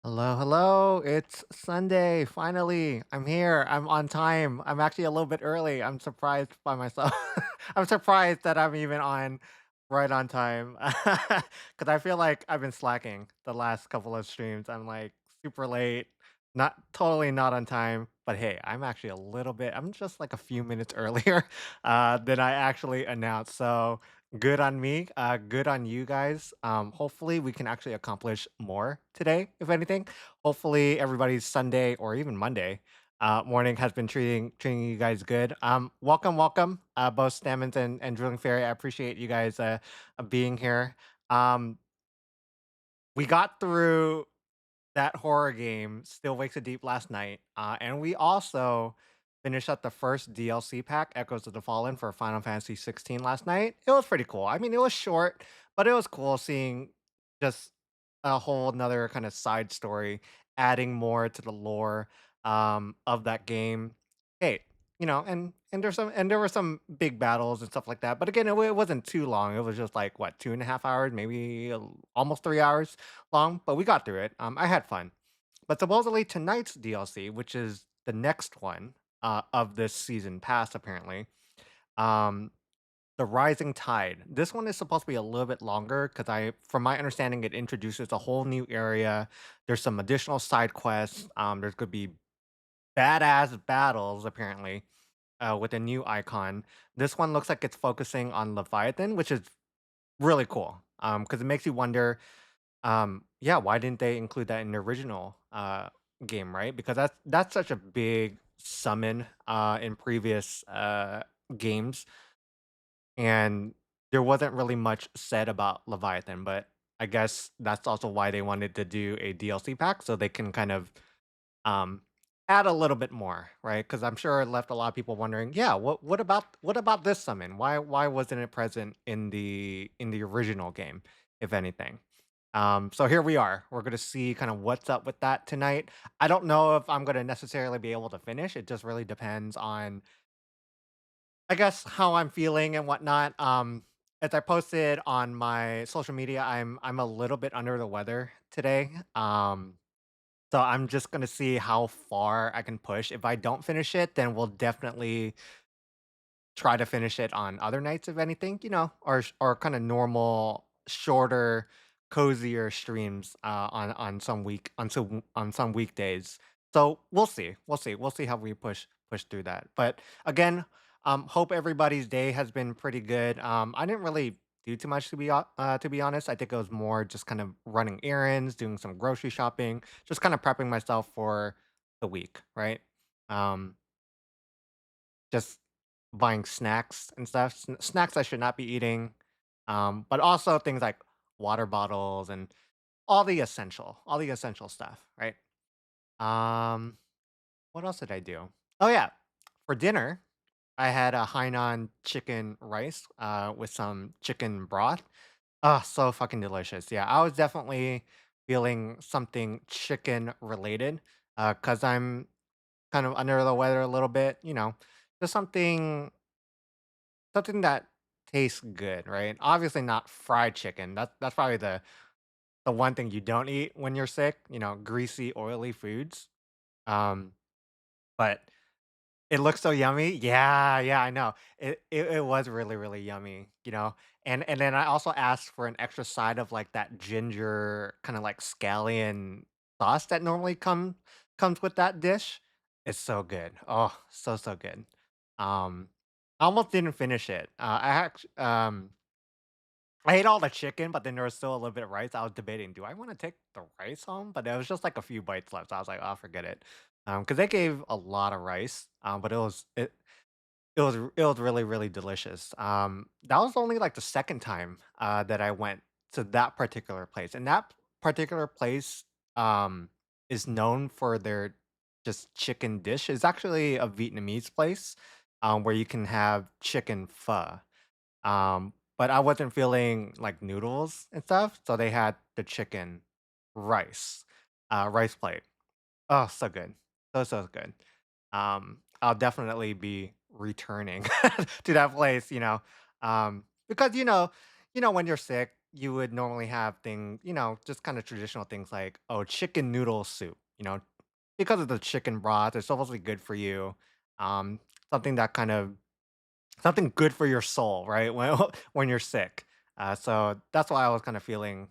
Hello, hello. It's Sunday. Finally, I'm here. I'm on time. I'm actually a little bit early. I'm surprised by myself. I'm surprised that I'm even on right on time because I feel like I've been slacking the last couple of streams. I'm like super late, not totally not on time. But hey, I'm actually a little bit. I'm just like a few minutes earlier than I actually announced. So good on me. Good on you guys. Hopefully we can actually accomplish more today, if anything. Hopefully everybody's Sunday or even Monday morning has been treating you guys good. Welcome, welcome, both Stammins and Drilling Fairy. I appreciate you guys being here. Um, we got through that horror game, Still Wakes a Deep, last night, and we also finished up the first DLC pack, Echoes of the Fallen, for Final Fantasy 16 last night. It was pretty cool. I mean, it was short, but it was cool seeing just a whole another kind of side story, adding more to the lore of that game. Hey, and there were some big battles and stuff like that. But again, it wasn't too long. It was just like what 2.5 hours, maybe almost 3 hours long, but we got through it. I had fun. But supposedly tonight's DLC, which is the next one of this season pass, apparently, um, the Rising Tide. This one is supposed to be a little bit longer because from my understanding, it introduces a whole new area. There's some additional side quests. There's going to be badass battles apparently with a new icon. This one looks like it's focusing on Leviathan, which is really cool. Because it makes you wonder yeah, why didn't they include that in the original game, right? Because that's such a big summon in previous games, and there wasn't really much said about Leviathan, but I guess that's also why they wanted to do a DLC pack so they can kind of um add a little bit more, right? Because I'm sure it left a lot of people wondering, yeah, what about this summon? Why wasn't it present in the original game, if anything? So here we are. We're gonna see kind of what's up with that tonight. I don't know if I'm gonna necessarily be able to finish. It just really depends on, I guess, how I'm feeling and whatnot. As I posted on my social media, I'm a little bit under the weather today. So I'm just gonna see how far I can push. If I don't finish it, then we'll definitely try to finish it on other nights, if anything, or kind of normal, shorter, cozier streams on some weekdays. So we'll see how we push through that. But again, hope everybody's day has been pretty good. I didn't really do too much to be honest. I think it was more just kind of running errands, doing some grocery shopping, just kind of prepping myself for the week, right? Um, just buying snacks and stuff. Snacks I should not be eating, but also things like water bottles and all the essential stuff, right? Um, what else did I do? Oh yeah, for dinner I had a Hainan chicken rice with some chicken broth. Oh, so fucking delicious. Yeah, I was definitely feeling something chicken related because I'm kind of under the weather a little bit. Just something that tastes good, right? Obviously not fried chicken. That's probably the one thing you don't eat when you're sick, greasy, oily foods. Um, but it looks so yummy. Yeah, yeah, I know. It was really, really yummy. And then I also asked for an extra side of like that ginger kind of like scallion sauce that normally comes with that dish. It's so good. Oh, so good. Um I almost didn't finish it. I ate all the chicken, but then there was still a little bit of rice. I was debating, do I want to take the rice home? But there was just like a few bites left. So I was like, oh, forget it. Because they gave a lot of rice. But it was really, really delicious. That was only like the second time that I went to that particular place. And that particular place um is known for their just chicken dish. It's actually a Vietnamese place where you can have chicken pho. But I wasn't feeling like noodles and stuff, so they had the chicken rice, rice plate. Oh, so good. So good. I'll definitely be returning to that place, because when you're sick, you would normally have just kind of traditional things like, oh, chicken noodle soup, because of the chicken broth, it's supposed to be good for you. Um, something that kind of something good for your soul, right? When you're sick. So that's why I was kind of feeling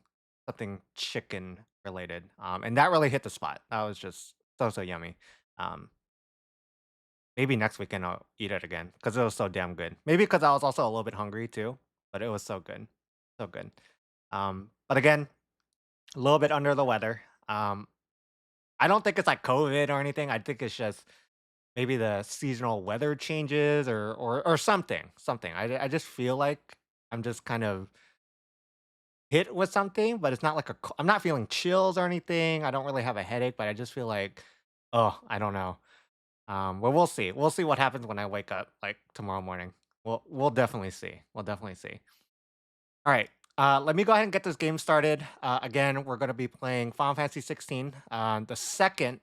something chicken related. And that really hit the spot. That was just so yummy. Um, maybe next weekend I'll eat it again because it was so damn good. Maybe because I was also a little bit hungry too, but it was so good, so good. But again, a little bit under the weather. I don't think it's like COVID or anything. I think it's just maybe the seasonal weather changes or something. I just feel like I'm just kind of hit with something, but it's not like I'm not feeling chills or anything. I don't really have a headache, but I just feel like, oh, I don't know. Well, we'll see. We'll see what happens when I wake up like tomorrow morning. We'll definitely see. We'll definitely see. All right. Let me go ahead and get this game started. Again, we're going to be playing Final Fantasy 16, the second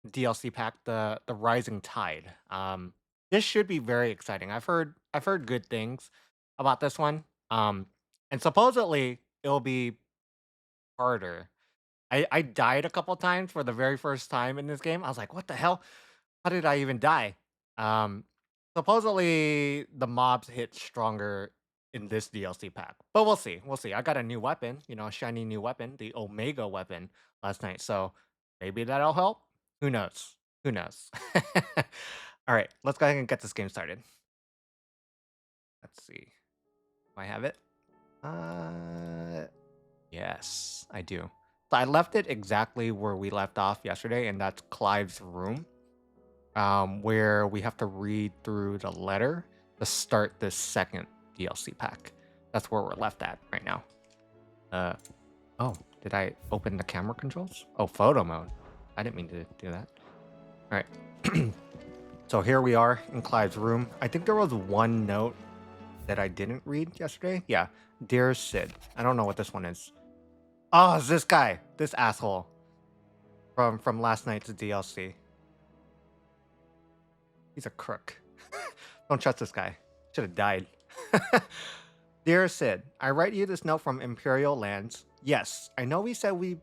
DLC pack, the Rising Tide. This should be very exciting. I've heard good things about this one. And supposedly it'll be harder. I died a couple times for the very first time in this game. I was like, what the hell? How did I even die? Um, supposedly the mobs hit stronger in this DLC pack, but we'll see. We'll see. I got a new weapon, a shiny new weapon, the Omega weapon last night. So maybe that'll help. Who knows? Who knows? All right, let's go ahead and get this game started. Let's see. Do I have it? Yes, I do. So I left it exactly where we left off yesterday, and that's Clive's room, where we have to read through the letter to start this second DLC pack. That's where we're left at right now. Oh, did I open the camera controls? Oh, photo mode. I didn't mean to do that. All right. So here we are in Clive's room. I think there was one note that I didn't read yesterday. Yeah, Dear Sid. I don't know what this one is. Oh, it's this guy, this asshole from last night's DLC. He's a crook. Don't trust this guy. Should have died. Dear Sid, I write you this note from Imperial Lands. Yes, I know we said we'd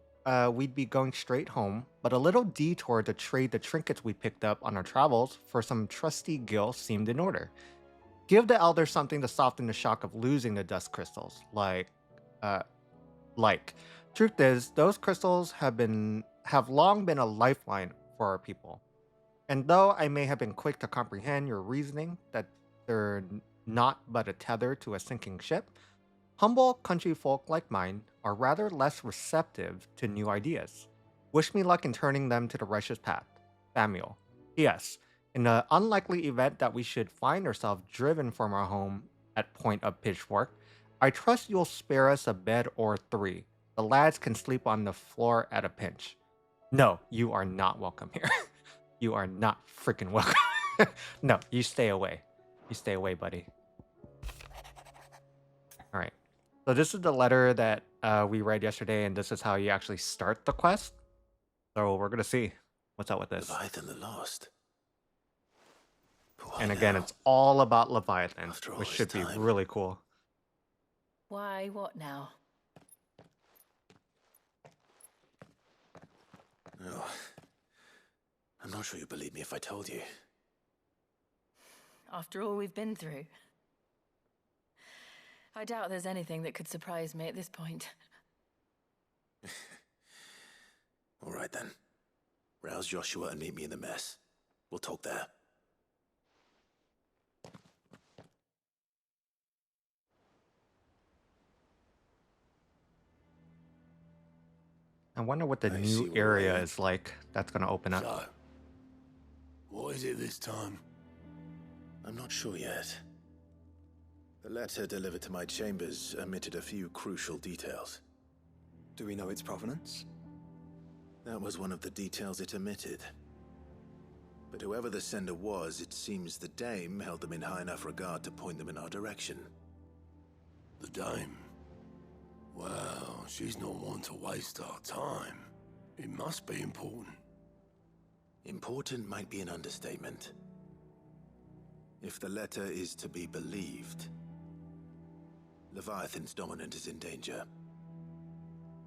be going straight home, but a little detour to trade the trinkets we picked up on our travels for some trusty gil seemed in order. Give the elder something to soften the shock of losing the dust crystals. Like. Truth is, those crystals have long been a lifeline for our people. And though I may have been quick to comprehend your reasoning that they're not but a tether to a sinking ship, humble country folk like mine are rather less receptive to new ideas. Wish me luck in turning them to the righteous path. Samuel. P.S. In the unlikely event that we should find ourselves driven from our home at point of pitchfork, I trust you'll spare us a bed or three. The lads can sleep on the floor at a pinch. No, you are not welcome here. You are not freaking welcome. No, you stay away. You stay away, buddy. All right. So this is the letter that we read yesterday, and this is how you actually start the quest. So we're gonna see what's up with this. Leviathan the Lost. And again, it's all about Leviathan, which should be really cool. Why, what now? Oh, I'm not sure you'd believe me if I told you. After all we've been through. I doubt there's anything that could surprise me at this point. All right then. Rouse Joshua and meet me in the mess. We'll talk there. I wonder what the new area is like that's going to open up. So, what is it this time? I'm not sure yet. The letter delivered to my chambers omitted a few crucial details. Do we know its provenance? That was one of the details it omitted. But whoever the sender was, it seems the dame held them in high enough regard to point them in our direction. The dame? Well, she's not one to waste our time. It must be important. Important might be an understatement. If the letter is to be believed, Leviathan's dominant is in danger.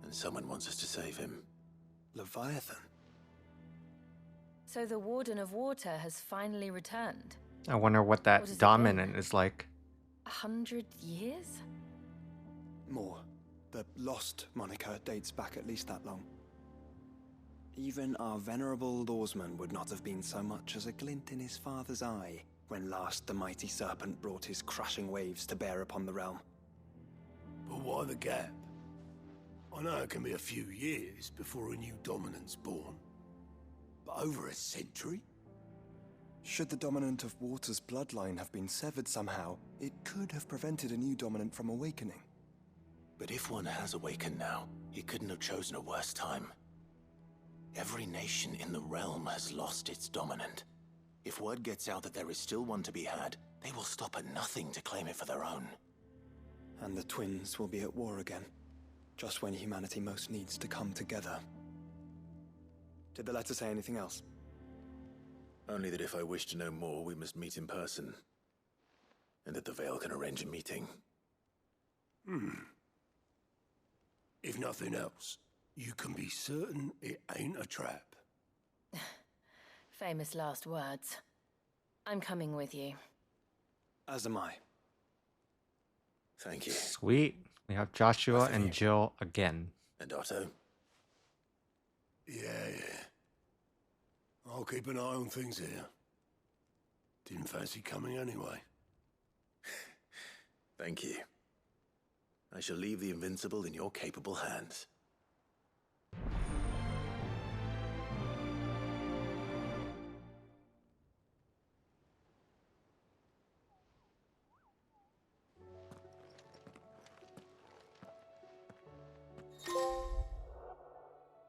and someone wants us to save him. Leviathan? So the Warden of Water has finally returned. I wonder what What that has he dominant been? is like. 100 years? More. The Lost moniker dates back at least that long. Even our venerable lawsman would not have been so much as a glint in his father's eye when last the mighty Serpent brought his crushing waves to bear upon the realm. But why the gap? I know it can be a few years before a new dominant's born. But over a century? Should the dominant of Water's bloodline have been severed somehow, it could have prevented a new dominant from awakening. But if one has awakened now, he couldn't have chosen a worse time. Every nation in the realm has lost its dominant. If word gets out that there is still one to be had, they will stop at nothing to claim it for their own. And the twins will be at war again, just when humanity most needs to come together. Did the letter say anything else? Only that if I wish to know more, we must meet in person. And that the Veil can arrange a meeting. If nothing else, you can be certain it ain't a trap. Famous last words. I'm coming with you. As am I. Thank you. Sweet. We have Joshua Both of and you. Jill again. And Otto? Yeah. I'll keep an eye on things here. Didn't fancy coming anyway. Thank you. I shall leave the Invincible in your capable hands.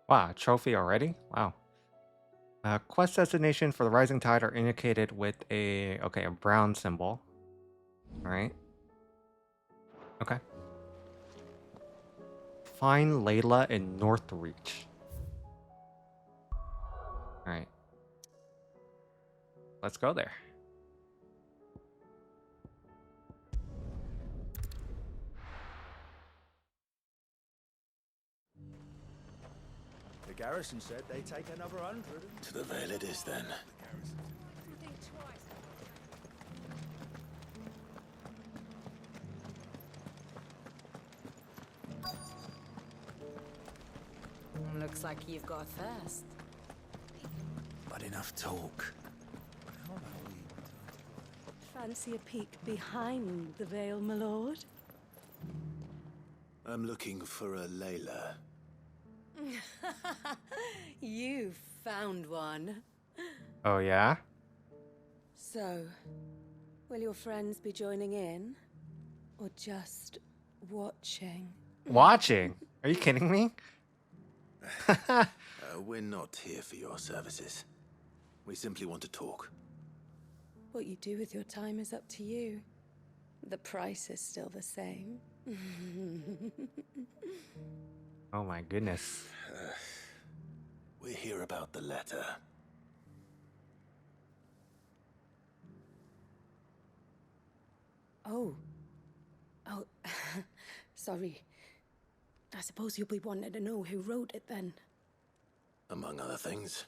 Wow, a trophy already? Wow. Quest destination for the rising tide are indicated with a brown symbol. All right. Okay. Find Layla in Northreach. All right. Let's go there. The garrison said they take another 100. To the Veil it is then. Looks like you've got a thirst. But enough talk. Fancy a peek behind the veil, my lord? I'm looking for a Layla. You found one. Oh yeah? So, will your friends be joining in? Or just watching? Watching? Are you kidding me? We're not here for your services. We simply want to talk. What you do with your time is up to you. The price is still the same. Oh my goodness. We're here about the letter. Oh. Sorry. I suppose you'll be wanting to know who wrote it then. Among other things.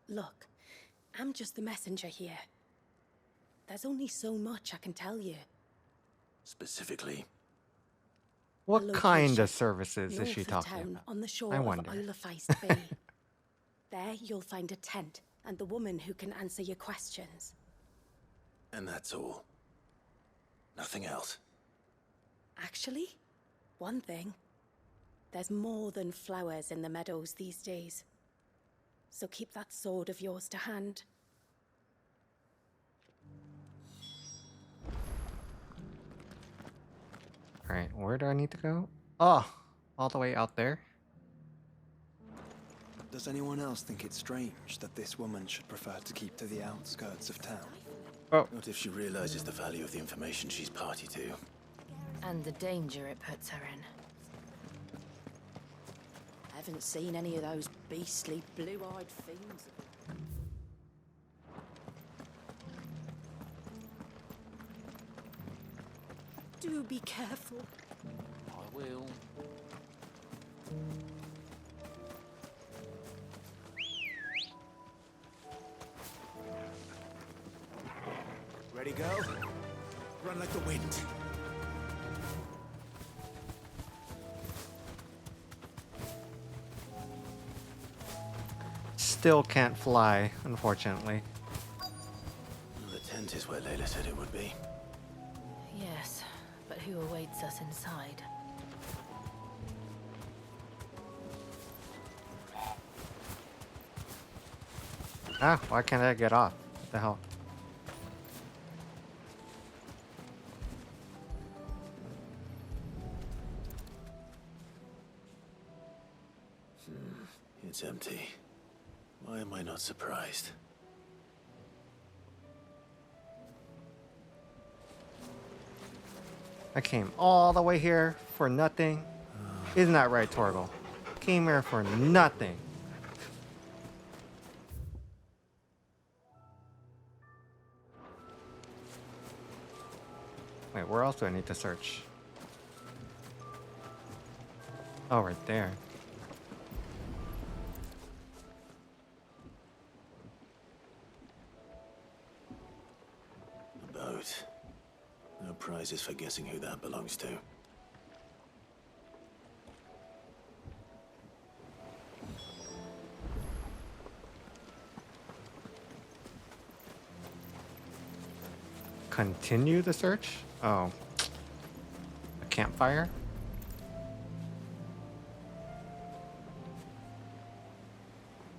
Look, I'm just the messenger here. There's only so much I can tell you. Specifically, What The kind location, of services is north she of talking town, about? on the shore I of wonder. Isle of Feist Bay. There you'll find a tent and the woman who can answer your questions. and that's all. Nothing else. Actually, one thing. There's more than flowers in the meadows these days. So keep that sword of yours to hand. Alright, where do I need to go? Oh, all the way out there. Does anyone else think it's strange that this woman should prefer to keep to the outskirts of town? Oh, Not if she realizes the value of the information she's party to. And the danger it puts her in. Haven't seen any of those beastly blue-eyed fiends. Do be careful. I will. Ready, go? Run like the wind. Still can't fly, unfortunately. The tent is where Layla said it would be. Yes, but who awaits us inside? Ah, why can't I get off? What the hell? It's empty. Why am I not surprised? I came all the way here for nothing. Isn't that right, Torgal? Came here for nothing. Wait, where else do I need to search? Oh, right there. A boat. No prizes for guessing who that belongs to. Continue the search? Oh. A campfire?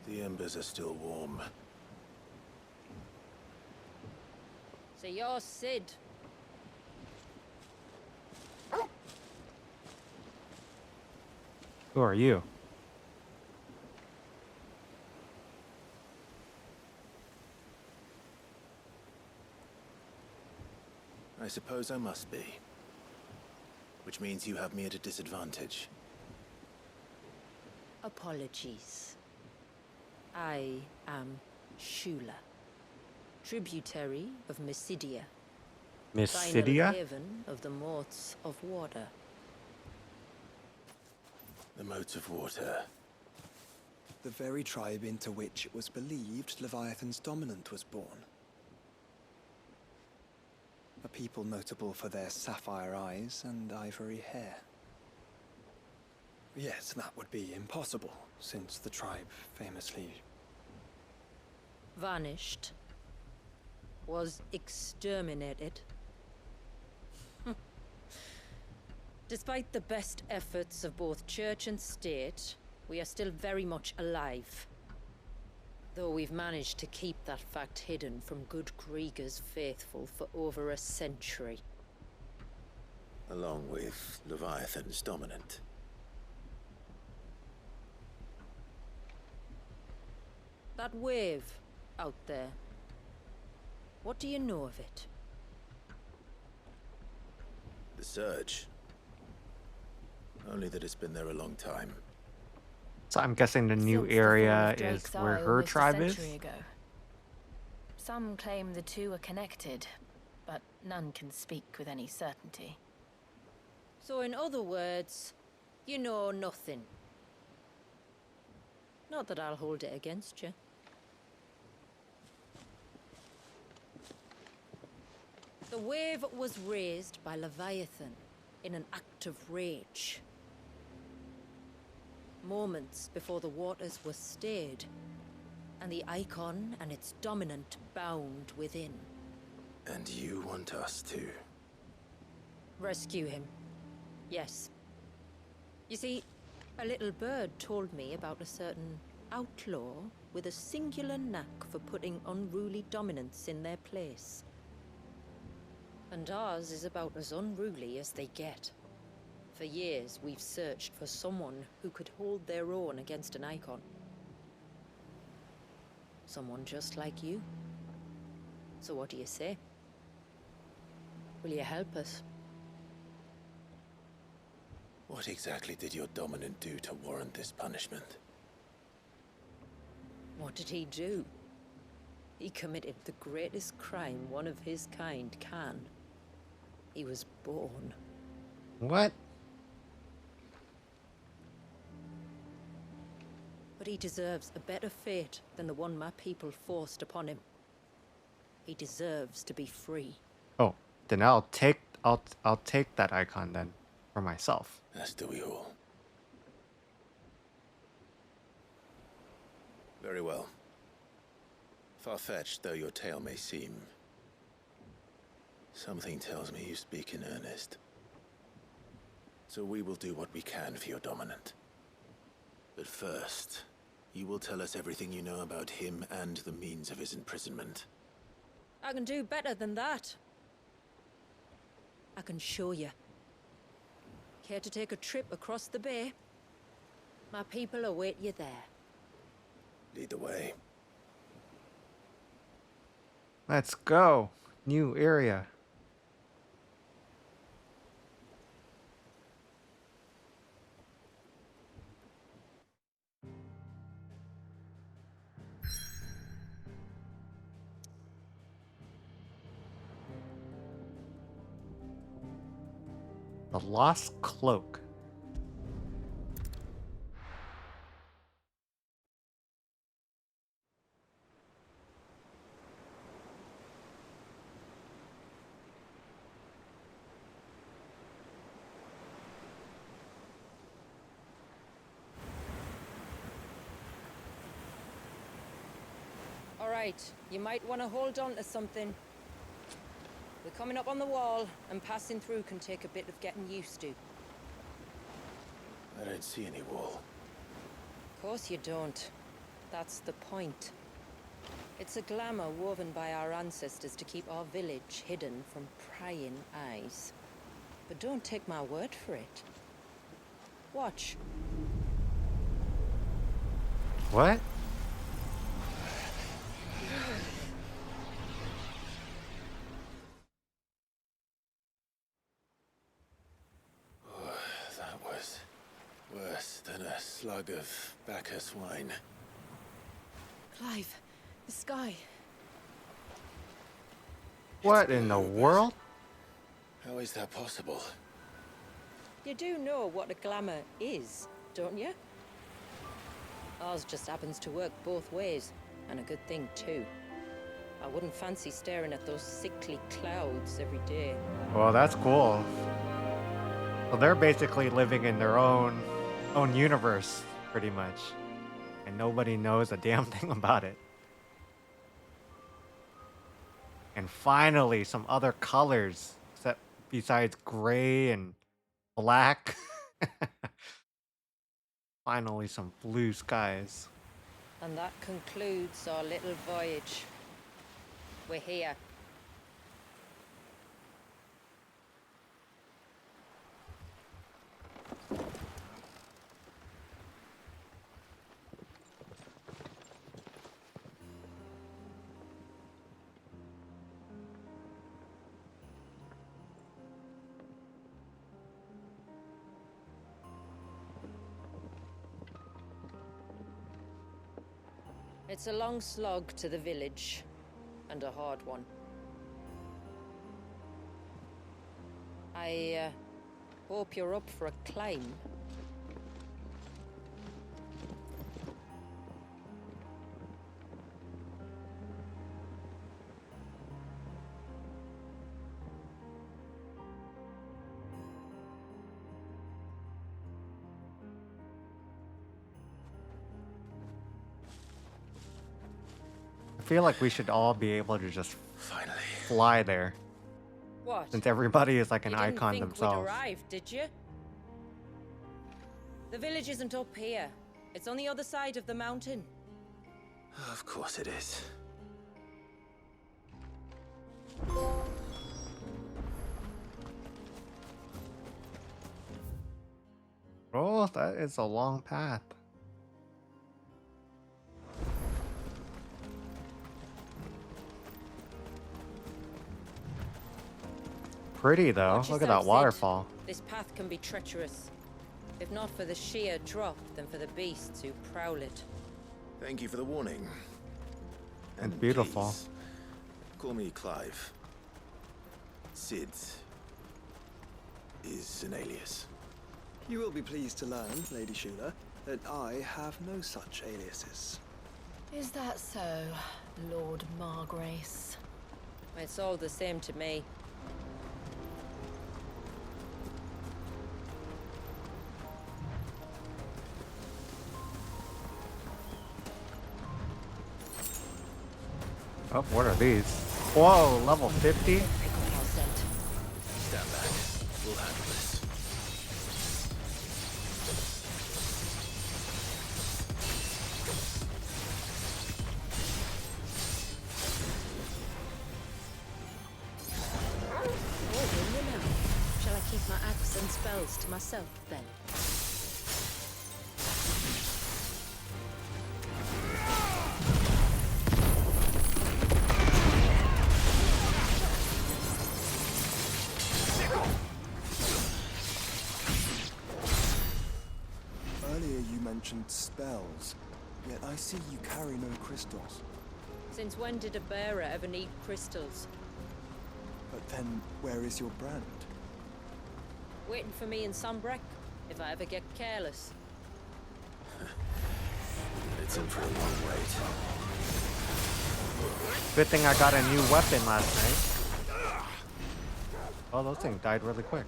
The embers are still warm. So you're Sid. Who are you? I suppose I must be. Which means you have me at a disadvantage. Apologies. I am Shula, tributary of Mysidia, final Mysidia? haven of the Moats of Water. The moats of water. The very tribe into which it was believed Leviathan's dominant was born. A people notable for their sapphire eyes and ivory hair. Yes, that would be impossible, since the tribe famously... Vanished. Was exterminated. Despite the best efforts of both church and state, we are still very much alive. Though we've managed to keep that fact hidden from good Krieger's faithful for over a century. Along with Leviathan's dominant. That wave out there. What do you know of it? The surge. Only that it's been there a long time. So I'm guessing the new Since the fall area of is Drake's where Eye her almost a tribe is? century ago. Some claim the two are connected, but none can speak with any certainty. So in other words, you know nothing. Not that I'll hold it against you. The wave was raised by Leviathan in an act of rage. Moments before the waters were stayed, and the icon and its dominant bound within. And you want us to? Rescue him. Yes. You see, a little bird told me about a certain outlaw with a singular knack for putting unruly dominants in their place. And ours is about as unruly as they get. For years, we've searched for someone who could hold their own against an icon. Someone just like you. So what do you say? Will you help us? What exactly did your dominant do to warrant this punishment? What did he do? He committed the greatest crime one of his kind can. He was born. What? But he deserves a better fate than the one my people forced upon him. He deserves to be free. Oh, then I'll take that icon then for myself. As do we all. Very well. Far-fetched though your tale may seem, something tells me you speak in earnest. So we will do what we can for your dominant. But first, you will tell us everything you know about him and the means of his imprisonment. I can do better than that. I can show you. Care to take a trip across the bay? My people await you there. Lead the way. Let's go. New area. The Lost Cloak. All right, you might want to hold on to something. We're coming up on the wall, and passing through can take a bit of getting used to. I don't see any wall. Of course you don't. That's the point. It's a glamour woven by our ancestors to keep our village hidden from prying eyes. But don't take my word for it. Watch. What? That was worse than a slug of Bacchus wine. Clive, the sky. What in the world? How is that possible? You do know what a glamour is, don't you? Ours just happens to work both ways, and a good thing too. I wouldn't fancy staring at those sickly clouds every day. Well, that's cool. So they're basically living in their own universe, pretty much. And nobody knows a damn thing about it. And finally, some other colors except besides gray and black. Finally, some blue skies. And that concludes our little voyage. We're here. It's a long slog to the village, and a hard one. I hope you're up for a climb. I feel like we should all be able to just Finally. fly there, What? since everybody is like an You didn't icon think themselves. we'd arrived, did you? The village isn't up here. It's on the other side of the mountain. Of course it is. Oh, that is a long path. Pretty though. Watch Look at yourself, that Sid. waterfall. This path can be treacherous. If not for the sheer drop, then for the beasts who prowl it. Thank you for the warning. And beautiful. please, call me Clive. Sid is an alias. You will be pleased to learn, Lady Shula, that I have no such aliases. Is that so, Lord Margrace? It's all the same to me. Oh, what are these? Whoa, level 50? Pick up our scent. Stand back. We'll handle this. Oh, will you now? Shall I keep my axe and spells to myself then? Earlier you mentioned spells, yet I see you carry no crystals. Since when did a bearer ever need crystals? But then, where is your brand? Waiting for me in Sunbreck, if I ever get careless. It's in for a long wait. Good thing I got a new weapon last night. Oh, those things died really quick.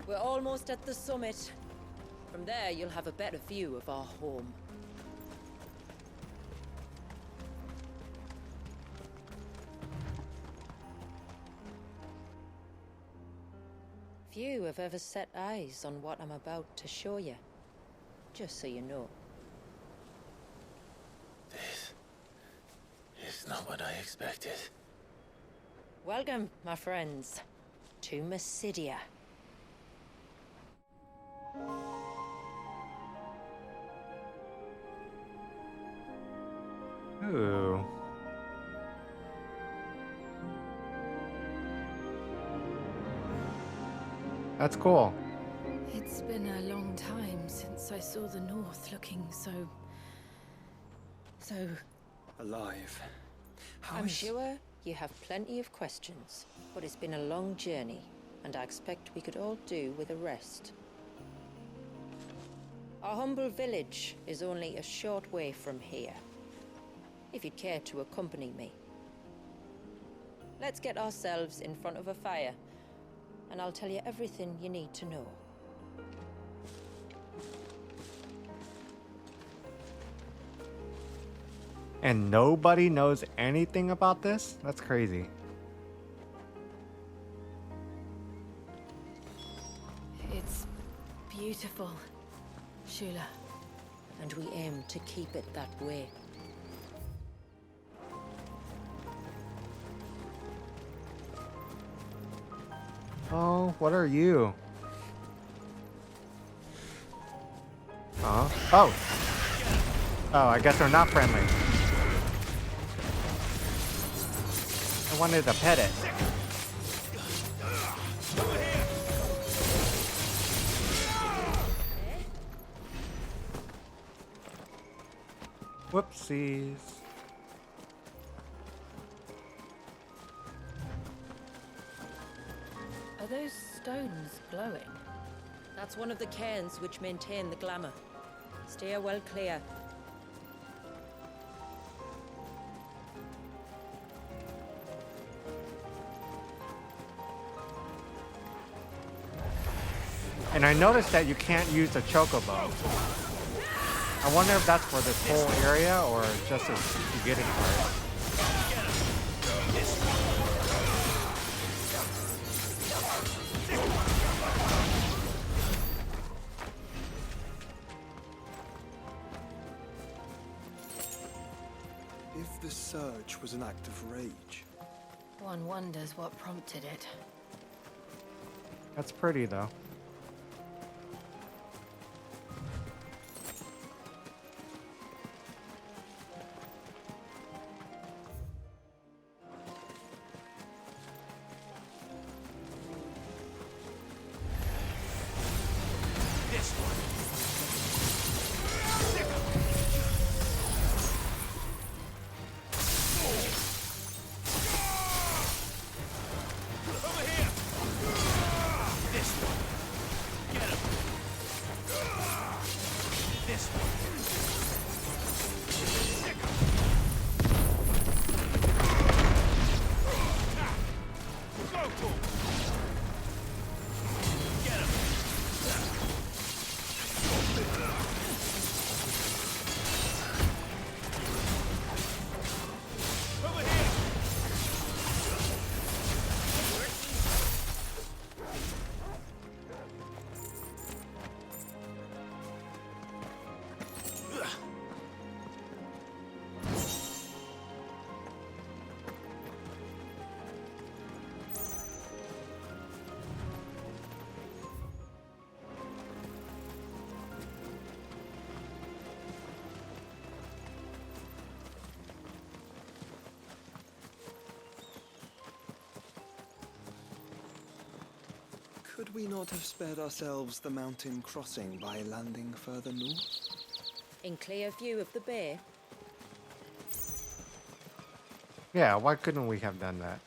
We're almost at the summit. From there, you'll have a better view of our home. Few have ever set eyes on what I'm about to show you. Just so you know. This is not what I expected. Welcome, my friends, to Mysidia. Ooh. That's cool. It's been a long time since I saw the North looking so... Alive. How I'm is- sure you have plenty of questions, but it's been a long journey, and I expect we could all do with a rest. Our humble village is only a short way from here, if you'd care to accompany me. Let's get ourselves in front of a fire, and I'll tell you everything you need to know. And nobody knows anything about this? That's crazy. It's beautiful, Shula. And we aim to keep it that way. Oh, what are you? Oh. Oh, I guess they're not friendly. I wanted to pet it. Whoopsies. Are those stones glowing? That's one of the cairns which maintain the glamour. Steer well clear. And I noticed that you can't use the chocobo. I wonder if that's for this whole area or just the beginning part. If the surge was an act of rage, One wonders what prompted it. That's pretty though. vocal! Get him! Over here! Could we not have spared ourselves the mountain crossing by landing further north? In clear view of the bay? Yeah, why couldn't we have done that?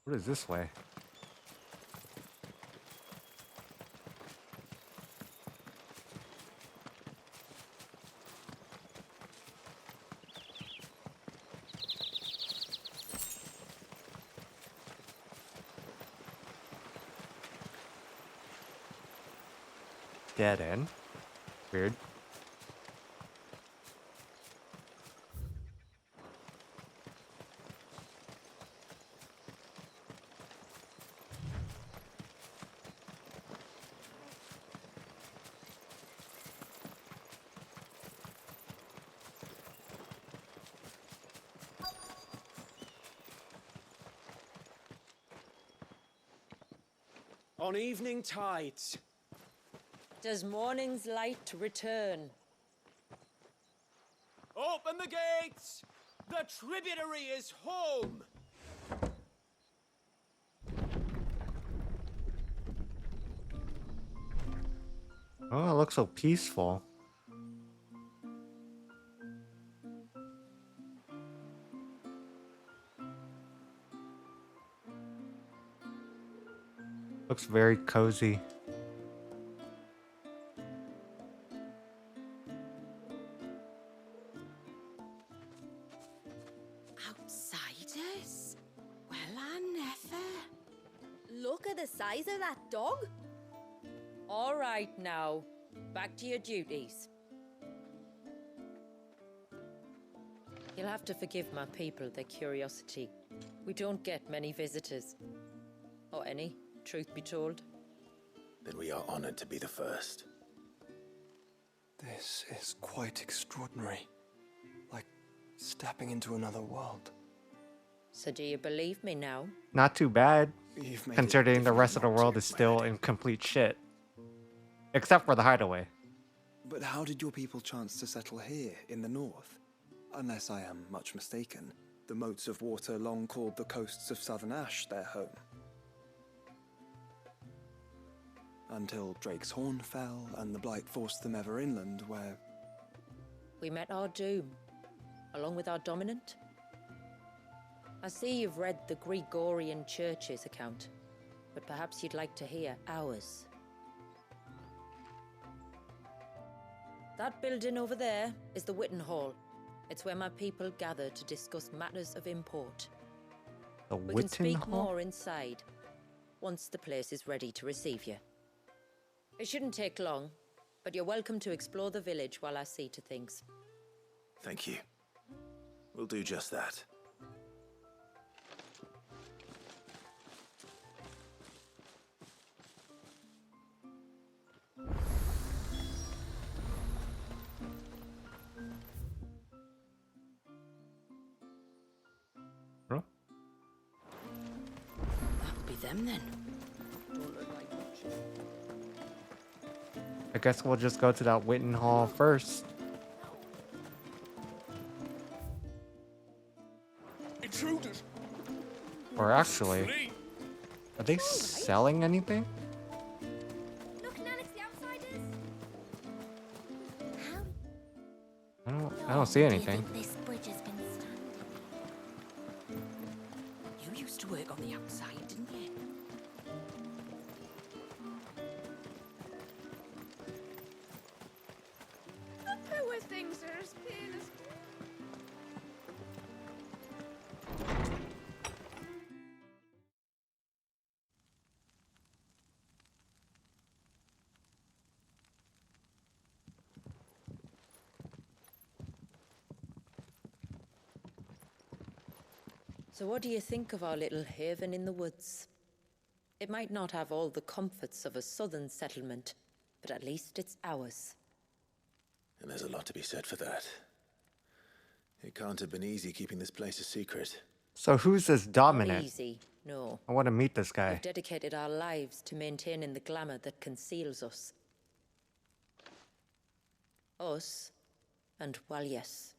What is this way? Dead end. Weird. On evening tides. Does morning's light return? Open the gates! The tributary is home! Oh, it looks so peaceful. Looks very cozy. Outsiders? Well, I never. Look at the size of that dog. All right now, back to your duties. You'll have to forgive my people their curiosity. We don't get many visitors. Or any, truth be told. Then we are honored to be the first. This is quite extraordinary. Like stepping into another world. So do you believe me now? Not too bad, You've made it considering the difficult rest of the not world to, is still Meredith. in complete shit. Except for the hideaway. But how did your people chance to settle here in the north? Unless I am much mistaken, the moats of water long called the coasts of southern Ash their home. Until Drake's Horn fell and the Blight forced them ever inland, where... We met our doom, along with our dominant. I see you've read the Gregorian Church's account, but perhaps you'd like to hear ours. That building over there is the Witten Hall. It's where my people gather to discuss matters of import. The We can Witten speak Hall? more inside, once the place is ready to receive you. It shouldn't take long, but you're welcome to explore the village while I see to things. Thank you. We'll do just that. Huh? That'll be them then. I guess we'll just go to that Witten Hall first. Intruders! Or actually, are they selling anything? Look, Nan, it's the outsiders. I don't see anything. This bridge has been standing. You used to work on the outside, didn't you? if things are as plain as... So what do you think of our little haven in the woods? It might not have all the comforts of a southern settlement, but at least it's ours. And there's a lot to be said for that. It can't have been easy keeping this place a secret. So who's this Not dominant? easy, no. I want to meet this guy. We've dedicated our lives to maintaining the glamour that conceals us. Us and Walyas.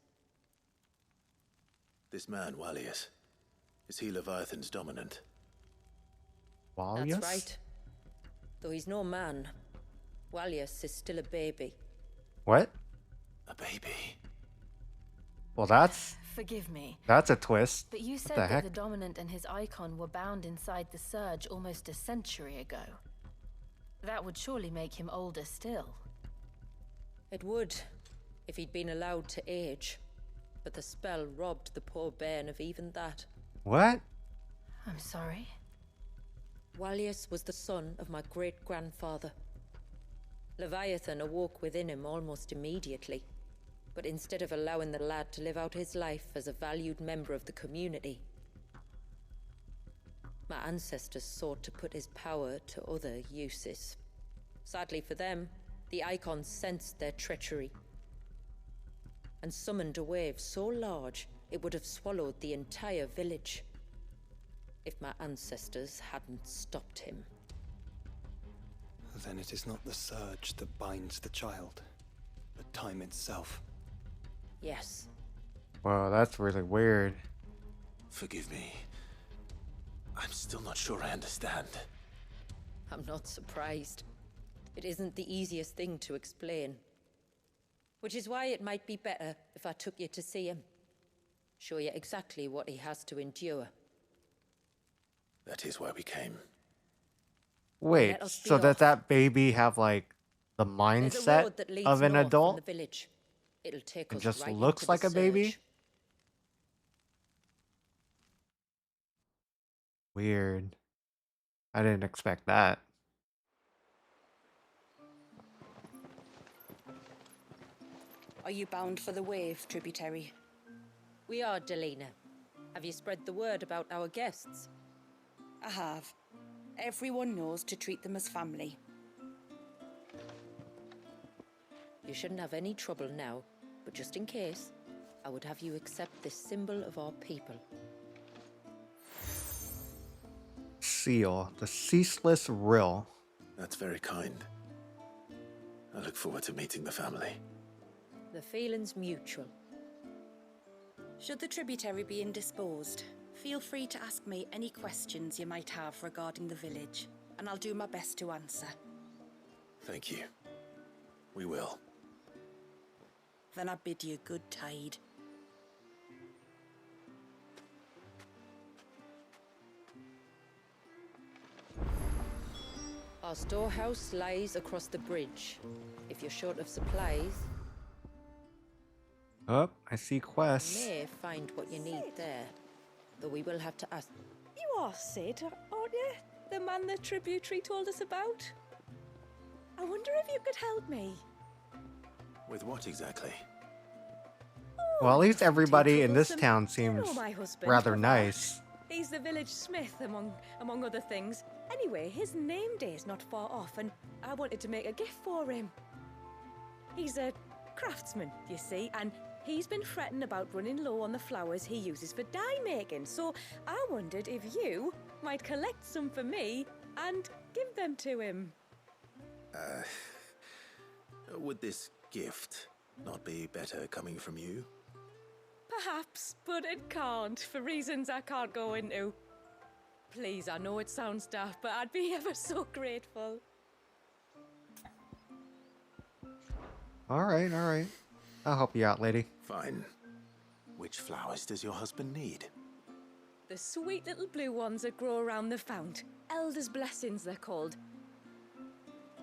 This man, Walyas, is he Leviathan's dominant? Walyas? That's right. Though he's no man, Walyas is still a baby. What? A baby? Well, that's Forgive me, a twist. but you said the that heck? the Dominant and his icon were bound inside the Surge almost a century ago. That would surely make him older still. It would, if he'd been allowed to age. But the spell robbed the poor bairn of even that. What? I'm sorry. Walyas was the son of my great-grandfather. Leviathan awoke within him almost immediately. But instead of allowing the lad to live out his life as a valued member of the community, my ancestors sought to put his power to other uses. Sadly for them, the icons sensed their treachery and summoned a wave so large it would have swallowed the entire village if my ancestors hadn't stopped him. Then it is not the surge that binds the child, but time itself. Yes. Whoa, that's really weird. Forgive me. I'm still not sure I understand. I'm not surprised. It isn't the easiest thing to explain. Which is why it might be better if I took you to see him. Show you exactly what he has to endure. That is why we came. Wait, Let us be so does off. that baby have like the There's a mindset road that leads of an north from adult? the village. It'll take It us just right looks into like the a baby? surge. Weird. I didn't expect that. Are you bound for the wave, tributary? We are, Delina. Have you spread the word about our guests? I have. Everyone knows to treat them as family. You shouldn't have any trouble now, but just in case, I would have you accept this symbol of our people. Seal, the ceaseless rill. That's very kind. I look forward to meeting the family. The feeling's mutual. Should the tributary be indisposed, feel free to ask me any questions you might have regarding the village, and I'll do my best to answer. Thank you. We will. Then I bid you good tide. Our storehouse lies across the bridge. If you're short of supplies, Oh, I see you quests. may find what you need there. Though we will have to ask. You are Sid, aren't you? The man the tributary told us about? I wonder if you could help me. With what exactly? Well, at least everybody in this troublesome. town You seems know my husband, rather Lavart. nice. He's the village smith, among other things. Anyway, his name day's not far off, and I wanted to make a gift for him. He's a craftsman, you see, and he's been fretting about running low on the flowers he uses for dye making. So I wondered if you might collect some for me and give them to him. Would this gift not be better coming from you? Perhaps, but it can't, for reasons I can't go into. Please, I know it sounds daft, but I'd be ever so grateful. Alright, alright. I'll help you out, lady. Fine. Which flowers does your husband need? The sweet little blue ones that grow around the fount. Elder's blessings, they're called.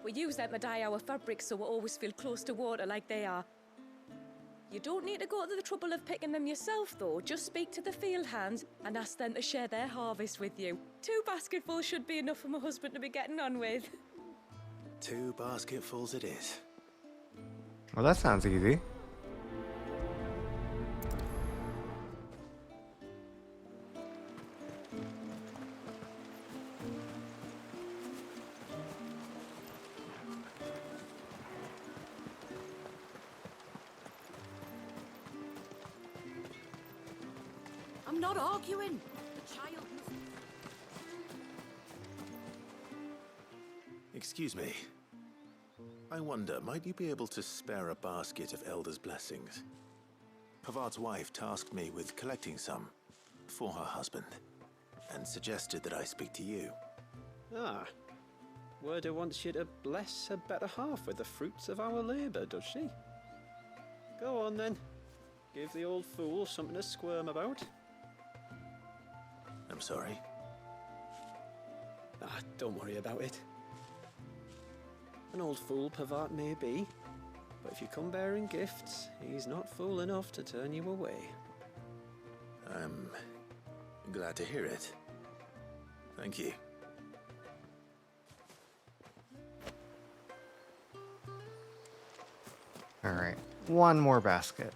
We use them to dye our fabrics so we always feel close to water like they are. You don't need to go to the trouble of picking them yourself, though. Just speak to the field hands and ask them to share their harvest with you. 2 basketfuls should be enough for my husband to be getting on with. 2 basketfuls it is. Well, that sounds easy. I'm not arguing. The child must... Excuse me. I wonder, might you be able to spare a basket of Elder's blessings? Pavard's wife tasked me with collecting some for her husband, and suggested that I speak to you. Ah. Werda wants you to bless her better half with the fruits of our labour, does she? Go on then. Give the old fool something to squirm about. I'm sorry. Ah, don't worry about it. An old fool Pavard may be, but if you come bearing gifts, he's not fool enough to turn you away. I'm glad to hear it. Thank you. All right, one more basket.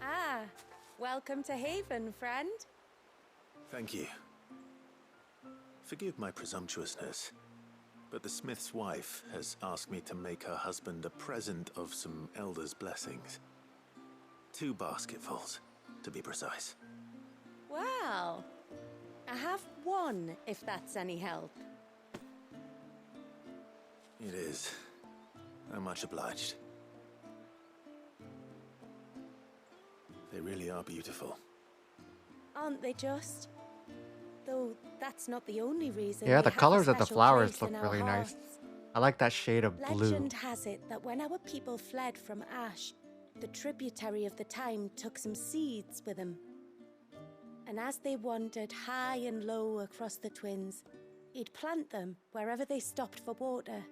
Ah, welcome to Haven, friend. Thank you. Forgive my presumptuousness, but the smith's wife has asked me to make her husband a present of some Elder's blessings. 2 basketfuls, to be precise. Well, I have 1, if that's any help. It is. I'm much obliged. They really are beautiful. Aren't they just? Though that's not the only reason. Yeah, they the have a colors of the special flowers place look in our really nice. hearts. I like that shade of blue. Legend has it that when our people fled from Ash, the tributary of the time took some seeds with them. And as they wandered high and low across the Twins, he'd plant them wherever they stopped for water.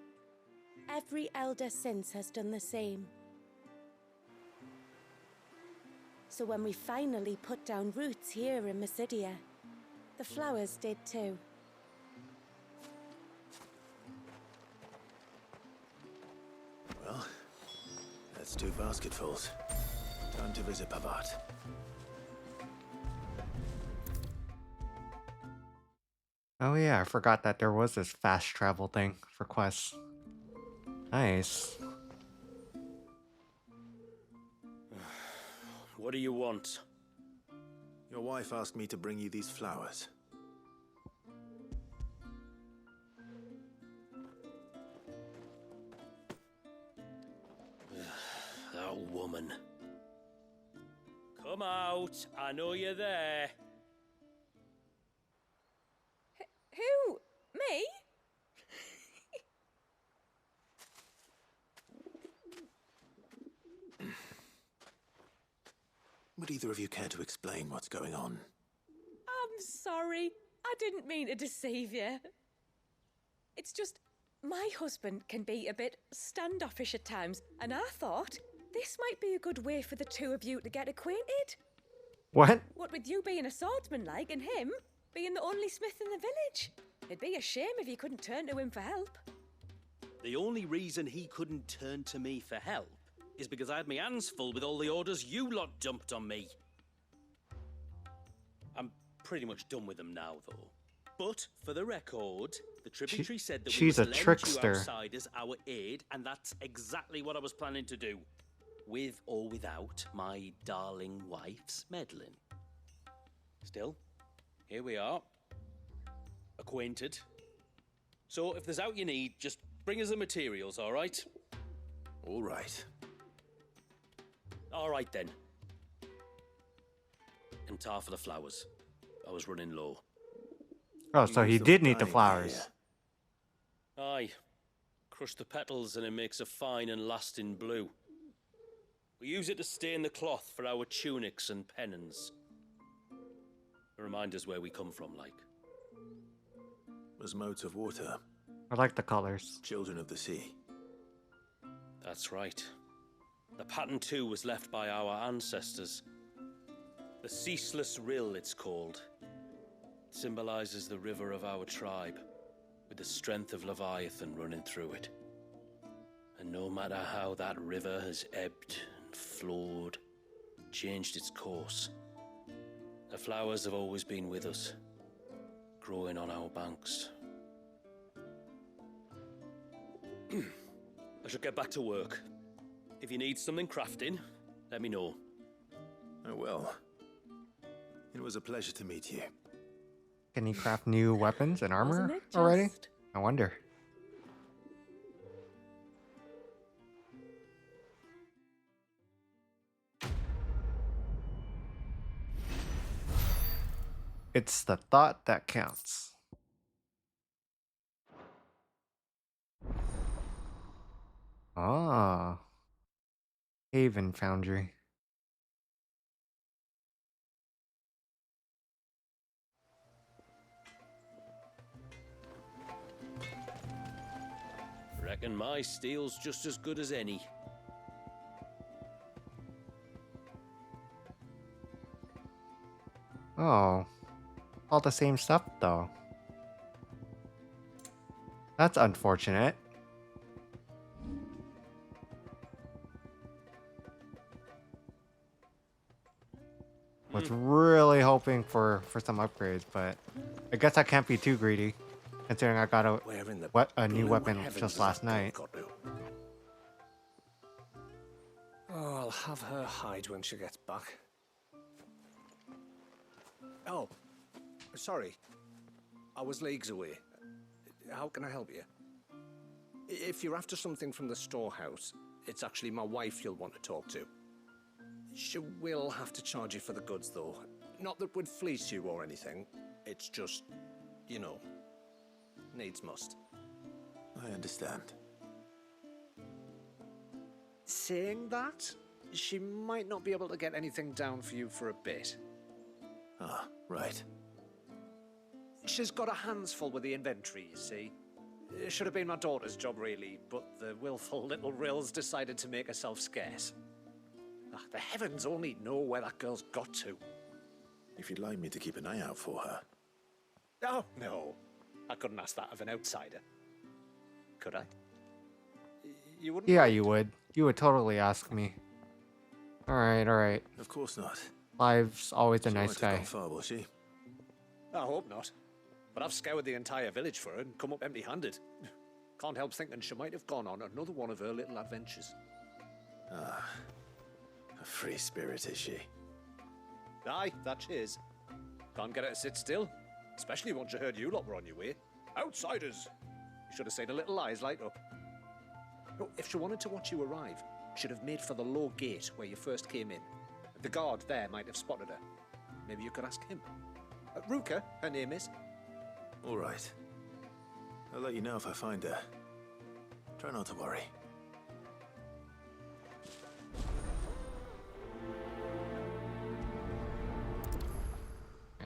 Every elder since has done the same. So when we finally put down roots here in Mysidia, the flowers did too. Well, that's 2 basketfuls. Time to visit Pavard. Oh yeah, I forgot that there was this fast travel thing for quests. Nice. What do you want? Your wife asked me to bring you these flowers. That woman. Come out. I know you're there. Who? Me? Would either of you care to explain what's going on? I'm sorry. I didn't mean to deceive you. It's just, my husband can be a bit standoffish at times, and I thought this might be a good way for the 2 of you to get acquainted. What? What with you being a swordsman like, and him being the only smith in the village. It'd be a shame if you couldn't turn to him for help. The only reason he couldn't turn to me for help is because I had my hands full with all the orders you lot dumped on me. I'm pretty much done with them now, though. But, for the record, the tributary said that we she's must a lend trickster. you outsiders our aid, and that's exactly what I was planning to do. With or without my darling wife's meddling. Still, here we are. Acquainted. So, if there's out you need, just bring us the materials, all right? All right. All right, then. And tar for the flowers. I was running low. Oh, so he did need the dying flowers. here. Aye. Crush the petals and it makes a fine and lasting blue. We use it to stain the cloth for our tunics and pennons. Remind us where we come from, like. As modes of water, I like the colors. Children of the sea. That's right. The pattern too was left by our ancestors. The Ceaseless Rill, it's called. It symbolizes the river of our tribe, with the strength of Leviathan running through it. And no matter how that river has ebbed and flowed, changed its course, the flowers have always been with us, growing on our banks. I should get back to work. If you need something crafting, let me know. I will. It was a pleasure to meet you. Can he craft new weapons and armor Wasn't it already? just? I wonder. It's the thought that counts. Ah, Haven Foundry. Reckon my steel's just as good as any. Oh, all the same stuff though. That's unfortunate. Was really hoping for some upgrades, but I guess I can't be too greedy, considering I got a new weapon just last night. Oh, I'll have her hide when she gets back. Oh, sorry. I was leagues away. How can I help you? If you're after something from the storehouse, it's actually my wife you'll want to talk to. She will have to charge you for the goods, though. Not that would fleece you or anything. It's just, you know, needs must. I understand. Saying that, she might not be able to get anything down for you for a bit. Ah, right. She's got her hands full with the inventory, you see. It should have been my daughter's job, really, but the willful little Rills decided to make herself scarce. The heavens only know where that girl's got to. If you'd like me to keep an eye out for her. Oh, no. I couldn't ask that of an outsider. Could I? You wouldn't? Yeah, you would. You would totally ask me. Alright, alright. Of course not. Clive's always a She nice won't have guy. gone far, will she? I hope not. But I've scoured the entire village for her and come up empty-handed. Can't help thinking she might have gone on another one of her little adventures. Ah, a free spirit is she? Aye, that she is. Can't get her to sit still. Especially once you heard you lot were on your way. Outsiders! You should have seen her little eyes light up. Oh, if she wanted to watch you arrive, she'd have made for the low gate where you first came in. The guard there might have spotted her. Maybe you could ask him. Ruka, her name is. All right. I'll let you know if I find her. Try not to worry.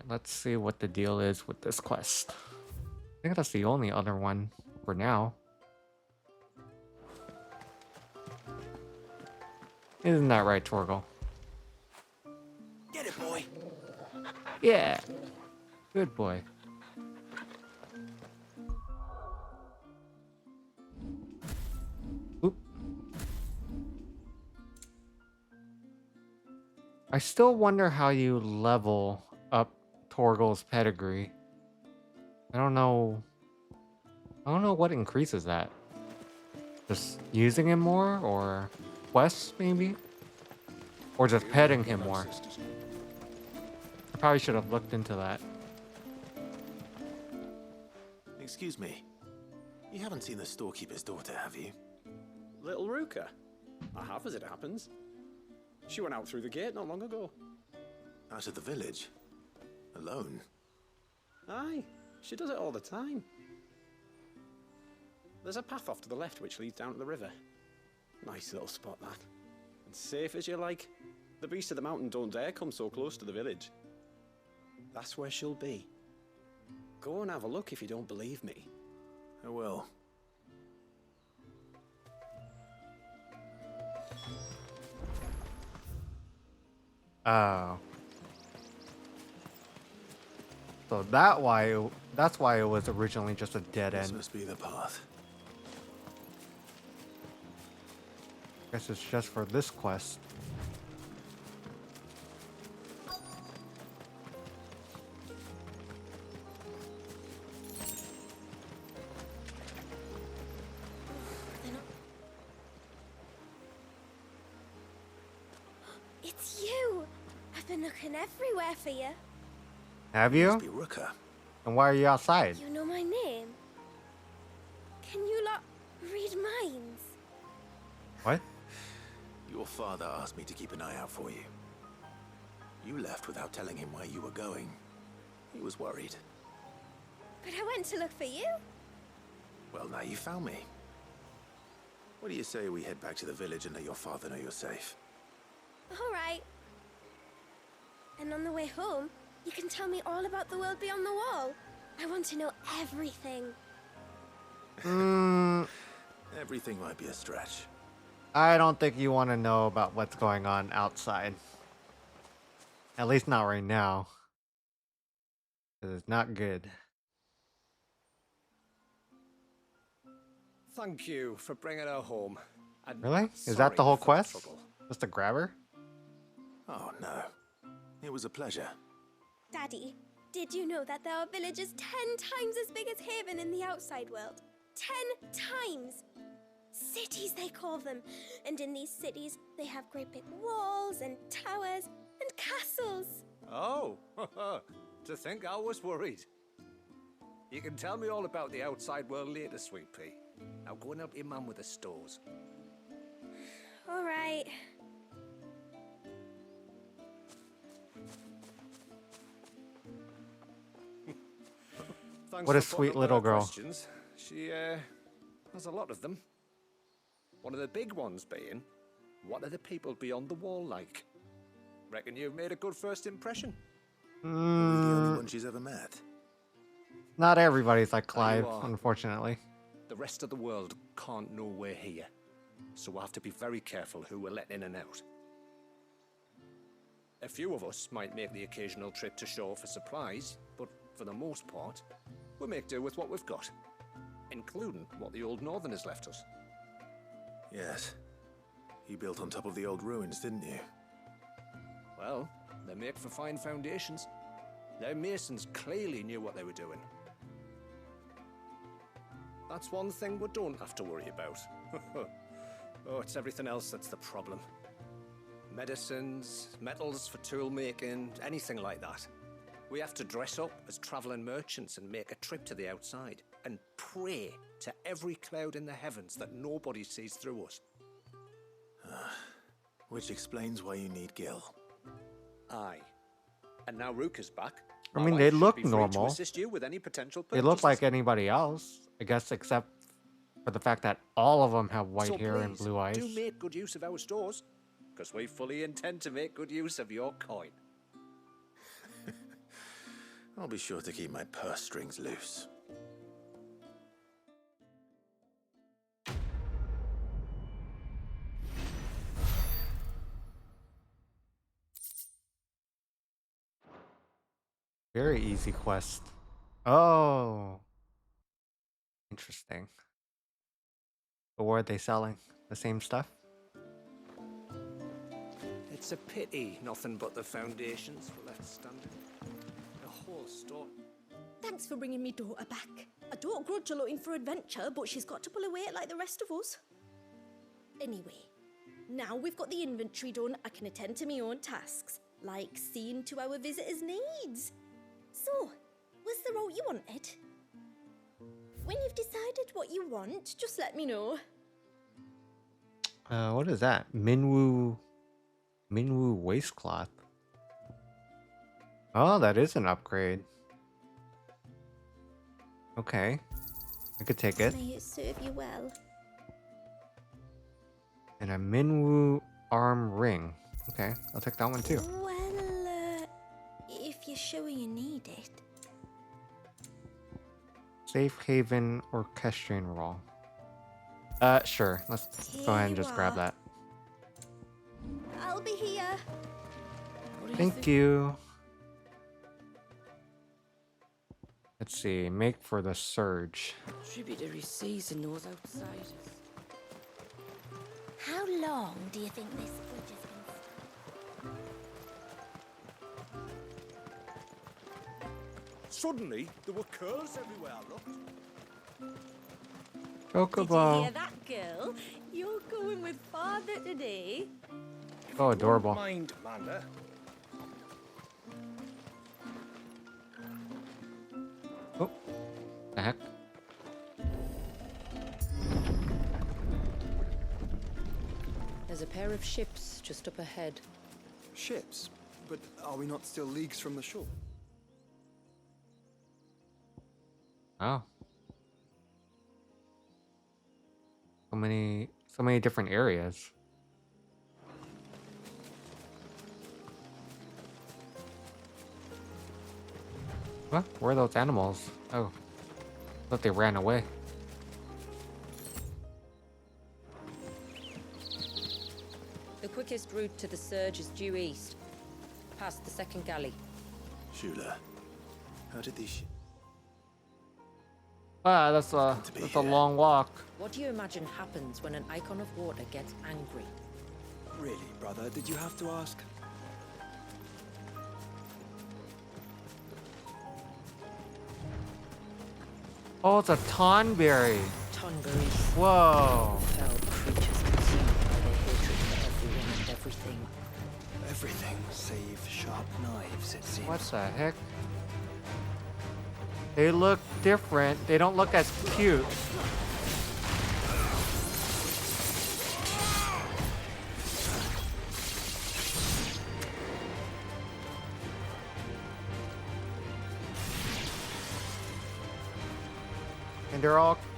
Let's see what the deal is with this quest. I think that's the only other one for now. Isn't that right, Torgal? Get it, boy! Yeah! Good boy. Oop. I still wonder how you level up Torgal's pedigree. I don't know what increases that. Just using him more, or quests maybe? Or just petting him more. I probably should have looked into that. Excuse me. You haven't seen the storekeeper's daughter, have you? Little Ruka? I have, as it happens. She went out through the gate not long ago. Out of the village? Alone? Aye, she does it all the time. There's a path off to the left which leads down to the river. Nice little spot, that. And safe as you like. The beasts of the mountain don't dare come so close to the village. That's where she'll be. Go and have a look if you don't believe me. I will. Oh. So that's why it was originally just a dead This end. must be the path. Guess it's just for this quest. It's you! I've been looking everywhere for you. Have Must you? be Rooker. And why are you outside? You know my name? Can you lot read minds? What? Your father asked me to keep an eye out for you. You left without telling him where you were going. He was worried. But I went to look for you. Well, now you found me. What do you say we head back to the village and let your father know you're safe? All right. And on the way home, you can tell me all about the world beyond the wall. I want to know everything. Everything might be a stretch. I don't think you want to know about what's going on outside. At least not right now. 'Cause it's not good. Thank you for bringing her home. And Really? Is that the whole sorry for quest? trouble. Just to grab her? Oh, no. It was a pleasure. Daddy, did you know that there are villages 10 times as big as Haven in the outside world? 10 times! Cities, they call them. And in these cities, they have great big walls and towers and castles. Oh, to think I was worried. You can tell me all about the outside world later, Sweet Pea. Now go and help your mum with the stores. All right. Thanks What a for putting sweet up with little her girl. Questions. She has a lot of them. One of the big ones being, what are the people beyond the wall like? Reckon you've made a good first impression. Are we the only one she's ever met? Not everybody's like There you Clive, are. unfortunately. The rest of the world can't know we're here, so we'll have to be very careful who we're letting in and out. A few of us might make the occasional trip to shore for supplies, but for the most part, we make do with what we've got, including what the old Northerners left us. Yes. You built on top of the old ruins, didn't you? Well, they make for fine foundations. Their masons clearly knew what they were doing. That's one thing we don't have to worry about. Oh, it's everything else that's the problem. Medicines, metals for tool making, anything like that. We have to dress up as traveling merchants and make a trip to the outside and pray to every cloud in the heavens that nobody sees through us. Which explains why you need Gil. Aye. And now Ruka's back. I my mean, wife they should look be free normal. To assist you with any potential They look purchases. like anybody else, I guess, except for the fact that all of them have white So hair and please, blue eyes. do make good use of our stores, because we fully intend to make good use of your coin. I'll be sure to keep my purse strings loose. Very easy quest. Oh. Interesting. But what are they selling? The same stuff? It's a pity nothing but the foundations were left standing. The whole store. Thanks for bringing me daughter back. I don't grudge her looking for adventure, but she's got to pull her weight like the rest of us. Anyway, now we've got the inventory done, I can attend to my own tasks, like seeing to our visitors' needs. So, what's the route you wanted? When you've decided what you want, just let me know. What is that? Minwoo waistcloth. Oh, that is an upgrade. Okay. I could take it. May it serve you well. And a Minwoo arm ring. Okay, I'll take that one too. Well, if you're sure you need it. Safe haven orchestrion roll. Sure. Let's go ahead and just grab that. I'll be here. Thank you. Let's see. Make for the surge. Tributary season knows outside. How long do you think this bridge has been? Suddenly, there were curls everywhere I looked. Did you Chocobo. hear that, girl? You're going with father today. Oh, adorable. Mind, Amanda. Oh, the heck? There's a pair of ships just up ahead. Ships? But are we not still leagues from the shore? Oh. So many different areas. What? Where are those animals? Oh. Thought they ran away. The quickest route to the surge is due east, past the second galley. Shula, how did these... Ah, that's a long walk. What do you imagine happens when an icon of water gets angry? Really, brother? Did you have to ask? Oh, it's a tonberry. Tonberries. Whoa. Fell creatures consumed by their hatred for everyone and everything. Everything save sharp knives, it seems. What the heck? They look different. They don't look as cute.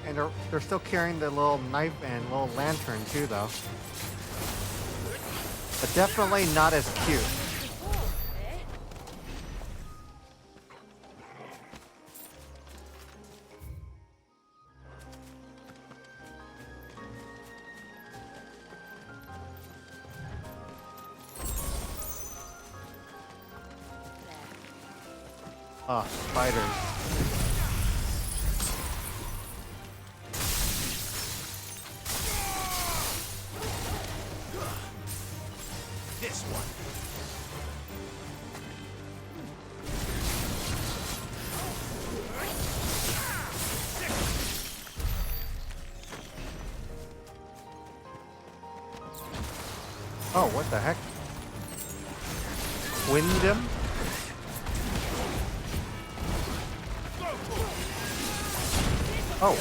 And they're still carrying the little knife and little lantern too, though. But definitely not as cute. Oh, spiders. This one. Oh, what the heck? Wyndham? Oh.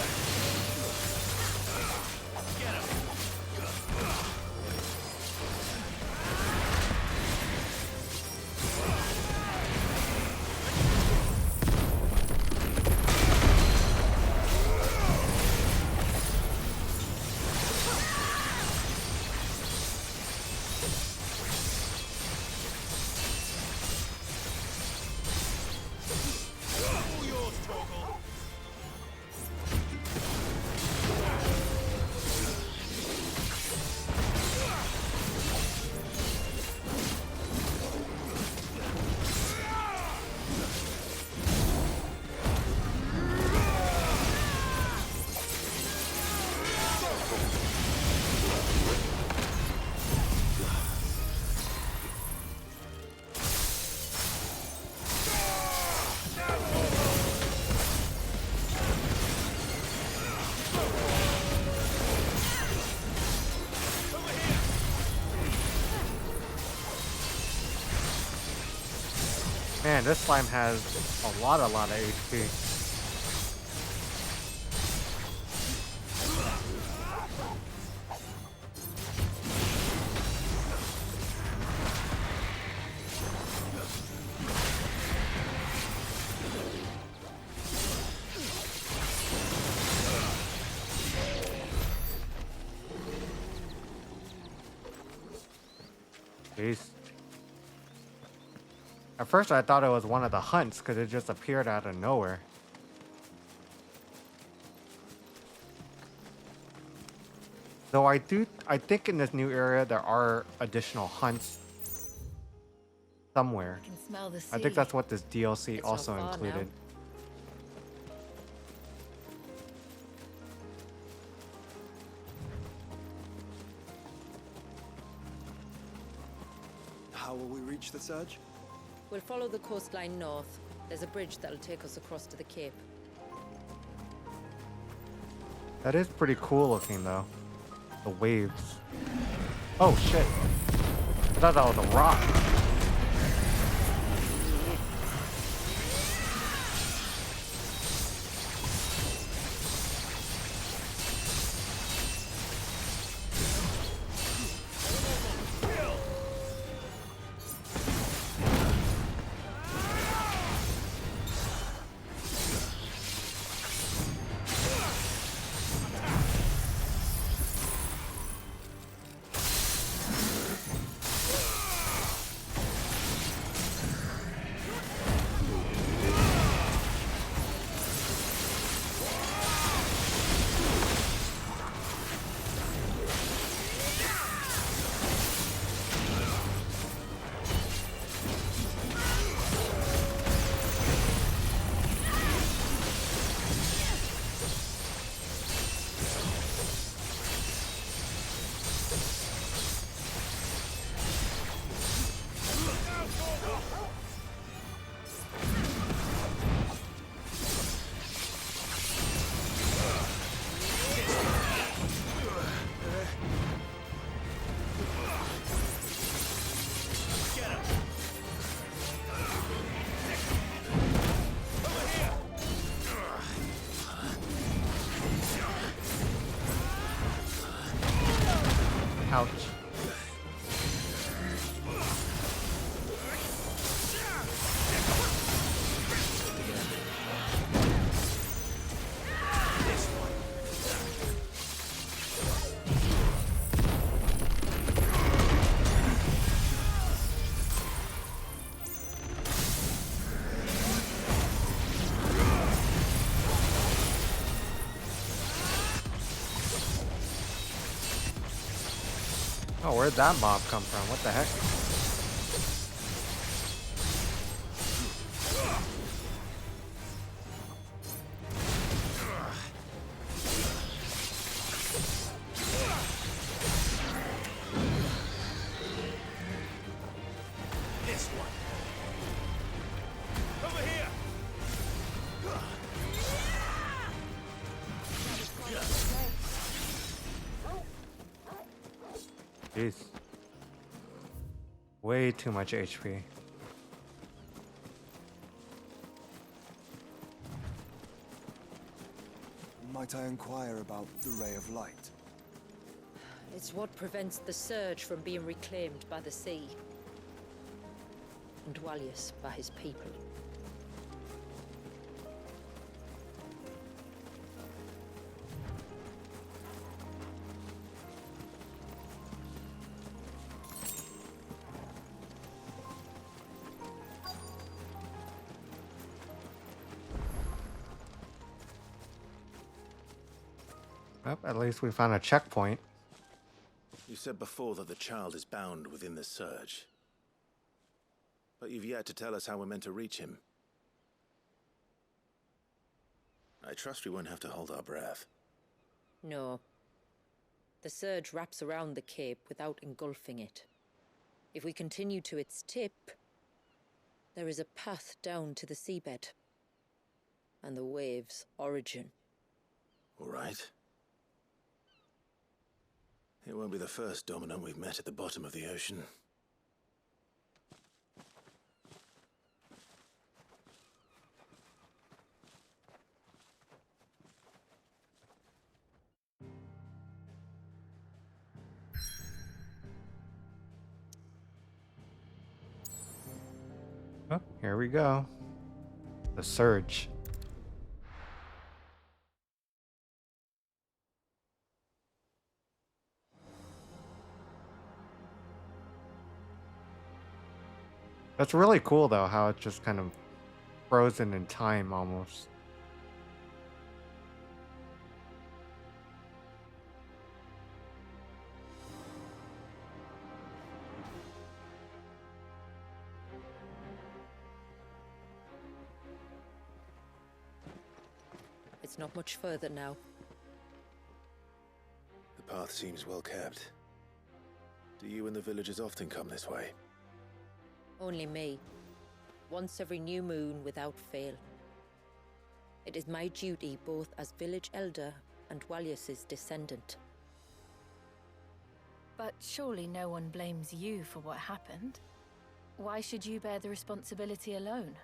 Man, this slime has a lot of HP. Jeez. At first I thought it was one of the hunts because it just appeared out of nowhere. Though I think in this new area there are additional hunts somewhere. I can smell the I think sea. that's what this DLC It's not also far now. included. How will we reach the surge? We'll follow the coastline north. There's a bridge that'll take us across to the cape. That is pretty cool looking though. The waves. Oh shit. I thought that was a rock. Ouch. Oh, where'd that mob come from? What the heck? This one. Over here. Jeez. Way too much HP. Might I inquire about the Ray of Light? It's what prevents the surge from being reclaimed by the sea. And Dwalius by his people. Well, at least we found a checkpoint. You said before that the child is bound within the surge. But you've yet to tell us how we're meant to reach him. I trust we won't have to hold our breath. No. The surge wraps around the cape without engulfing it. If we continue to its tip, there is a path down to the seabed. And the wave's origin. All right. It won't be the first dominant we've met at the bottom of the ocean. Oh, here we go. The surge. That's really cool though, how it's just kind of frozen in time almost. It's not much further now. The path seems well kept. Do you and the villagers often come this way? Only me. Once every new moon without fail. It is my duty both as village elder and Walius's descendant. But surely no one blames you for what happened. Why should you bear the responsibility alone?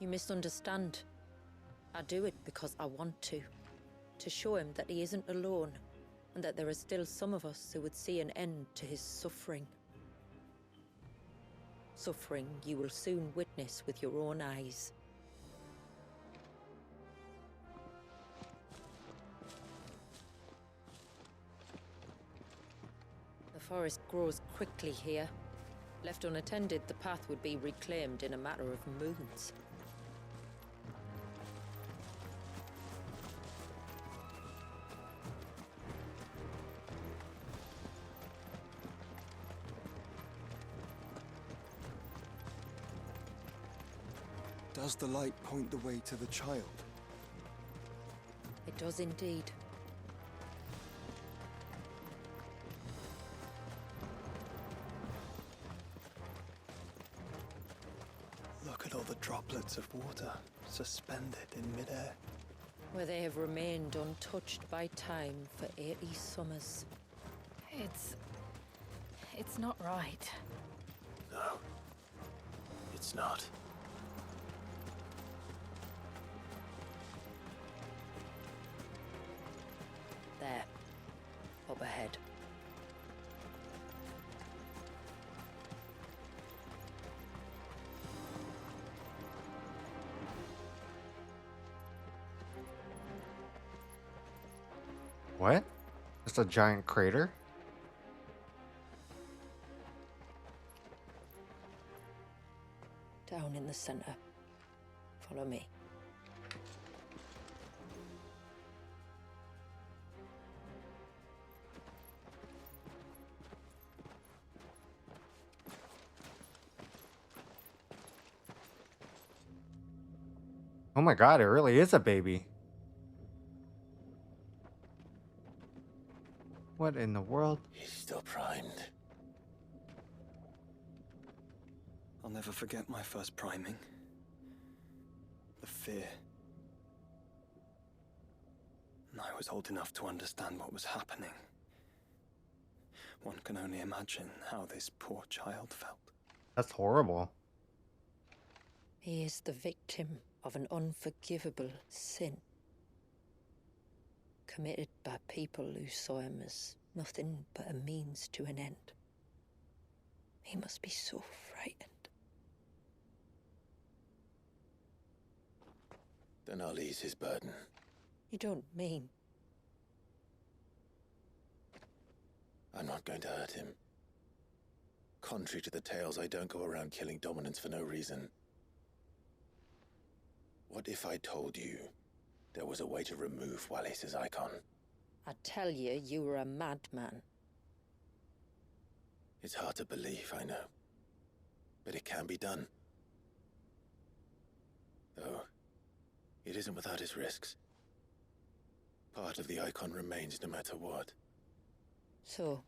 You misunderstand. I do it because I want to. To show him that he isn't alone, and that there are still some of us who would see an end to his suffering. Suffering you will soon witness with your own eyes. The forest grows quickly here. Left unattended, the path would be reclaimed in a matter of moons. Does the light point the way to the child? It does indeed. Look at all the droplets of water suspended in midair. Where they have remained untouched by time for 80 summers. It's not right. No, it's not. There. Up ahead. What? It's a giant crater? Down in the center. Follow me. Oh my god, it really is a baby. What in the world? He's still primed. I'll never forget my first priming. The fear. And I was old enough to understand what was happening. One can only imagine how this poor child felt. That's horrible. He is the victim of an unforgivable sin. Committed by people who saw him as nothing but a means to an end. He must be so frightened. Then I'll ease his burden. You don't mean? I'm not going to hurt him. Contrary to the tales, I don't go around killing dominants for no reason. What if I told you there was a way to remove Walius's icon? I tell you, you were a madman. It's hard to believe, I know. But it can be done. Though, it isn't without its risks. Part of the icon remains no matter what. So,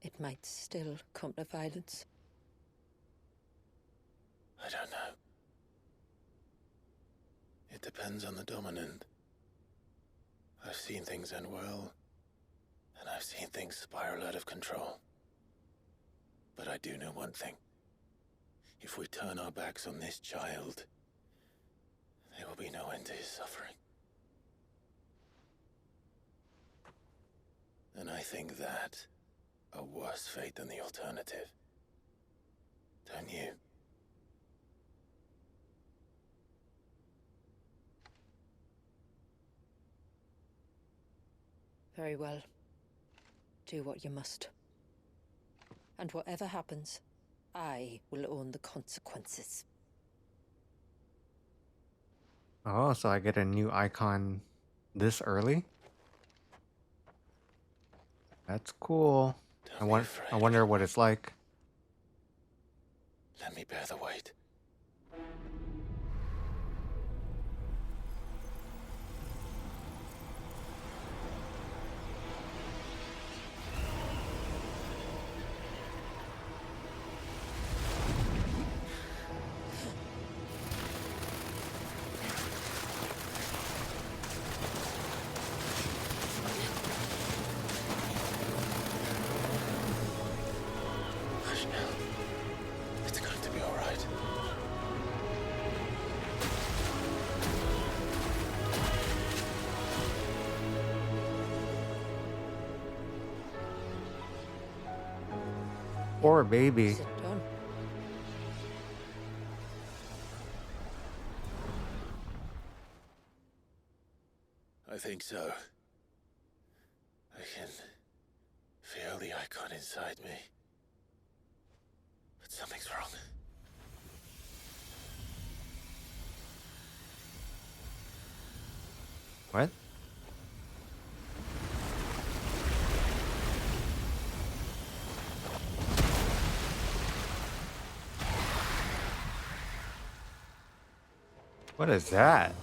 it might still come to violence. I don't know. It depends on the dominant. I've seen things end well, and I've seen things spiral out of control. But I do know one thing. If we turn our backs on this child, there will be no end to his suffering. And I think that a worse fate than the alternative. Don't you? Very well. Do what you must. And whatever happens, I will own the consequences. Oh, so I get a new icon this early? That's cool. I wonder what it's like. Let me bear the weight. Poor baby. Sit down. I think so. I can feel the icon inside me. But something's wrong. What? What is that?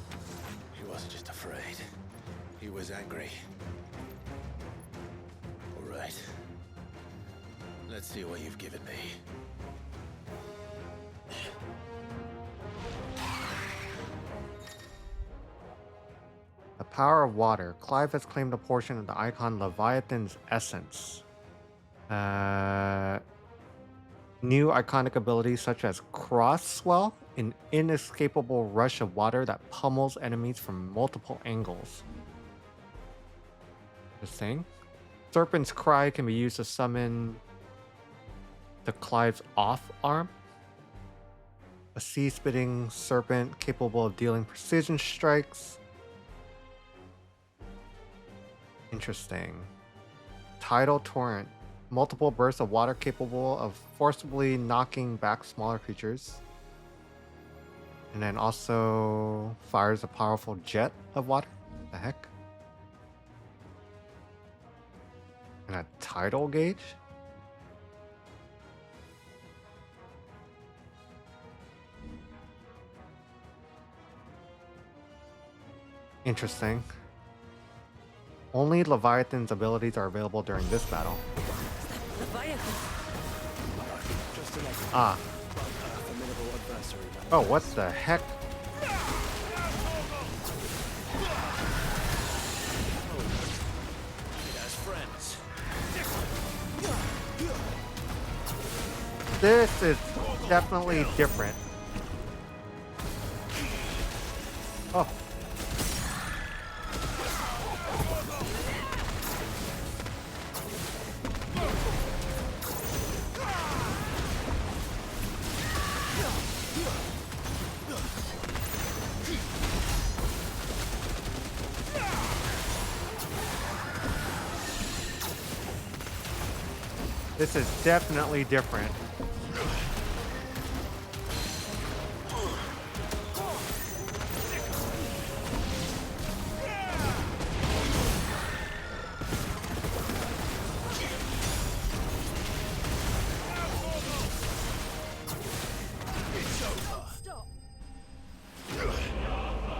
He wasn't just afraid. He was angry. All right. Let's see what you've given me. The power of water. Clive has claimed a portion of the icon Leviathan's essence. New iconic abilities such as Cross Swell, an inescapable rush of water that pummels enemies from multiple angles. Interesting. Serpent's Cry can be used to summon the Clive's off arm. A sea-spitting serpent capable of dealing precision strikes. Interesting. Tidal Torrent. Multiple bursts of water capable of forcibly knocking back smaller creatures. And then also fires a powerful jet of water. What the heck? And a tidal gauge? Interesting. Only Leviathan's abilities are available during this battle. Leviathan. Just an extra, Ah. formidable adversary. Oh, what the heck? As friends. This is definitely different. Oh. This is definitely different.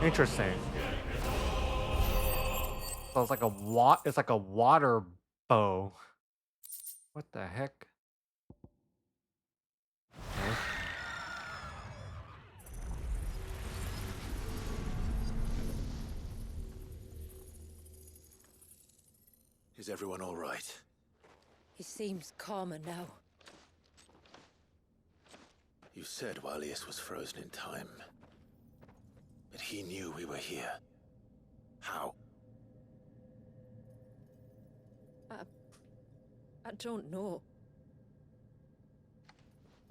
Interesting. So it's like a water bow. What the heck? Okay. Is everyone all right? He seems calmer now. You said Walius was frozen in time. But he knew we were here. How? I don't know.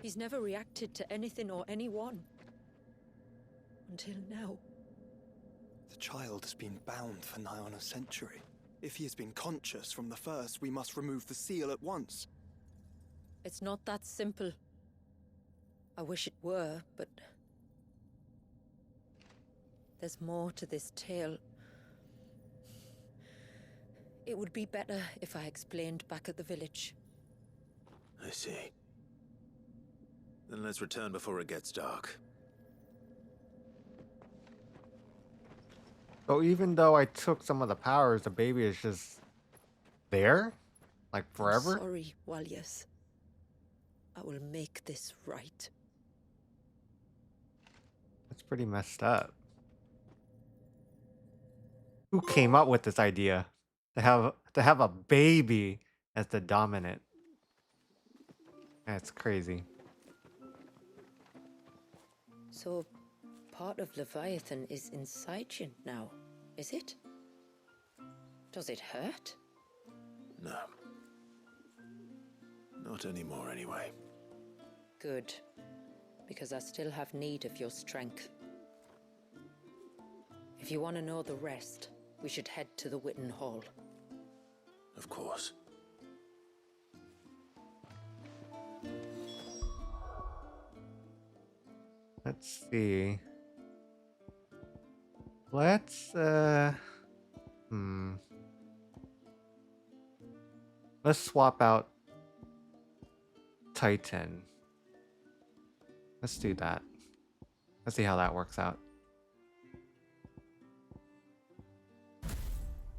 He's never reacted to anything or anyone. Until now. The child has been bound for nigh on a century. If he has been conscious from the first, we must remove the seal at once. It's not that simple. I wish it were, but... there's more to this tale. It would be better if I explained back at the village. I see. Then let's return before it gets dark. So even though I took some of the powers, the baby is just there? Like forever? I'm sorry, Walius. I will make this right. That's pretty messed up. Who came up with this idea? To have a baby as the dominant. That's crazy. So, part of Leviathan is inside you now, is it? Does it hurt? No. Not anymore, anyway. Good. Because I still have need of your strength. If you want to know the rest, we should head to the Witten Hall. Of course. Let's see. Let's let's swap out Titan. Let's do that. Let's see how that works out.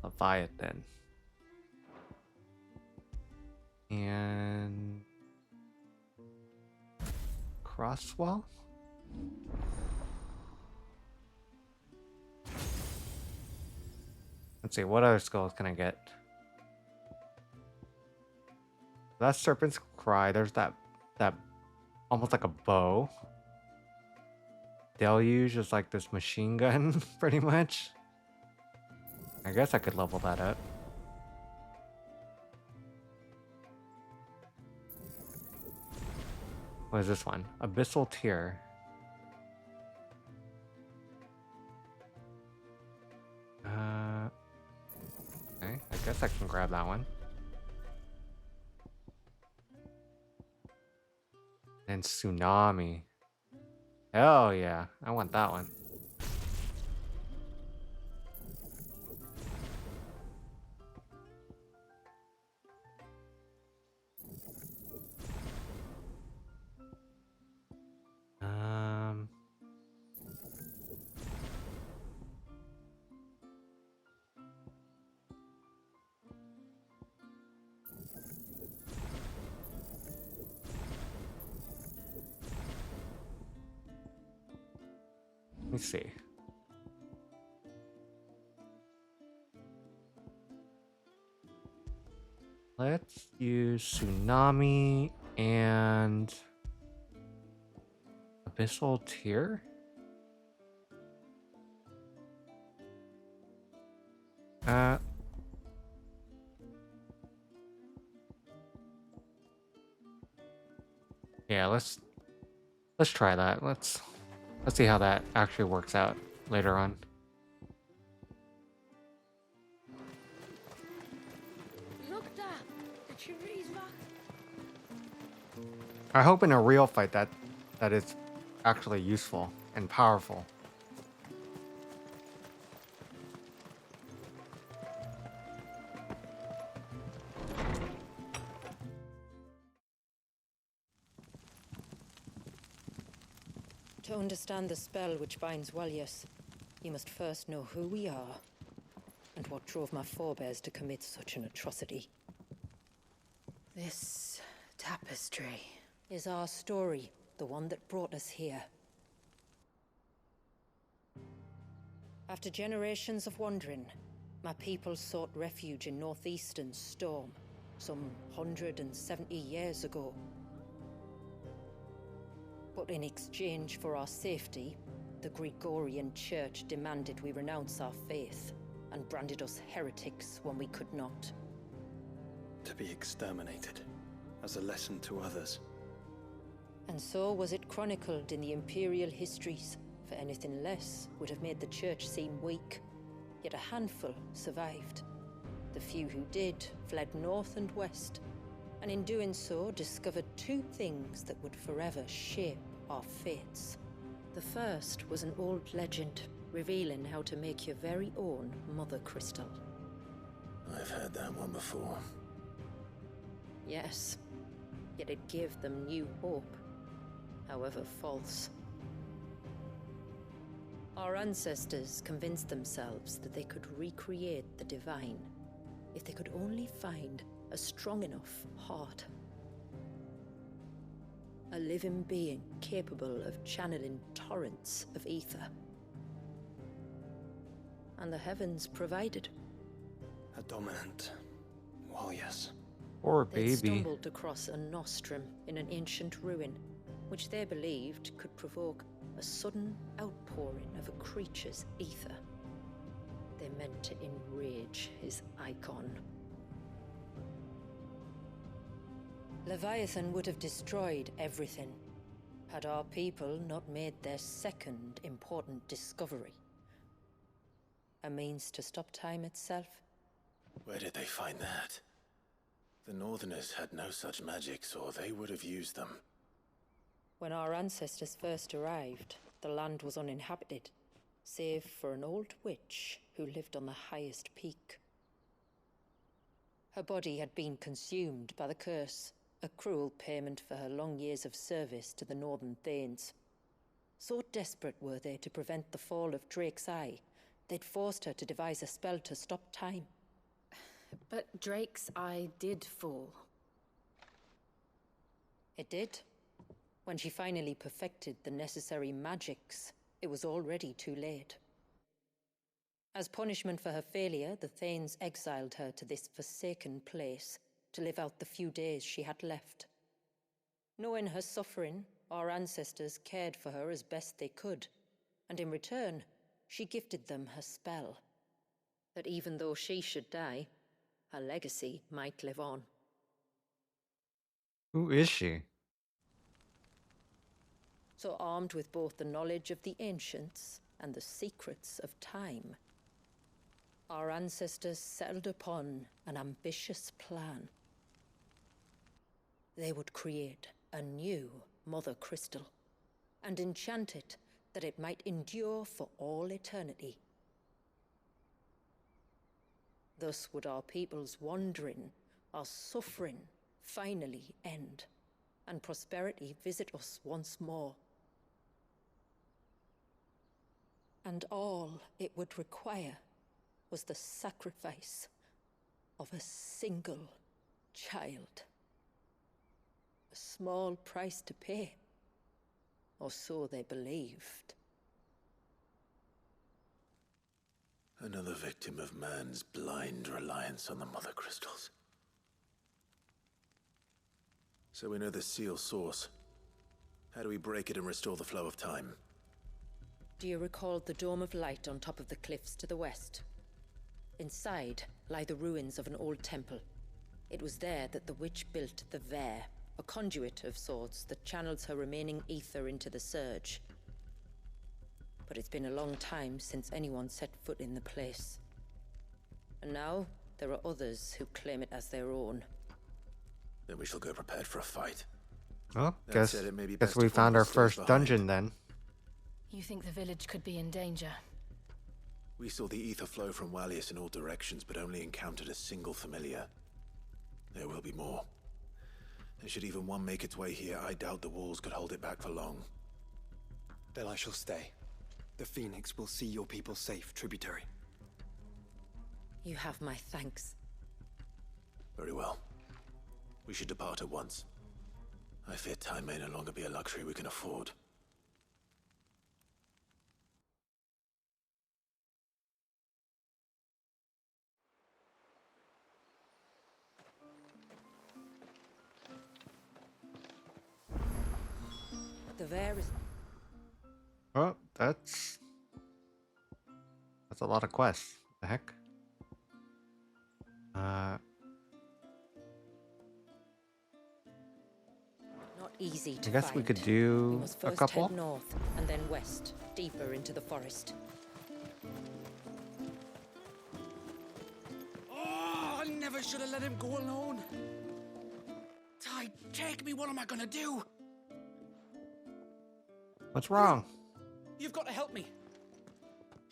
Leviathan. And Crosswell? Let's see, what other skulls can I get? That's Serpent's Cry. There's that almost like a bow. Deluge is like this machine gun, pretty much. I guess I could level that up. What is this one? Abyssal Tear. Okay, I guess I can grab that one. And Tsunami. Hell yeah, I want that one. Let me see. Let's use Tsunami and Abyssal Tear. Yeah, let's try that. Let's see how that actually works out later on. Look, Dad, the tree's back. I hope in a real fight that it's actually useful and powerful. To understand the spell which binds Walyas, you must first know who we are, and what drove my forebears to commit such an atrocity. This tapestry Is our story, the one that brought us here. After generations of wandering, my people sought refuge in northeastern Storm, some 170 years ago. But in exchange for our safety, the Gregorian Church demanded we renounce our faith and branded us heretics when we could not. To be exterminated, as a lesson to others. And so was it chronicled in the imperial histories, for anything less would have made the Church seem weak. Yet a handful survived. The few who did fled north and west, and in doing so discovered two things that would forever shape our fates. The first was an old legend, revealing how to make your very own Mother Crystal. I've heard that one before. Yes, yet it gave them new hope, however false. Our ancestors convinced themselves that they could recreate the divine if they could only find a strong enough heart. A living being capable of channeling torrents of ether. And the heavens provided. A dominant Walyas. Poor They baby. stumbled across a nostrum in an ancient ruin, which they believed could provoke a sudden outpouring of a creature's ether. They meant to enrage his icon. Leviathan would have destroyed everything, had our people not made their second important discovery. A means to stop time itself. Where did they find that? The Northerners had no such magics, or they would have used them. When our ancestors first arrived, the land was uninhabited, save for an old witch who lived on the highest peak. Her body had been consumed by the curse, a cruel payment for her long years of service to the Northern Thanes. So desperate were they to prevent the fall of Drake's Eye, they'd forced her to devise a spell to stop time. But Drake's Eye did fall. It did. When she finally perfected the necessary magics, it was already too late. As punishment for her failure, the Thanes exiled her to this forsaken place to live out the few days she had left. Knowing her suffering, our ancestors cared for her as best they could, and in return, she gifted them her spell. That even though she should die, her legacy might live on. Who is she? So armed with both the knowledge of the ancients and the secrets of time, our ancestors settled upon an ambitious plan. They would create a new Mother Crystal and enchant it that it might endure for all eternity. Thus would our people's wandering, our suffering, finally end, and prosperity visit us once more. And all it would require was the sacrifice of a single child. A small price to pay, or so they believed. Another victim of man's blind reliance on the Mother Crystals. So we know the seal source. How do we break it and restore the flow of time? Do you recall the Dome of Light on top of the cliffs to the west? Inside lie the ruins of an old temple. It was there that the witch built the Vare, a conduit of sorts that channels her remaining ether into the surge. But it's been a long time since anyone set foot in the place. And now, there are others who claim it as their own. Then we shall go prepared for a fight. Well, That guess said, it may be guess best we if one found of our us stays first behind. dungeon then. You think the village could be in danger? We saw the ether flow from Wallius in all directions, but only encountered a single familiar. There will be more. And should even one make its way here, I doubt the walls could hold it back for long. Then I shall stay. The Phoenix will see your people safe, tributary. You have my thanks. Very well. We should depart at once. I fear time may no longer be a luxury we can afford. The Vare is... Oh, that's a lot of quests. The heck? not easy to I guess find. we could We do must a first couple. head north and then west, deeper into the forest. Oh, I never should have let him go alone. Ty, take me. What am I gonna do? What's wrong? You've got to help me.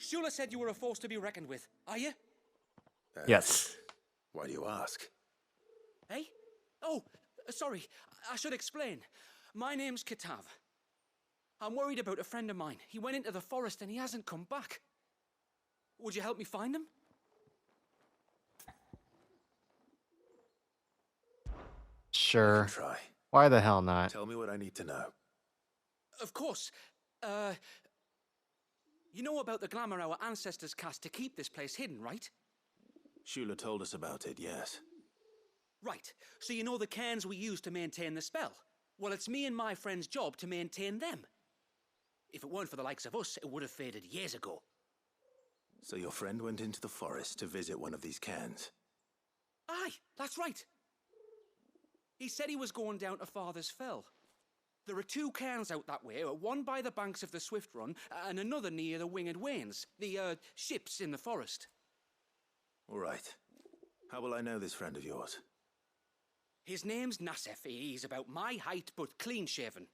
Shula said you were a force to be reckoned with. Are you? Yes. Why do you ask? Hey? Oh, sorry. I should explain. My name's Kitav. I'm worried about a friend of mine. He went into the forest and he hasn't come back. Would you help me find him? Sure. Try. Why the hell not? Tell me what I need to know. Of course. You know about the glamour our ancestors cast to keep this place hidden, right? Shula told us about it, yes. Right. So you know the cairns we use to maintain the spell? Well, it's me and my friend's job to maintain them. If it weren't for the likes of us, it would have faded years ago. So your friend went into the forest to visit one of these cairns? Aye, that's right. He said he was going down to Father's Fell. There are 2 cairns out that way, one by the banks of the Swift Run and another near the Winged Wains, the ships in the forest. All right. How will I know this friend of yours? His name's Nassef. He's about my height, but clean-shaven.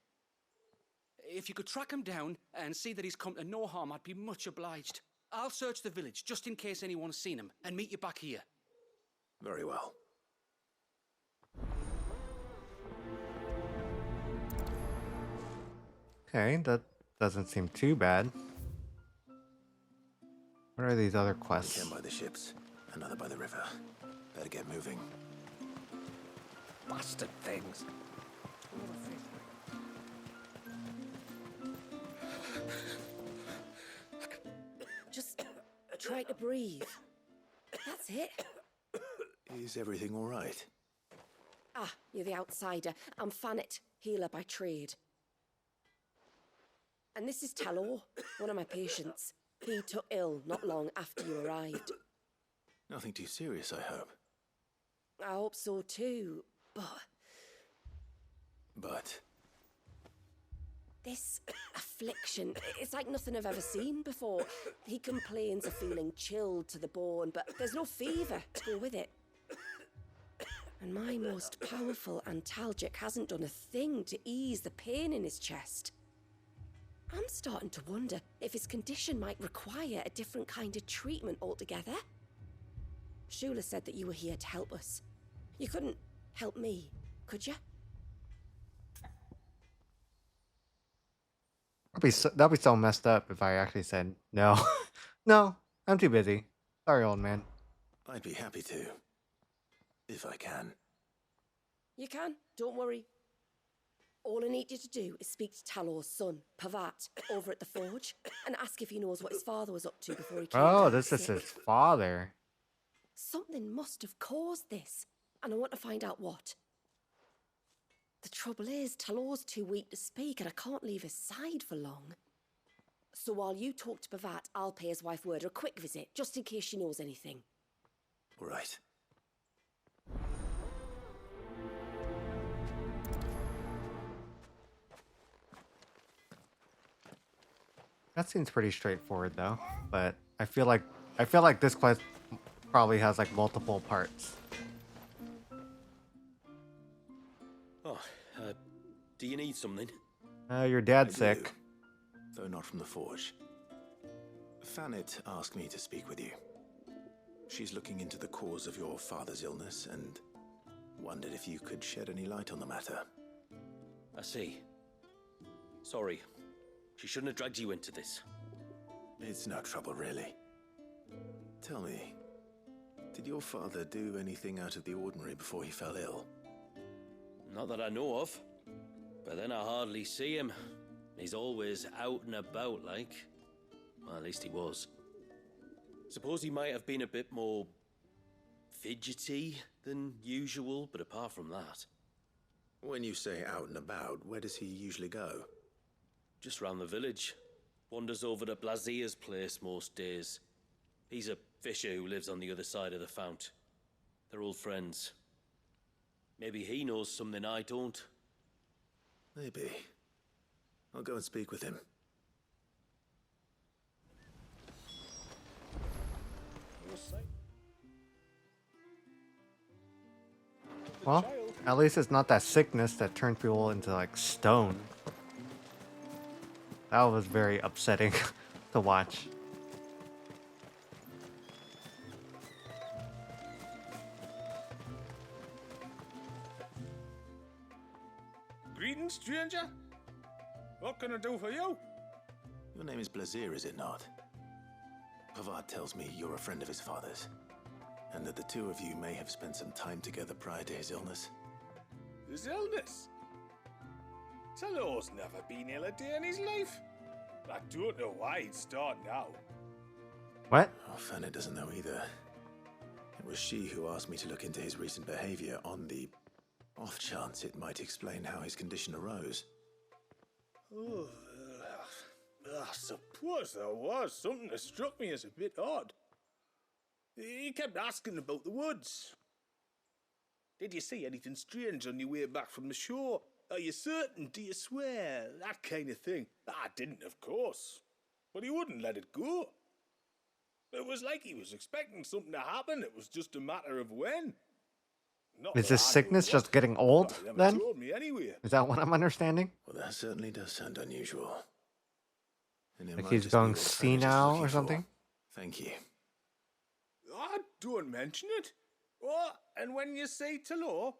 If you could track him down and see that he's come to no harm, I'd be much obliged. I'll search the village, just in case anyone's seen him, and meet you back here. Very well. Okay, that doesn't seem too bad. What are these other quests? One by the ships, another by the river. Better get moving. Bastard things. Just try to breathe. That's it. Is everything all right? Ah, you're the outsider. I'm Fannet, healer by trade. And this is Talor, one of my patients. He took ill not long after you arrived. Nothing too serious, I hope. I hope so too, but... But? This affliction, it's like nothing I've ever seen before. He complains of feeling chilled to the bone, but there's no fever to go with it. And my most powerful antalgic hasn't done a thing to ease the pain in his chest. I'm starting to wonder if his condition might require a different kind of treatment altogether. Shula said that you were here to help us. You couldn't help me, could you? That'd be so messed up if I actually said no. No, I'm too busy. Sorry, old man. I'd be happy to. If I can. You can, don't worry. All I need you to do is speak to Talor's son, Pavat, over at the forge, and ask if he knows what his father was up to before he came Oh, down this is sick. his father. Something must have caused this, and I want to find out what. The trouble is, Talor's too weak to speak, and I can't leave his side for long. So while you talk to Pavat, I'll pay his wife word a quick visit, just in case she knows anything. All right. That seems pretty straightforward though, but I feel like this quest probably has like multiple parts. Oh, do you need something? Your dad's I do, sick. though not from the forge. Fannet asked me to speak with you. She's looking into the cause of your father's illness and wondered if you could shed any light on the matter. I see. Sorry. She shouldn't have dragged you into this. It's no trouble, really. Tell me, did your father do anything out of the ordinary before he fell ill? Not that I know of. But then I hardly see him. He's always out and about, like. Well, at least he was. Suppose he might have been a bit more fidgety than usual, but apart from that. When you say out and about, where does he usually go? Just round the village. Wanders over to Blazier's place most days. He's a fisher who lives on the other side of the fount. They're old friends. Maybe he knows something I don't. Maybe. I'll go and speak with him. Well, at least it's not that sickness that turned people into like stone. That was very upsetting to watch. Greetings, stranger. What can I do for you? Your name is Blazier, is it not? Pavad tells me you're a friend of his father's, and that the two of you may have spent some time together prior to his illness. His illness? Talor's never been ill a day in his life. I don't know why he'd start now. What? Oh, Fanny doesn't know either. It was she who asked me to look into his recent behavior on the off chance it might explain how his condition arose. Oh, I suppose there was something that struck me as a bit odd. He kept asking about the woods. Did you see anything strange on your way back from the shore? Are you certain? Do you swear? That kind of thing. I didn't, of course. But he wouldn't let it go. It was like he was expecting something to happen. It was just a matter of when. Not Is that his I know sickness what. just getting old Nobody ever then? told me anyway. Is that what I'm understanding? Well, that certainly does sound unusual. And it Like might he's just be going what Fred is senile looking or for. something? Thank you. Ah, don't mention it. Oh, and when you say hello,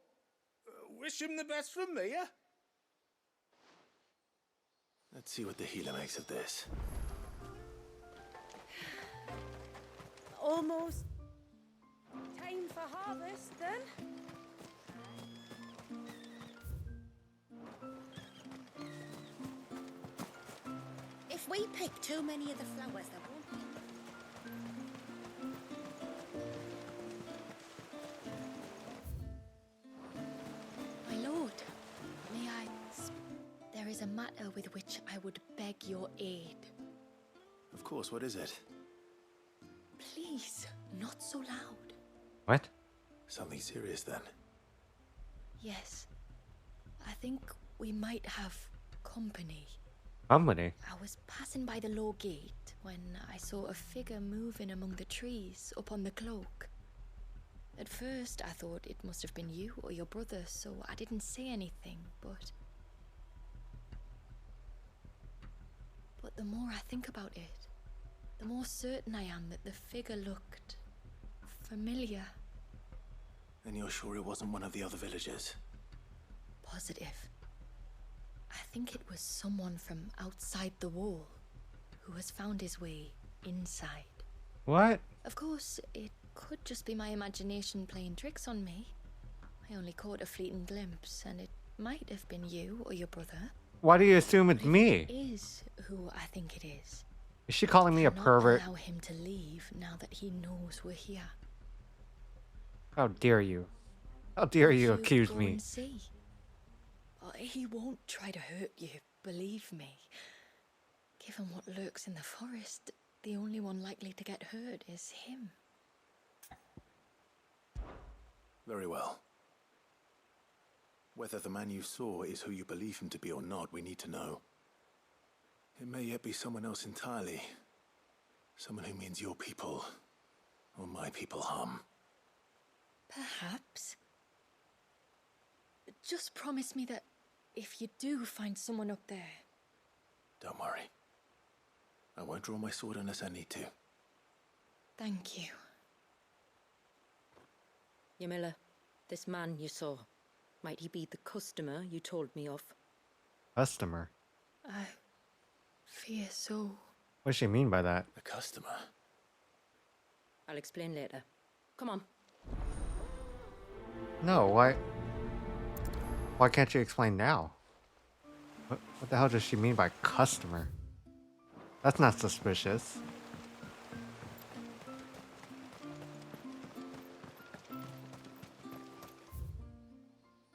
wish him the best from me, yeah? Let's see what the healer makes of this. Almost time for harvest, then. If we pick too many of the flowers, there won't be. My lord, may I? There is a matter with which I would beg your aid. Of course, what is it? Please, not so loud. What? Something serious then. Yes, I think we might have company. Company? I was passing by the low gate when I saw a figure moving among the trees up on the cloak. At first, I thought it must have been you or your brother, so I didn't say anything, but the more I think about it, the more certain I am that the figure looked familiar. And you're sure it wasn't one of the other villagers? Positive. I think it was someone from outside the wall who has found his way inside. What? Of course, it could just be my imagination playing tricks on me. I only caught a fleeting glimpse, and it might have been you or your brother. Why do you assume it's But if me? it is who I think it is. Is she calling me a Cannot pervert? allow him to leave now that he knows we're here. How dare you? How dare you accuse go me? And see. He won't try to hurt you, believe me. Given what lurks in the forest, the only one likely to get hurt is him. Very well. Whether the man you saw is who you believe him to be or not, we need to know. It may yet be someone else entirely. Someone who means your people, or my people, harm. Perhaps. Just promise me that if you do find someone up there... Don't worry. I won't draw my sword unless I need to. Thank you. Yamila, this man you saw, might he be the customer you told me of? Customer? I fear so. What does she mean by that? The customer? I'll explain later. Come on. No, why? Why can't you explain now? What the hell does she mean by customer? That's not suspicious.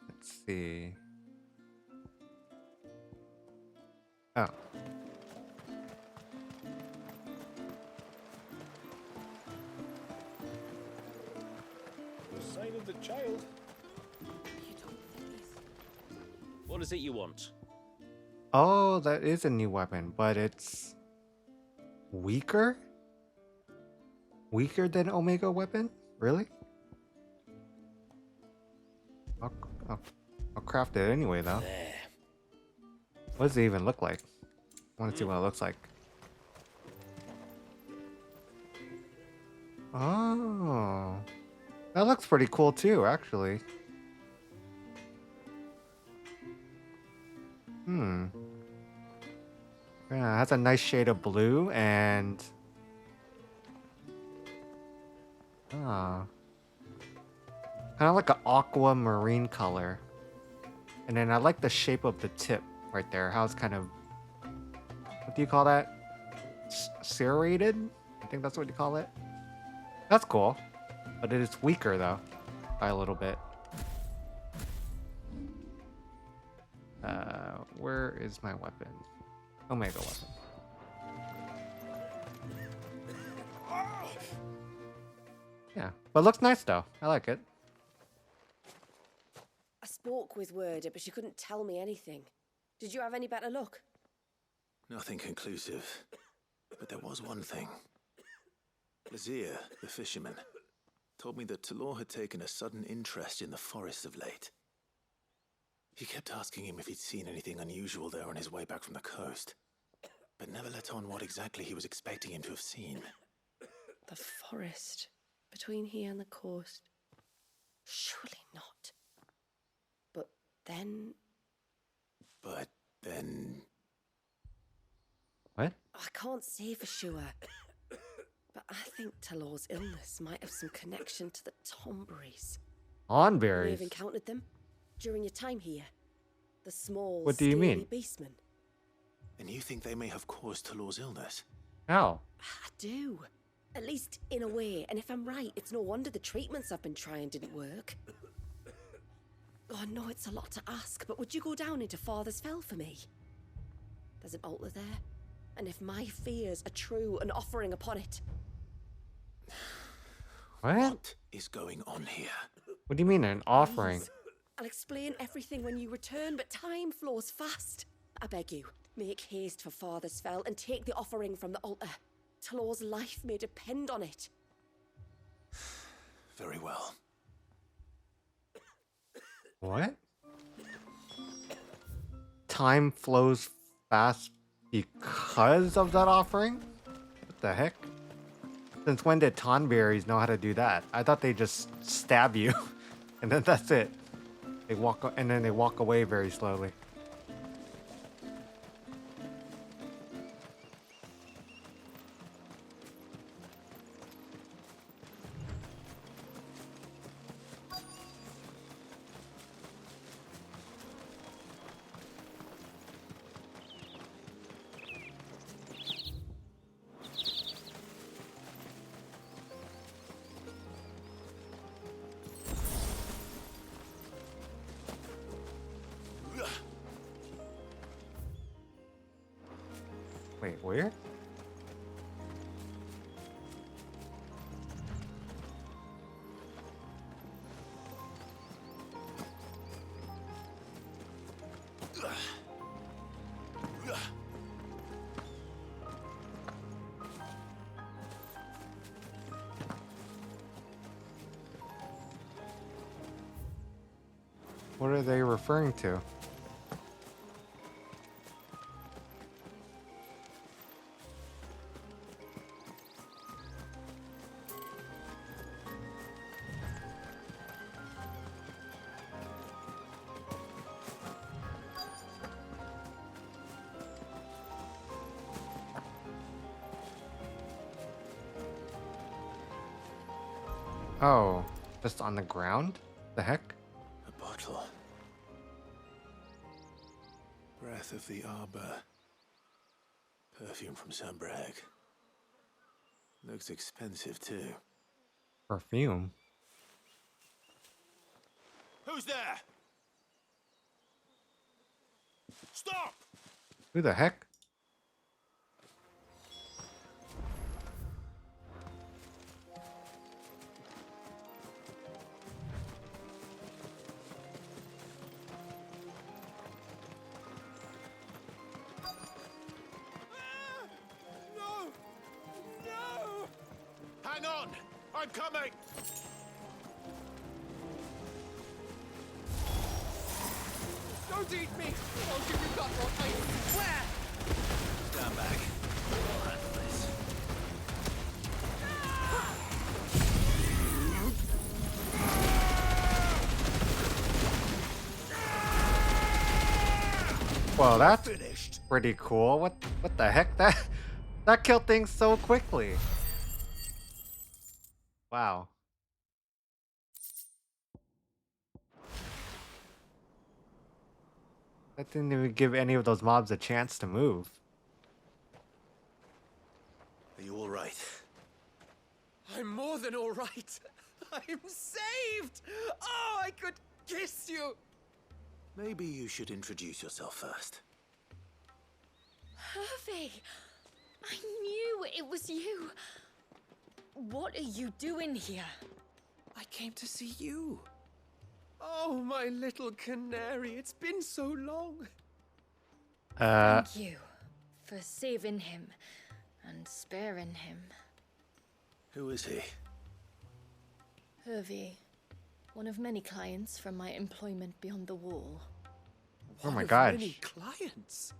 Let's see. Oh. The sign of the child. What is it you want? Oh, that is a new weapon, but it's weaker? Weaker than Omega weapon? Really? I'll craft it anyway, though. There. What does it even look like? I want to see what it looks like. Oh, that looks pretty cool too, actually. Yeah, it has a nice shade of blue and kind of like an aquamarine color. And then I like the shape of the tip right there. How it's kind of, what do you call that? Serrated? I think that's what you call it. That's cool, but it is weaker though, by a little bit. Where is my weapon? Omega weapon. Yeah, but it looks nice though. I like it. spoke with Werder, but she couldn't tell me anything. Did you have any better luck? Nothing conclusive. But there was one thing. Lazir, the fisherman, told me that Talor had taken a sudden interest in the forest of late. He kept asking him if he'd seen anything unusual there on his way back from the coast, but never let on what exactly he was expecting him to have seen. The forest between here and the coast. Surely not. But then... What? I can't say for sure. But I think Talor's illness might have some connection to the Tomberries. You may have Onberries? encountered them during your time here. The small, What do you mean? beastmen. And you think they may have caused Talor's illness? How? I do. At least in a way. And if I'm right, it's no wonder the treatments I've been trying didn't work. Oh, I know it's a lot to ask, but would you go down into Father's Fell for me? There's an altar there. And if my fears are true, an offering upon it. What is going on here? What do you mean, an offering? Please. I'll explain everything when you return, but time flows fast. I beg you, make haste for Father's Fell and take the offering from the altar. Talor's life may depend on it. Very well. What? Time flows fast because of that offering? What the heck? Since when did Tonberries know how to do that? I thought they just stab you, and then that's it. They walk, and then they walk away very slowly. Wait, where? What are they referring to? Oh, just on the ground? The heck? A bottle. Breath of the arbor. Perfume from Sambrag. Looks expensive too. Perfume? Who's there? Stop! Who the heck? No! No! Hang on! I'm coming! Don't eat me! I'll give you that one, I swear! Stand back. I'll handle this. Well, that's pretty cool. What the heck? That killed things so quickly. Wow. That didn't even give any of those mobs a chance to move. Are you all right? I'm more than all right. I'm saved! Oh, I could kiss you! Maybe you should introduce yourself first. Hervey! I knew it was you. What are you doing here? I came to see you. Oh, my little canary, it's been so long. Thank you for saving him and sparing him. Who is he? Hervey, one of many clients from my employment beyond the wall. Oh my One of gosh. many clients.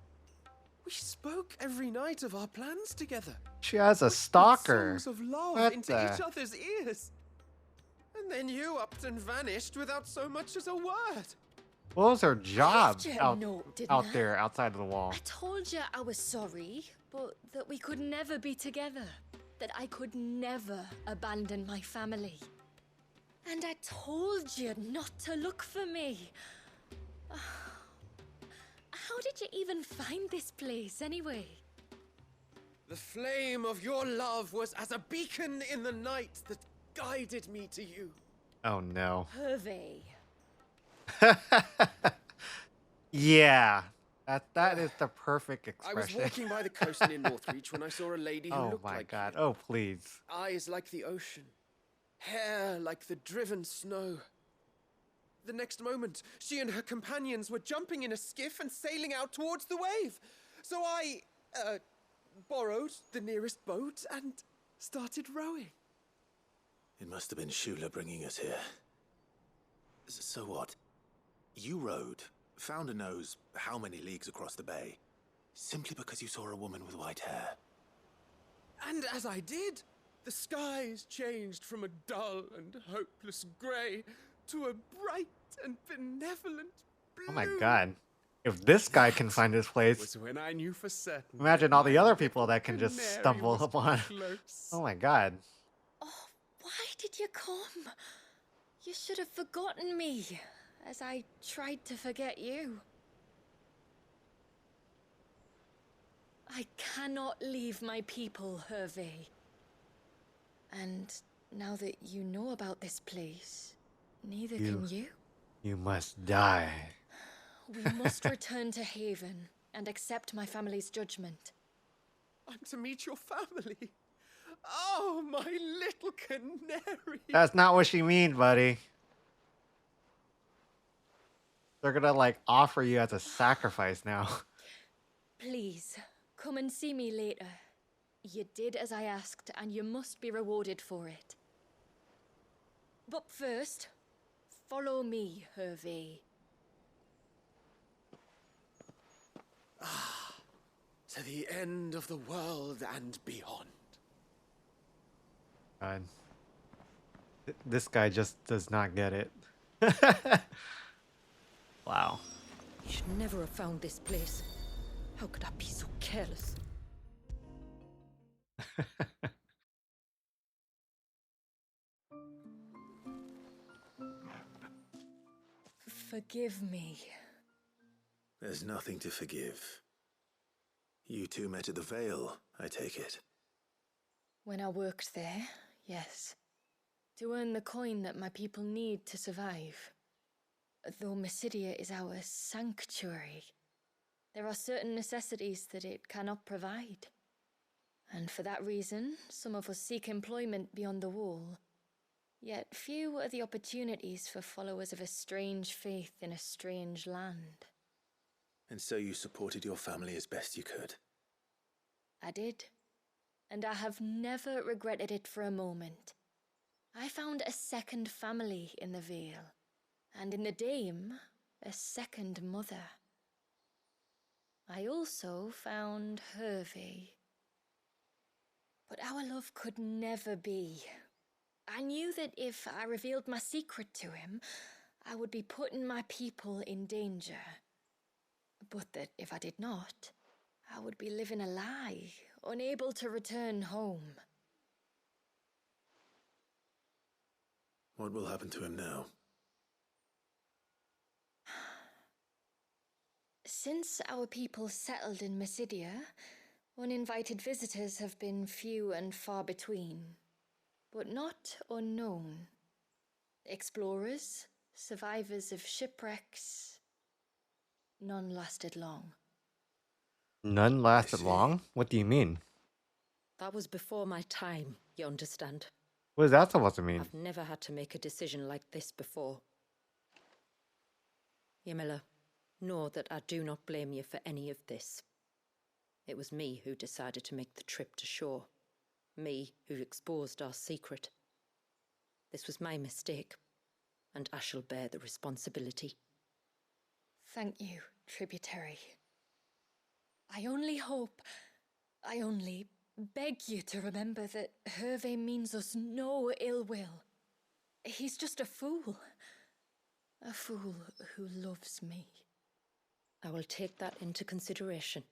We spoke every night of our plans together. She has a stalker. Songs of love What into the? each other's ears. And then you upped and vanished without so much as a word. What was her job left you a out, note, didn't out I? there outside of the wall? I told you I was sorry, but that we could never be together. That I could never abandon my family. And I told you not to look for me. How did you even find this place, anyway? The flame of your love was as a beacon in the night that guided me to you. Oh no. Hervey. Yeah. That is the perfect I was expression. walking by the coast near Northreach when I saw a lady who Oh looked my like god. you. Oh please. Eyes like the ocean. Hair like the driven snow. The next moment, she and her companions were jumping in a skiff and sailing out towards the wave. So I, borrowed the nearest boat and started rowing. It must have been Shula bringing us here. So what? You rowed, found a nose how many leagues across the bay, simply because you saw a woman with white hair. And as I did, the skies changed from a dull and hopeless grey to a bright and benevolent blue. Oh my god. If this guy can find his place, Was when I knew for certain. imagine all the other people that can just Canary stumble was upon. close. Oh my god. Why did you come? You should have forgotten me, as I tried to forget you. I cannot leave my people, Hervey. And now that you know about this place, neither can you. You must die. We must return to Haven and accept my family's judgment. I'm to meet your family. Oh, my little canary. That's not what she means, buddy. They're gonna like offer you as a sacrifice now. Please, come and see me later. You did as I asked, and you must be rewarded for it. But first, follow me, Hervey. To the end of the world and beyond. God. This guy just does not get it. Wow. You should never have found this place. How could I be so careless? Forgive me. There's nothing to forgive. You two met at the Vale, I take it. When I worked there, yes. To earn the coin that my people need to survive. Though Mysidia is our sanctuary, there are certain necessities that it cannot provide. And for that reason, some of us seek employment beyond the wall. Yet few are the opportunities for followers of a strange faith in a strange land. And so you supported your family as best you could. I did. And I have never regretted it for a moment. I found a second family in the Vale. And in the Dame, a second mother. I also found Hervey. But our love could never be. I knew that if I revealed my secret to him, I would be putting my people in danger. But that if I did not, I would be living a lie, unable to return home. What will happen to him now? Since our people settled in Mysidia, uninvited visitors have been few and far between, but not unknown. Explorers, survivors of shipwrecks, none lasted long. None lasted long? What do you mean? That was before my time, you understand? What is that supposed to mean? I've never had to make a decision like this before. Ymilla, know that I do not blame you for any of this. It was me who decided to make the trip to shore. Me who exposed our secret. This was my mistake, and I shall bear the responsibility. Thank you, tributary. I only beg you to remember that Hervé means us no ill will. He's just a fool. A fool who loves me. I will take that into consideration.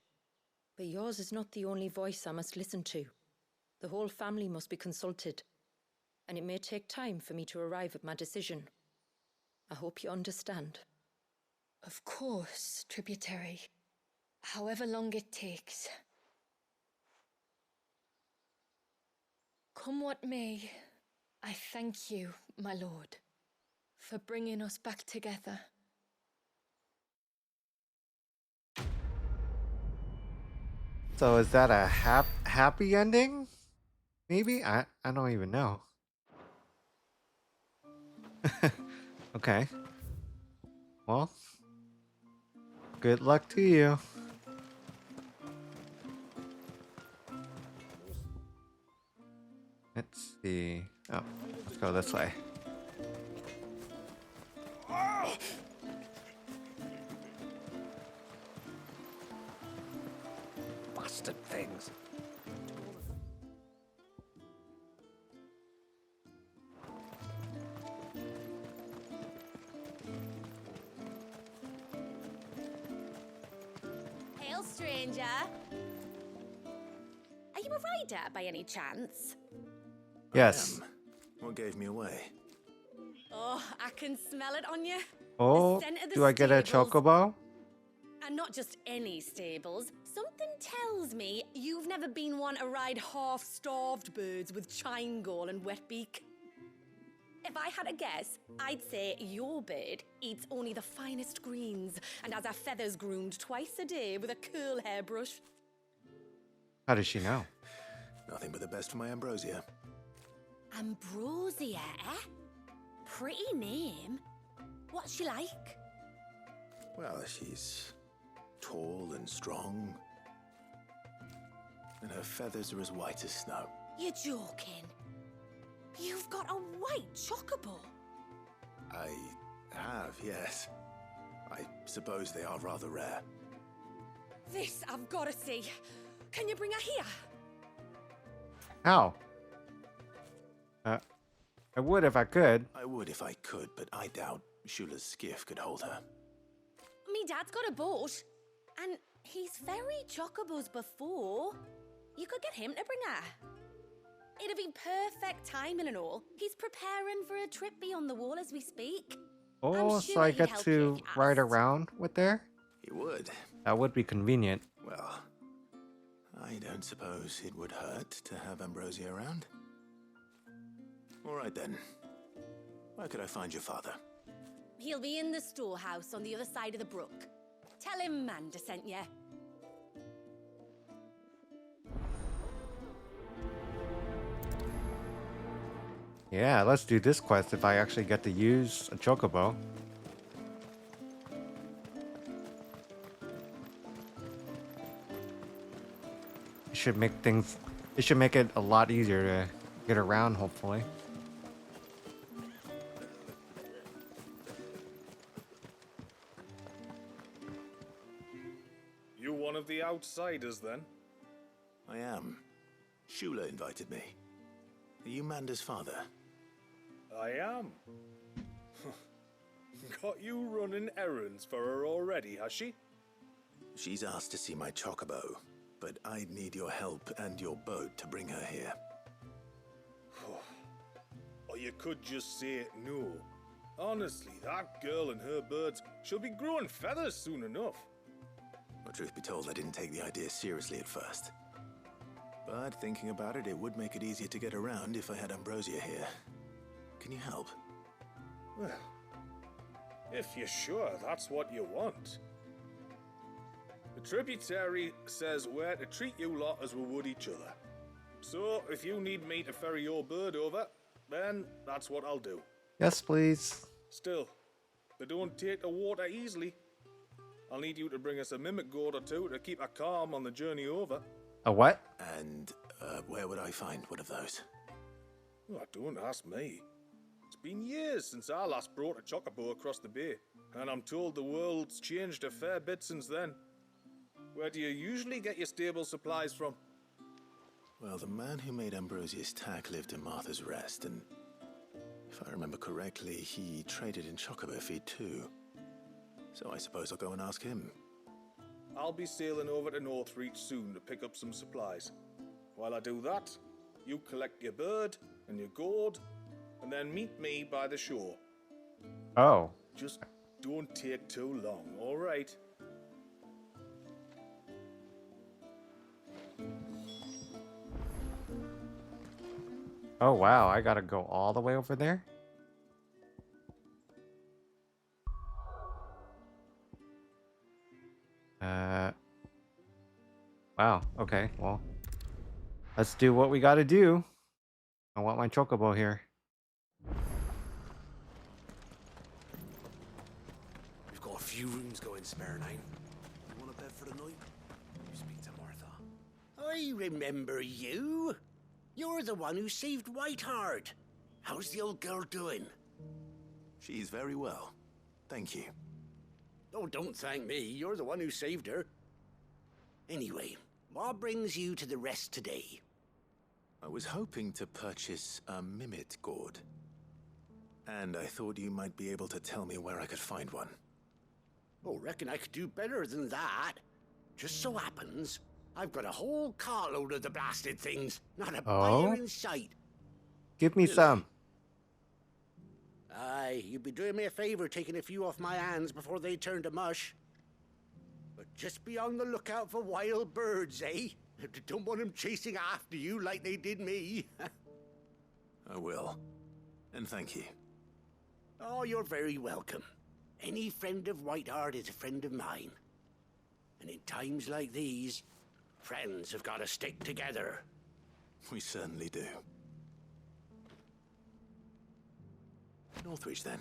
But yours is not the only voice I must listen to. The whole family must be consulted, and it may take time for me to arrive at my decision. I hope you understand. Of course, tributary. However long it takes. Come what may, I thank you, my lord, for bringing us back together. So is that a happy ending? Maybe? I don't even know. Okay. Well, good luck to you. Let's see. Oh, let's go this way. Bastard things. Hail, stranger. Are you a rider by any chance? Yes. What gave me away? Oh, I can smell it on you. Oh, scent of the do I get a stables. chocobo? And not just any stables. Something tells me you've never been one to ride half-starved birds with chine gall and wet beak. If I had a guess, I'd say your bird eats only the finest greens and has her feathers groomed twice a day with a curl hairbrush. How does she know? Nothing but the best for my Ambrosia. Ambrosia, eh? Pretty name. What's she like? Well, she's tall and strong. And her feathers are as white as snow. You're joking. You've got a white chocobo. I have, yes. I suppose they are rather rare. This I've got to see. Can you bring her here? How? I would if I could. I would if I could, but I doubt Shula's skiff could hold her. Me dad's got a boat. And he's ferried chocobos before. You could get him to bring her. It'd be perfect timing and all. He's preparing for a trip beyond the wall as we speak. Oh, sure so I he'd get help to kick ass. ride around with her? He would. That would be convenient. Well, I don't suppose it would hurt to have Ambrosia around. All right then. Where could I find your father? He'll be in the storehouse on the other side of the brook. Tell him Manda sent you. Yeah, let's do this quest if I actually get to use a chocobo. It should make it a lot easier to get around, hopefully. You one of the outsiders, then? I am. Shula invited me. Are you Manda's father? I am. Got you running errands for her already, has she? She's asked to see my chocobo, but I'd need your help and your boat to bring her here. Or you could just say it no. Honestly, that girl and her birds, she'll be growing feathers soon enough. Well, truth be told, I didn't take the idea seriously at first. But thinking about it, it would make it easier to get around if I had Ambrosia here. Can you help? Well, if you're sure that's what you want. The tributary says we're to treat you lot as we would each other. So, if you need me to ferry your bird over, then that's what I'll do. Yes, please. Still, They don't take to water easily. I'll need you to bring us a mimic gourd or two to keep her calm on the journey over. A what? And where would I find one of those? Oh, don't ask me. It's been years since I last brought a chocobo across the bay, and I'm told the world's changed a fair bit since then. Where do you usually get your stable supplies from? Well, the man who made Ambrosia's tack lived in Martha's Rest, and if I remember correctly, he traded in chocobo feed too. So I suppose I'll go and ask him. I'll be sailing over to Northreach soon to pick up some supplies. While I do that, you collect your bird and your gourd, and then meet me by the shore. Oh. Just don't take too long, all right? Oh, wow. I gotta go all the way over there? Wow. Okay, well. Let's do what we gotta do. I want my chocobo here. We've got a few rooms going spare now. You want a bed for the night? You speak to Martha. I remember you. You're the one who saved Whiteheart. How's the old girl doing? She's very well. Thank you. Oh, don't thank me. You're the one who saved her. Anyway, what brings you to the rest today? I was hoping to purchase a mimic gourd. And I thought you might be able to tell me where I could find one. Oh, reckon I could do better than that. Just so happens, I've got a whole carload of the blasted things. Not a buyer in sight. Give me some. Aye, you'd be doing me a favor taking a few off my hands before they turn to mush. But just be on the lookout for wild birds, eh? Don't want them chasing after you like they did me. I will. And thank you. Oh, you're very welcome. Any friend of Whiteheart is a friend of mine. And in times like these, friends have got to stick together. We certainly do. Northreach, then.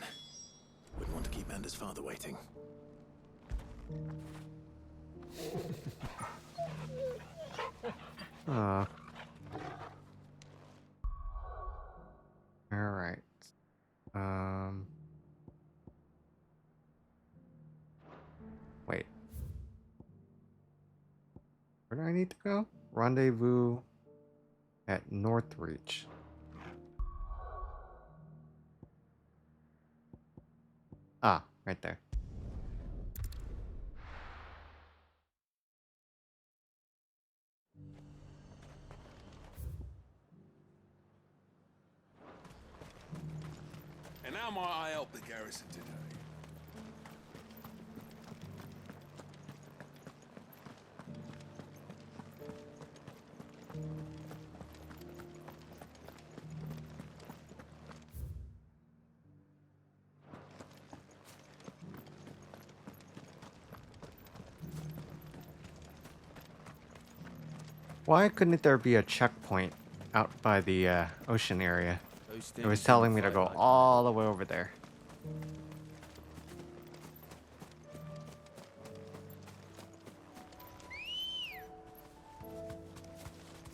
Wouldn't want to keep Anders' father waiting. All right. Wait. Where do I need to go? Rendezvous at Northreach. Ah, right there. And how might I help the garrison today? Why couldn't there be a checkpoint out by the ocean area? It was telling me to go all the way over there.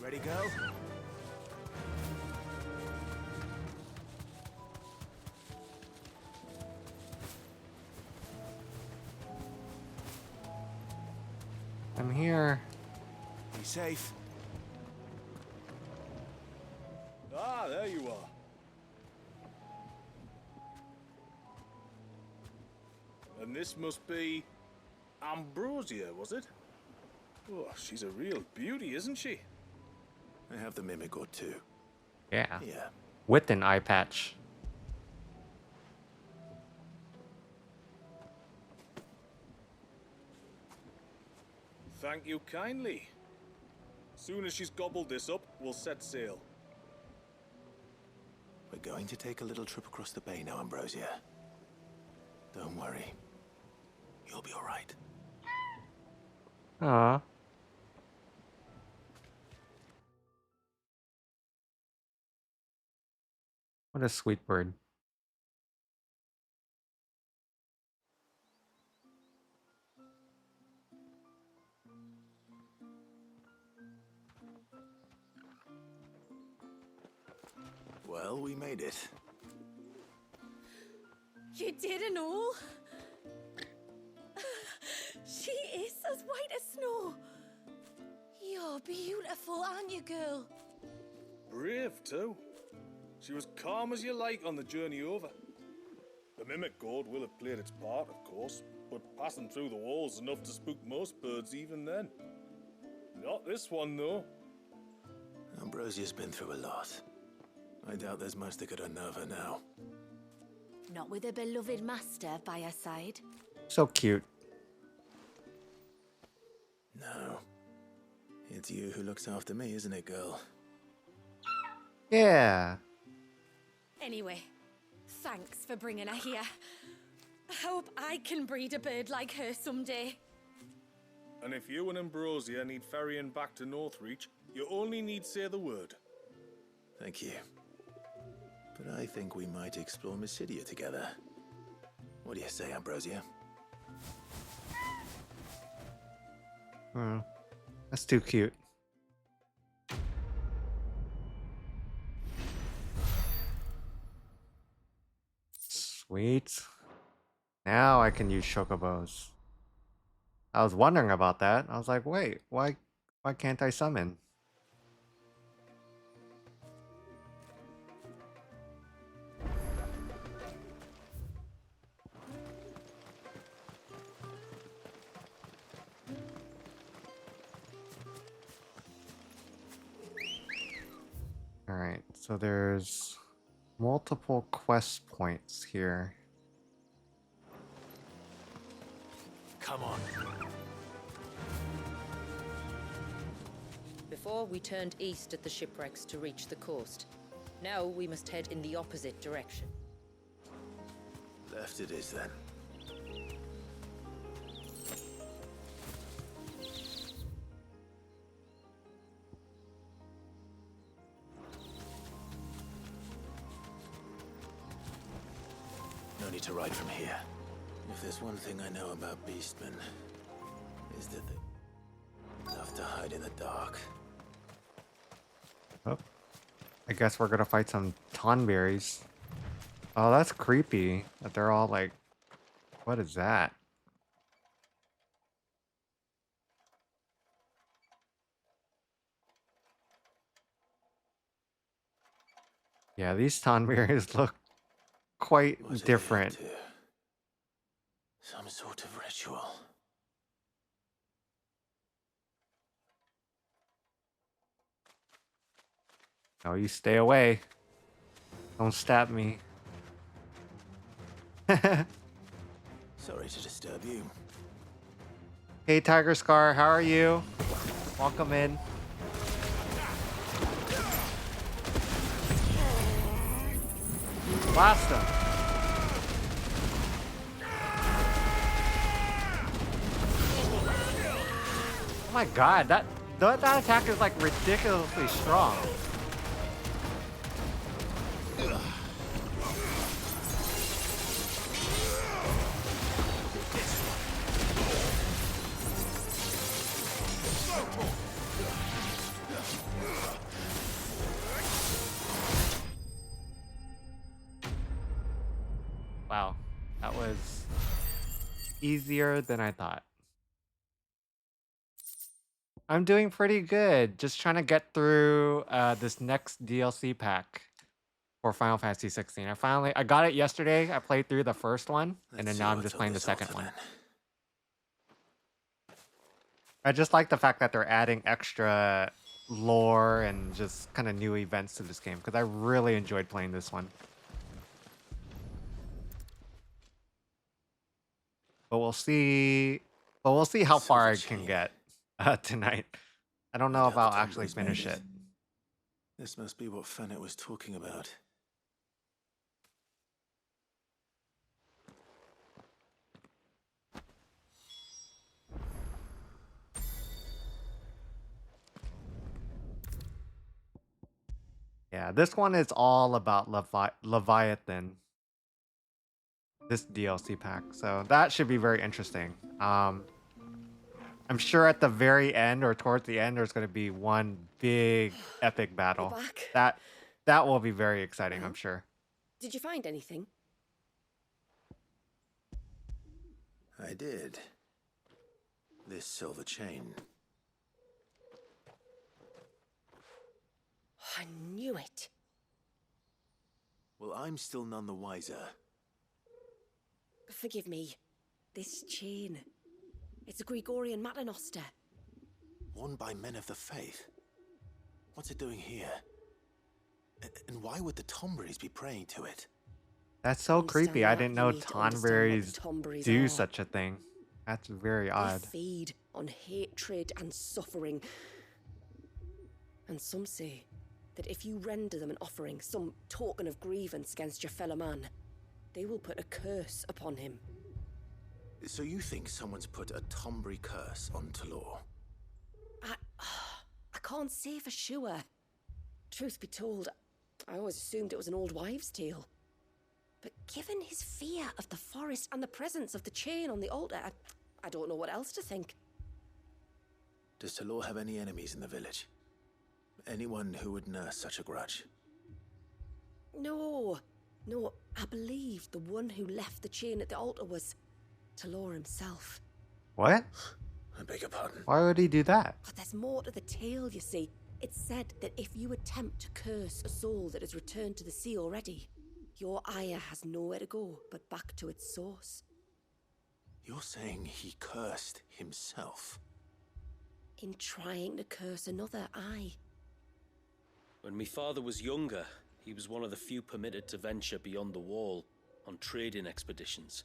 Ready, go? I'm here. Be safe. Ah, there you are. And this must be Ambrosia, was it? Oh, she's a real beauty, isn't she? I have the mimic gourd too. Yeah. Yeah. With an eye patch. Thank you kindly. Soon as she's gobbled this up, we'll set sail. We're going to take a little trip across the bay now, Ambrosia. Don't worry. You'll be all right. Aww. What a sweet bird. Well, we made it. You didn't all? She is as white as snow. You're beautiful, aren't you, girl? Brave, too. She was calm as you like on the journey over. The mimic gourd will have played its part, of course, but passing through the walls enough to spook most birds even then. Not this one, though. Ambrosia's been through a lot. I doubt there's much that could unnerve her now. Not with a beloved master by her side. So cute. No. It's you who looks after me, isn't it, girl? Yeah. Anyway, thanks for bringing her here. I hope I can breed a bird like her someday. And if you and Ambrosia need ferrying back to Northreach, you only need say the word. Thank you. But I think we might explore Mysidia together. What do you say, Ambrosia? That's too cute. Sweet. Now I can use chocobos. I was wondering about that. I was like, wait, why can't I summon? Alright, so there's multiple quest points here. Come on. Before, we turned east at the shipwrecks to reach the coast. Now we must head in the opposite direction. Left it is, then. No need to ride from here. If there's one thing I know about beastmen, is that they love to hide in the dark. Oh, I guess we're gonna fight some tonberries. Oh, that's creepy. That they're all like, what is that? Yeah, these tonberries look quite different. Some sort of ritual. Oh, you stay away. Don't stab me. Sorry to disturb you. Hey, Tiger Scar, how are you? Welcome in. Blast him. Oh my god, that attack is like ridiculously strong. Wow, that was easier than I thought. I'm doing pretty good. Just trying to get through this next DLC pack for Final Fantasy 16. I got it yesterday. I played through the first one, and then now I'm just playing the second one. I just like the fact that they're adding extra lore and just kind of new events to this game because I really enjoyed playing this one. But we'll see. But we'll see how far I can get tonight. I don't know if I'll actually finish it. This must be what Fennec was talking about. Yeah, this one is all about Leviathan. This DLC pack, so that should be very interesting. I'm sure at the very end or towards the end, there's going to be one big epic battle. That will be very exciting, I'm sure. Did you find anything? I did. This silver chain. I knew it. Well, I'm still none the wiser. Forgive me. This chain. It's a Gregorian Maternoster. Worn by men of the faith. What's it doing here? And why would the Tomberries be praying to it? That's so creepy. I didn't know need to understand what the Tonberries Tomberries do are. such a thing. That's very They odd. feed on hatred and suffering. And some say that if you render them an offering, some token of grievance against your fellow man, they will put a curse upon him. So you think someone's put a Tombury curse on Talor? I can't say for sure. Truth be told, I always assumed it was an old wives' tale. But given his fear of the forest and the presence of the chain on the altar, I don't know what else to think. Does Talor have any enemies in the village? Anyone who would nurse such a grudge? No, I believe the one who left the chain at the altar was Talor himself. What? I beg your pardon. Why would he do that? But there's more to the tale, you see. It's said that if you attempt to curse a soul that has returned to the sea already, your ire has nowhere to go but back to its source. You're saying he cursed himself? In trying to curse another, aye. When my father was younger, he was one of the few permitted to venture beyond the wall on trading expeditions.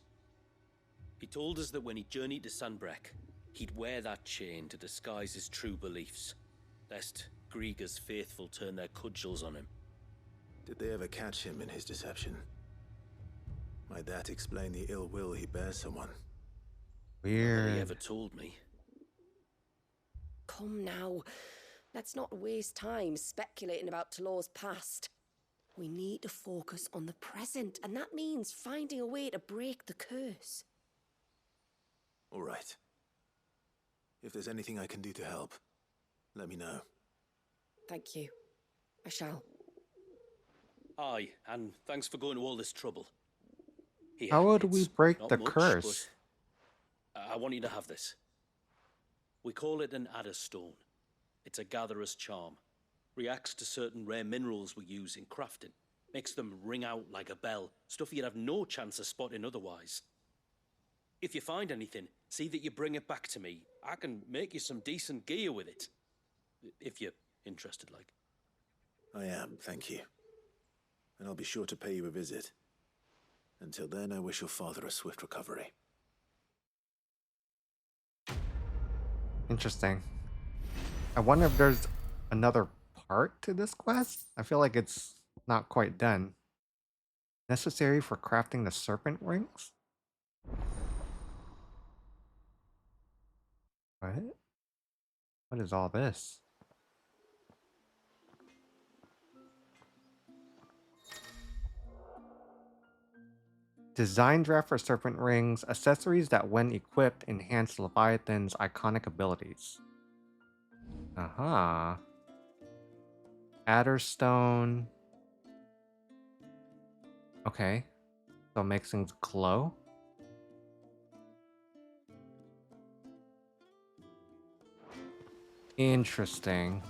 He told us that when he journeyed to Sanbreque, he'd wear that chain to disguise his true beliefs, lest Griega's faithful turn their cudgels on him. Did they ever catch him in his deception? Might that explain the ill will he bears someone? Weird. He ever told me. Come now, let's not waste time speculating about Talor's past. We need to focus on the present, and that means finding a way to break the curse. All right. If there's anything I can do to help, let me know. Thank you. I shall. Aye, and thanks for going to all this trouble. Here, How would we it's break not the much, curse? but I want you to have this. We call it an adder stone. It's a gatherer's charm. Reacts to certain rare minerals we use in crafting. Makes them ring out like a bell. Stuff you'd have no chance of spotting otherwise. If you find anything, see that you bring it back to me. I can make you some decent gear with it. If you're interested, like. I am, thank you. And I'll be sure to pay you a visit. Until then, I wish your father a swift recovery. Interesting. I wonder if there's another part to this quest? I feel like it's not quite done. Necessary for crafting the serpent rings? What? What is all this? Design draft for serpent rings, accessories that when equipped enhance Leviathan's iconic abilities. Aha. Adderstone. Okay. So it makes things glow. Interesting.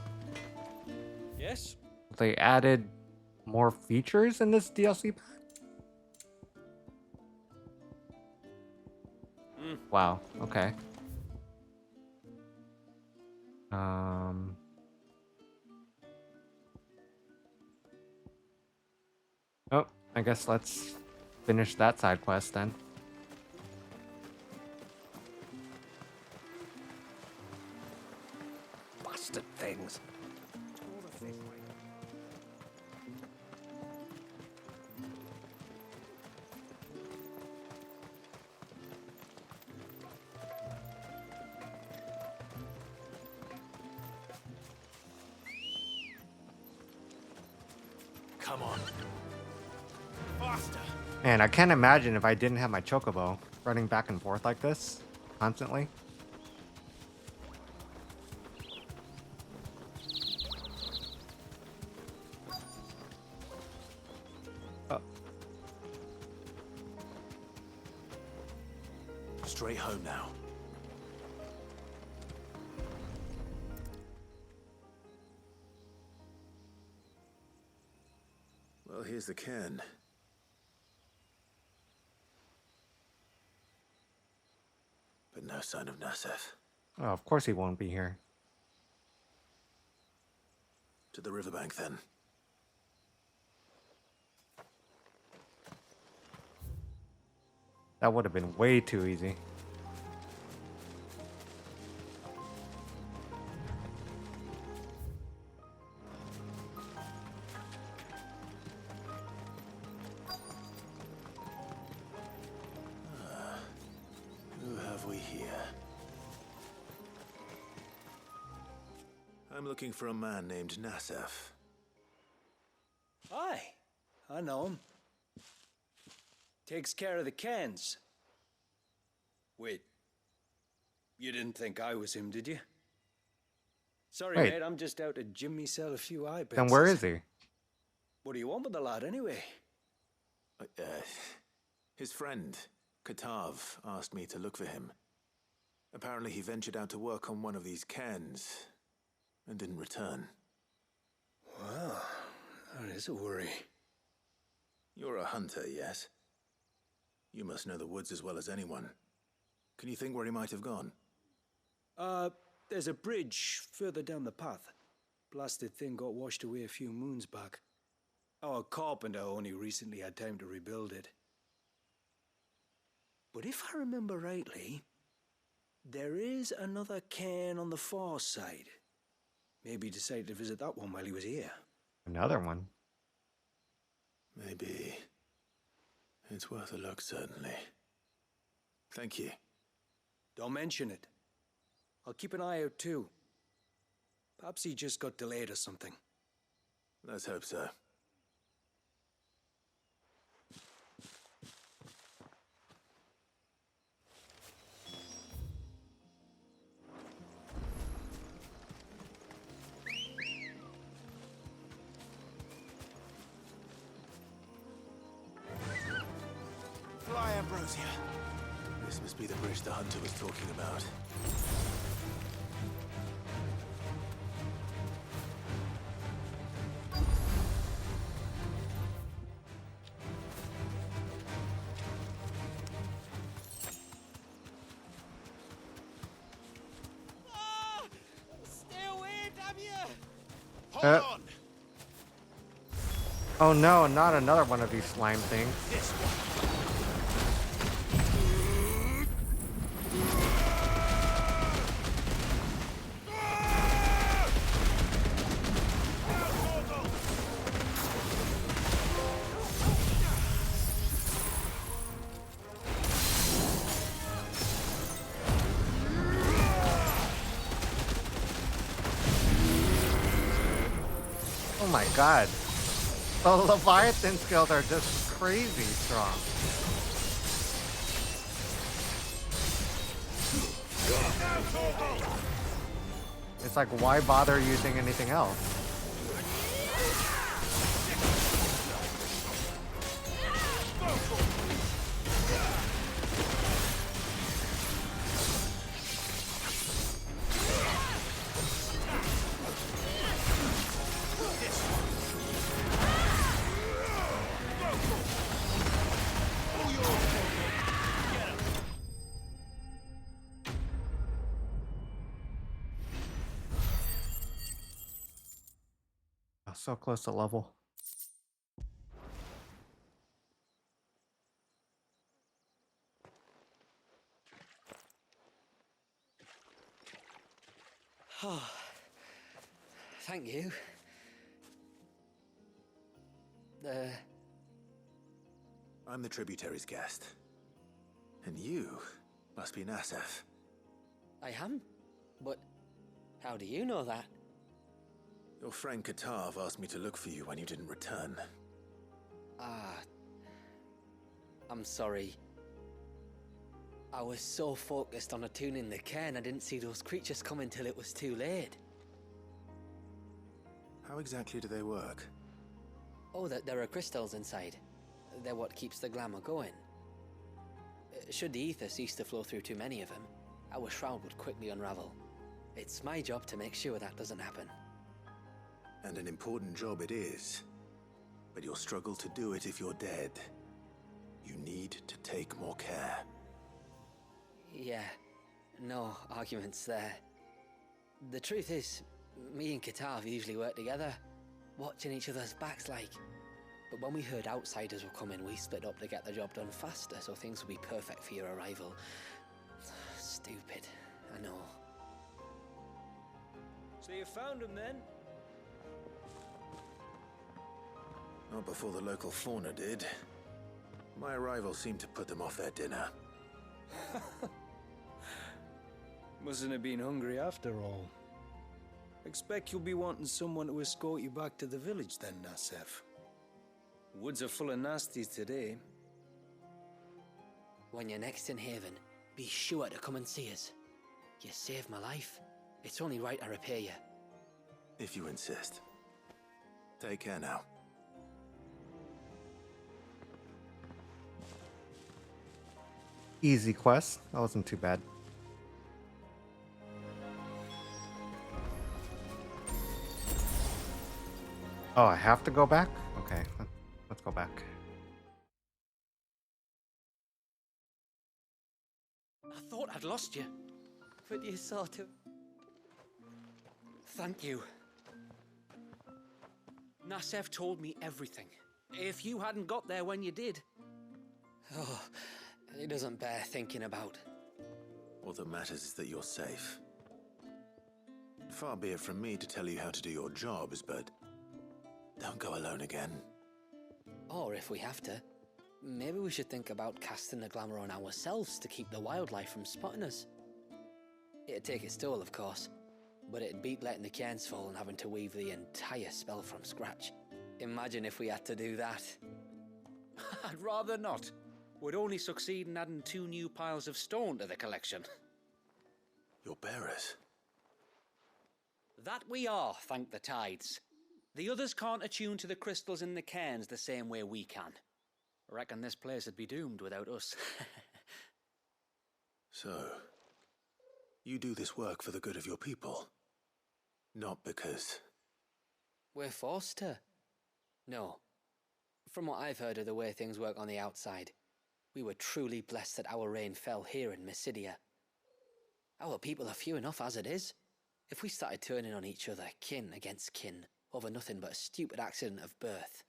Yes? They added more features in this DLC pack? Wow, okay. Oh, I guess let's finish that side quest then. Bastard things. Come on. Faster. Man, I can't imagine if I didn't have my chocobo running back and forth like this constantly. straight home now. Well, here's the cairn. But no sign of Nassef. Oh, of course he won't be here. To the riverbank, then. That would have been way too easy. Who have we here? I'm looking for a man named Nassef. Aye, I know him. Takes care of the cans. Wait, you didn't think I was him, did you? Sorry, Wait. mate, I'm just out to gym myself a few eye Then where is he? What do you want with the lad, anyway? His friend, Katav, asked me to look for him. Apparently he ventured out to work on one of these cairns and didn't return. Well, that is a worry. You're a hunter, yes? You must know the woods as well as anyone. Can you think where he might have gone? There's a bridge further down the path. Blasted thing got washed away a few moons back. Our carpenter only recently had time to rebuild it. But if I remember rightly, there is another cairn on the far side. Maybe he decided to visit that one while he was here. Another one? Maybe. It's worth a look, certainly. Thank you. Don't mention it. I'll keep an eye out too. Perhaps he just got delayed or something. Let's hope so. Fly, Ambrosia. This must be the bridge the hunter was talking about. Stay away, damn you! Uh, oh no, not another one of these slime things. This one. Oh my god. The Leviathan skills are just crazy strong. It's like, why bother using anything else? So close to level. Oh, thank you. I'm the tributary's guest. And you must be Nassef. I am? But how do you know that? Your friend Katav asked me to look for you when you didn't return. I'm sorry. I was so focused on attuning the cairn, I didn't see those creatures come until it was too late. How exactly do they work? Oh, there are crystals inside. They're what keeps the glamour going. Should the ether cease to flow through too many of them, our shroud would quickly unravel. It's my job to make sure that doesn't happen. And an important job it is. But you'll struggle to do it if you're dead. You need to take more care. Yeah, no arguments there. The truth is, me and Katav usually work together, watching each other's backs like. But when we heard outsiders were coming, we split up to get the job done faster so things would be perfect for your arrival. Stupid, I know. So you found him then? Not before the local fauna did. My arrival seemed to put them off their dinner. Mustn't have been hungry after all. Expect you'll be wanting someone to escort you back to the village then, Nasef. Woods are full of nasties today. When you're next in Haven, be sure to come and see us. You saved my life. It's only right I repair you. If you insist. Take care now. Easy quest. That wasn't too bad. Oh, I have to go back? Okay, let's go back. I thought I'd lost you. But you sort of... Thank you. Nasef told me everything. If you hadn't got there when you did... Oh, it doesn't bear thinking about. All that matters is that you're safe. Far be it from me to tell you how to do your jobs, but don't go alone again. Or if we have to, maybe we should think about casting the glamour on ourselves to keep the wildlife from spotting us. It'd take its toll, of course, but it'd beat letting the cairns fall and having to weave the entire spell from scratch. Imagine if we had to do that. I'd rather not. Would only succeed in adding 2 new piles of stone to the collection. Your bearers? That we are, thank the tides. The others can't attune to the crystals in the cairns the same way we can. Reckon this place would be doomed without us. So, you do this work for the good of your people? Not because... We're forced to. No. From what I've heard of the way things work on the outside, we were truly blessed that our rain fell here in Mysidia. Our people are few enough as it is. If we started turning on each other, kin against kin, over nothing but a stupid accident of birth,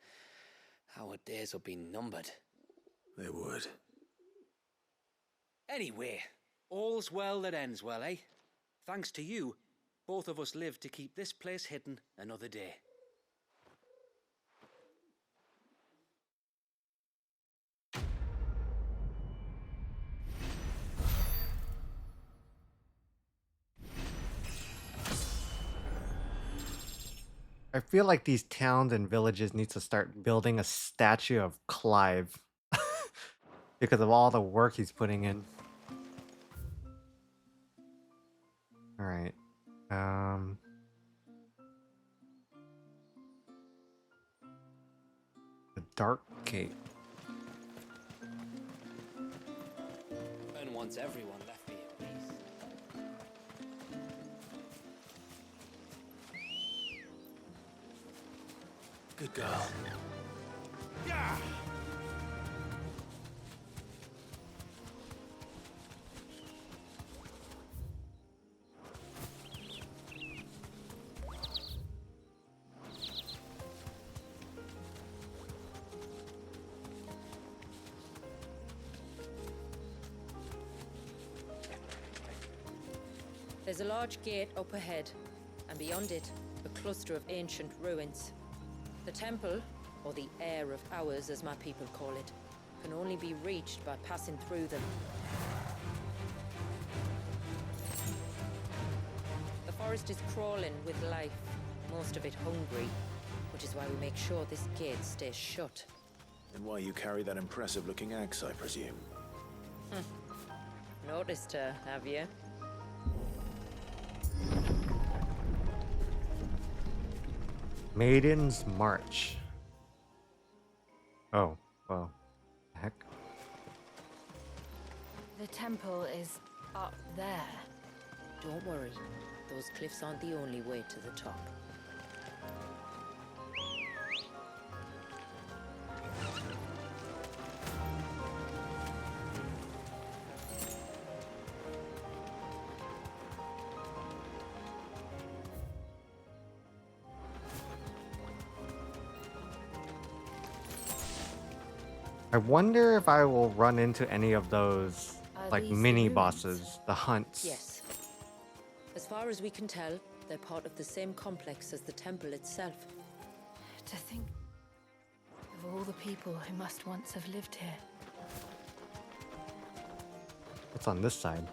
our days would be numbered. They would. Anyway, all's well that ends well, eh? Thanks to you, both of us lived to keep this place hidden another day. I feel like these towns and villages need to start building a statue of Clive because of all the work he's putting in. All right. The Dark Gate. And once everyone left me at peace. Good girl. Yeah! There's a large gate up ahead, and beyond it, a cluster of ancient ruins. The temple, or the Heir of Hours as my people call it, can only be reached by passing through them. The forest is crawling with life, most of it hungry, which is why we make sure this gate stays shut. And why you carry that impressive-looking axe, I presume? Noticed her, have you? Maiden's March. Oh, well, heck. The temple is up there. Don't worry. Those cliffs aren't the only way to the top. I wonder if I will run into any of those, like, these the mini ruins? bosses, the hunts. Yes. As far as we can tell, they're part of the same complex as the temple itself. To think of all the people who must once have lived here. What's on this side?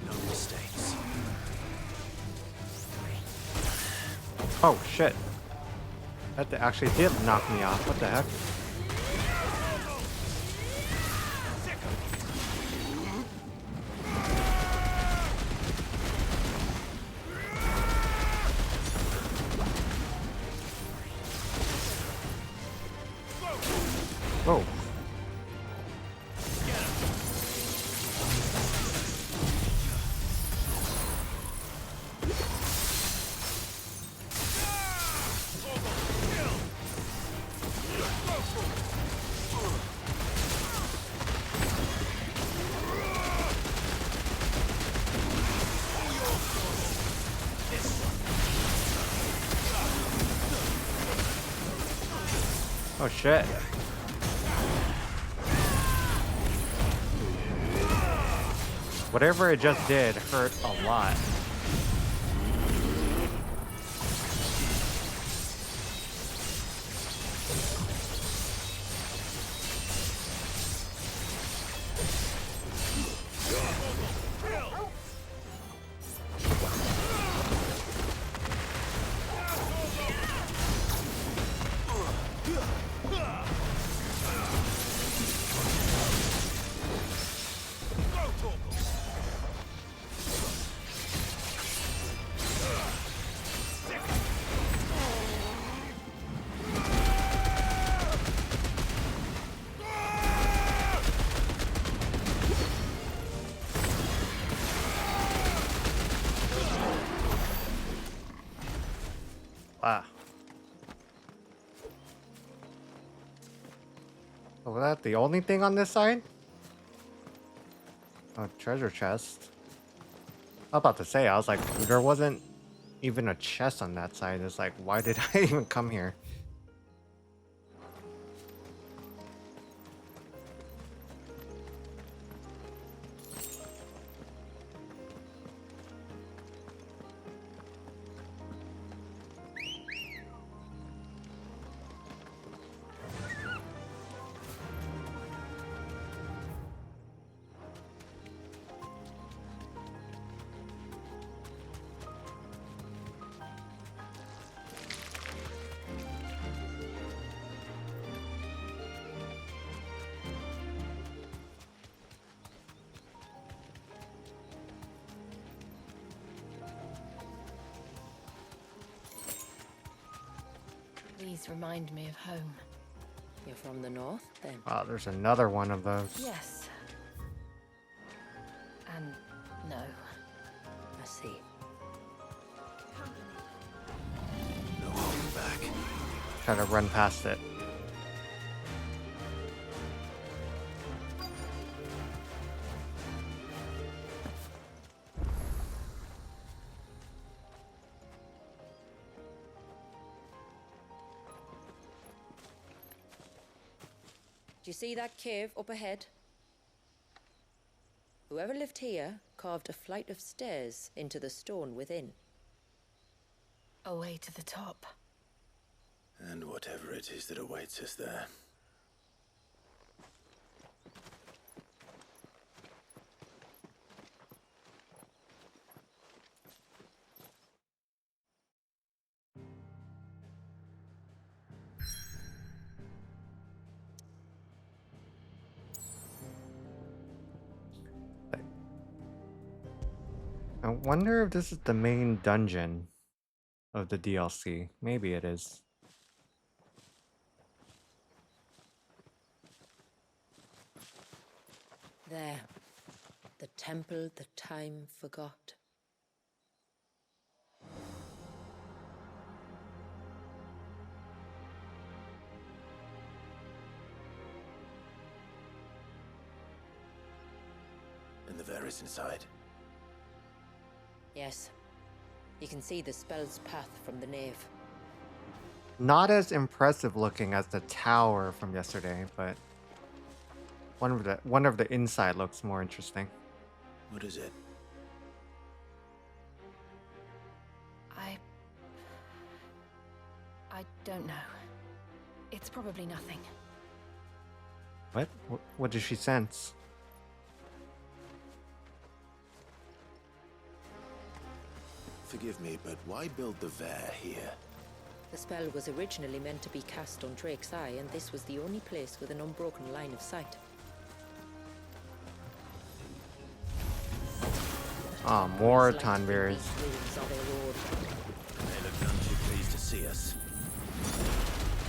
No mistakes. Oh shit. That actually did knock me off. What the heck? Whoa. Oh shit. Whatever it just did hurt a lot. Wow. Oh, was that the only thing on this side? Oh, treasure chest. I was about to say, I was like, there wasn't even a chest on that side. It's like, why did I even come here? These remind me of home. You're from the north, then? Wow, there's another one of those. Yes. And no. I see. No holding back. Try to run past it. Do you see that cave up ahead? Whoever lived here carved a flight of stairs into the stone within. A way to the top. And whatever it is that awaits us there. I wonder if this is the main dungeon of the DLC. Maybe it is. There. The temple that time forgot. And the Varys inside. Yes. You can see the spell's path from the nave. Not as impressive looking as the tower from yesterday, but one of the inside looks more interesting. What is it? I don't know. It's probably nothing. What? What does she sense? Forgive me, but why build the Vare here? The spell was originally meant to be cast on Drake's Eye, and this was the only place with an unbroken line of sight. Ah, more Tonberries. They look none too pleased to see us.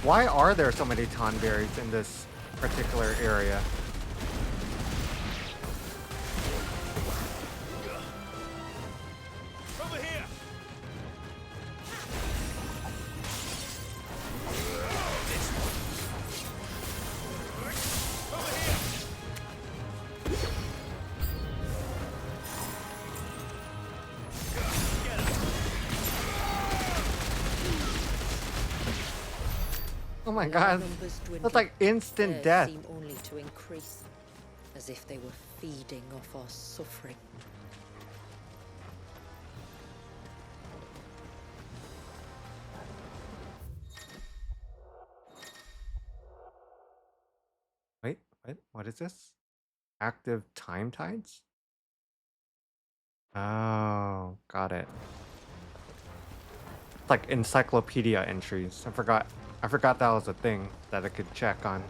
Why are there so many Tonberries in this particular area? Over here! Oh my god, that's like instant death. Seem only to increase, as if they were feeding off our suffering. Wait, what is this? Active time tides? Oh, got it. It's like encyclopedia entries. I forgot that was a thing that I could check on.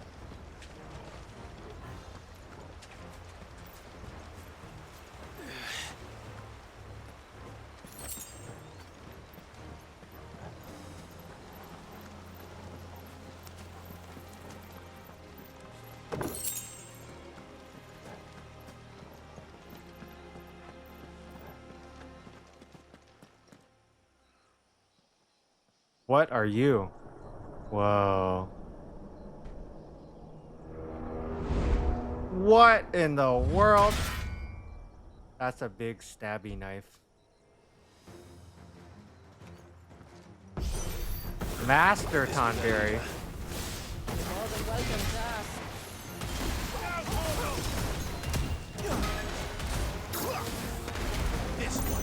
What are you? Whoa. What in the world? That's a big stabby knife. Master Tonberry. More than welcome to us. This one.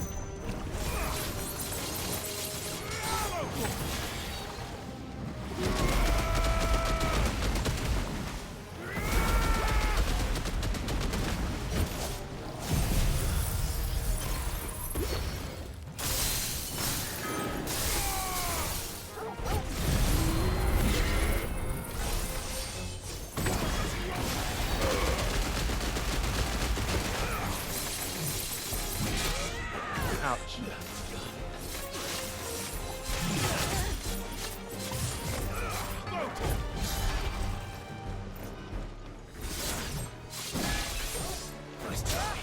Ouch. Nice try.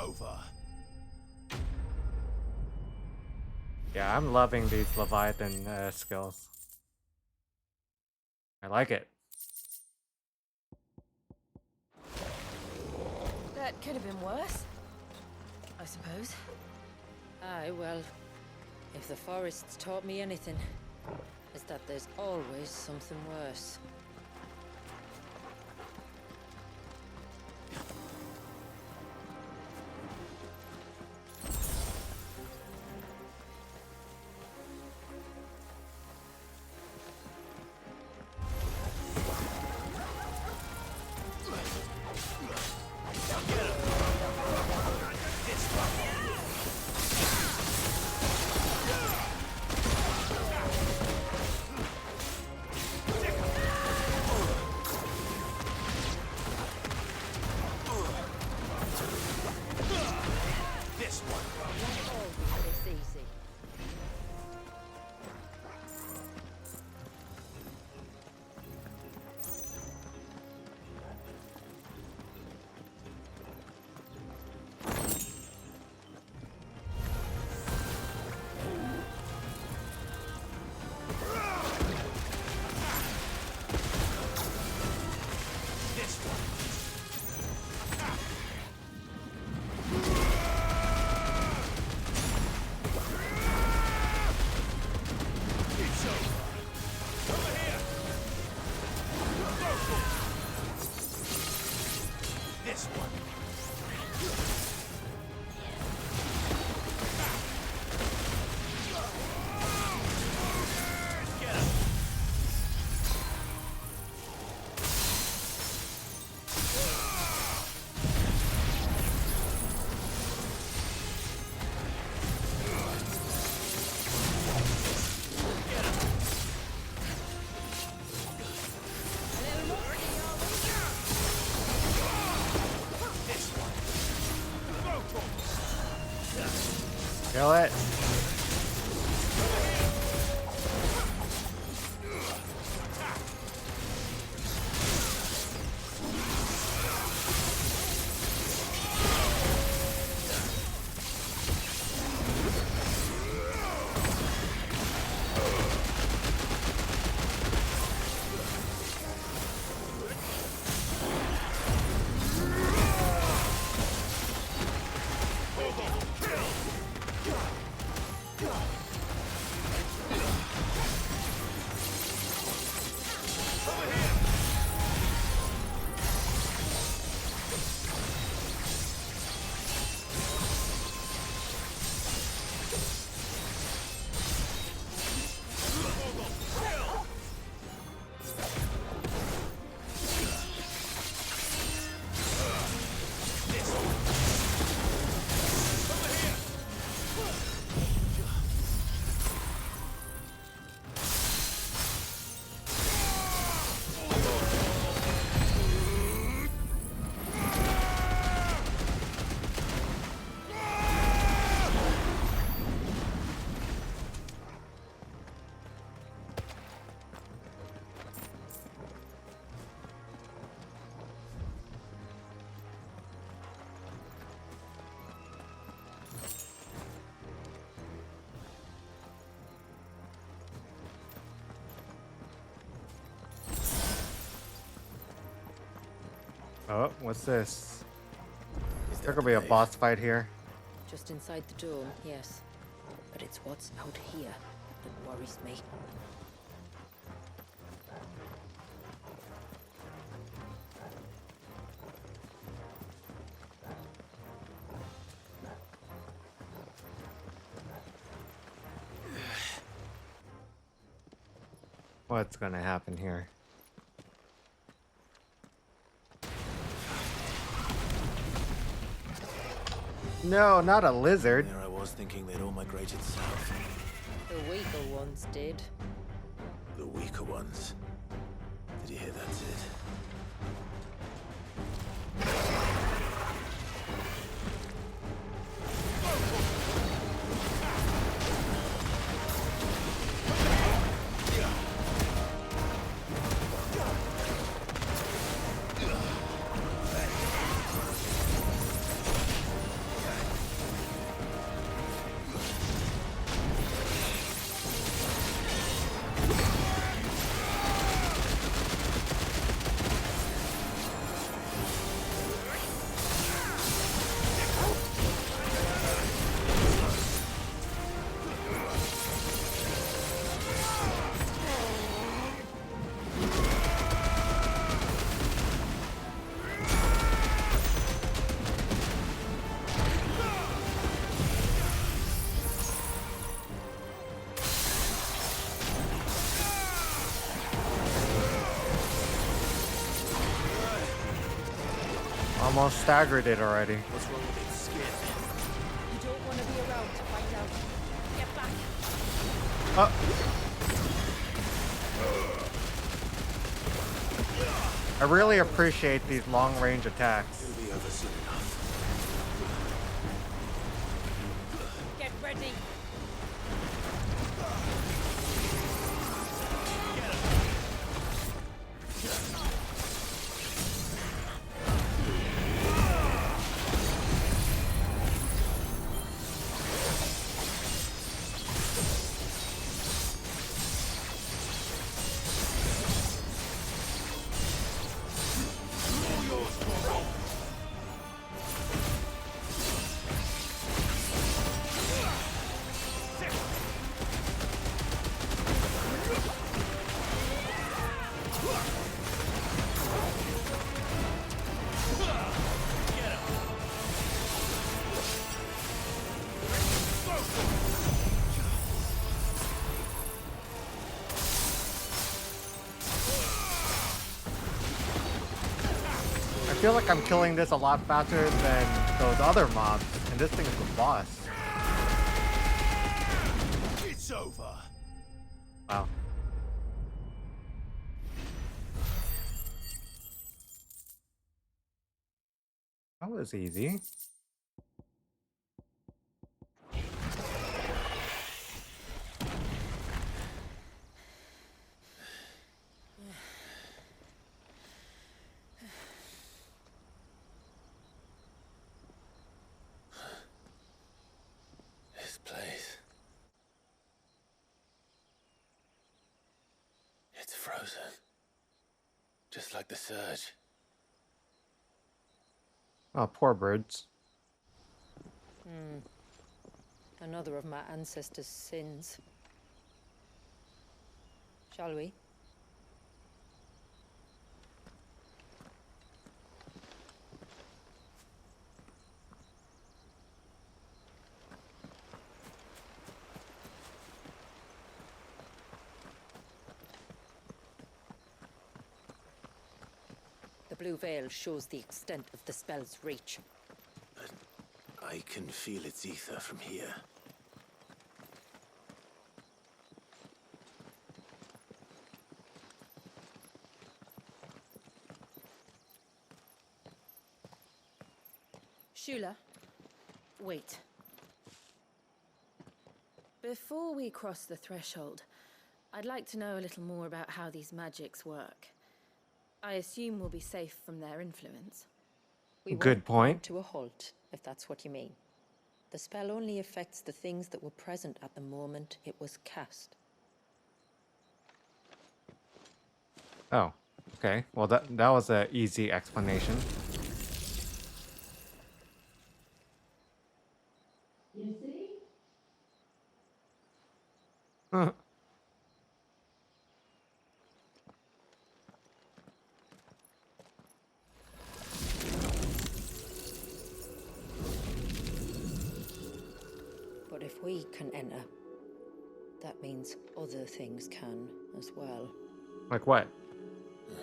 over. Yeah, I'm loving these Leviathan skills. I like it. That could have been worse, I suppose. Aye, well, if the forest's taught me anything, it's that there's always something worse. This one. It's easy. This one. It's over. Over here. Go for it. This one. Get him. This one. Go for it. Kill it. Oh, what's this? There could be a boss fight here. Just inside the dome, yes. But it's what's out here that worries me. What's gonna happen here? No, not a lizard. There I was thinking they'd all migrated south. The weaker ones did. The weaker ones. Did you hear that, Sid? almost staggered it already. What's wrong with it, Skip? You don't want to be around to find out. Get back. I really appreciate these long-range attacks. It'll be over soon enough. Get ready. I feel like I'm killing this a lot faster than those other mobs, and this thing is the boss. It's over. Wow. That was easy. This place. It's frozen. Just like the surge. Oh, poor birds. Another of my ancestors' sins. Shall we? The blue veil shows the extent of the spell's reach. But I can feel its ether from here. Shula, wait. Before we cross the threshold, I'd like to know a little more about how these magics work. I assume we'll be safe from their influence. We Good won't point. come to a halt, if that's what you mean. The spell only affects the things that were present at the moment it was cast. Oh, okay. Well, that was an easy explanation. You see? But if we can enter, that means other things can as well. Like what?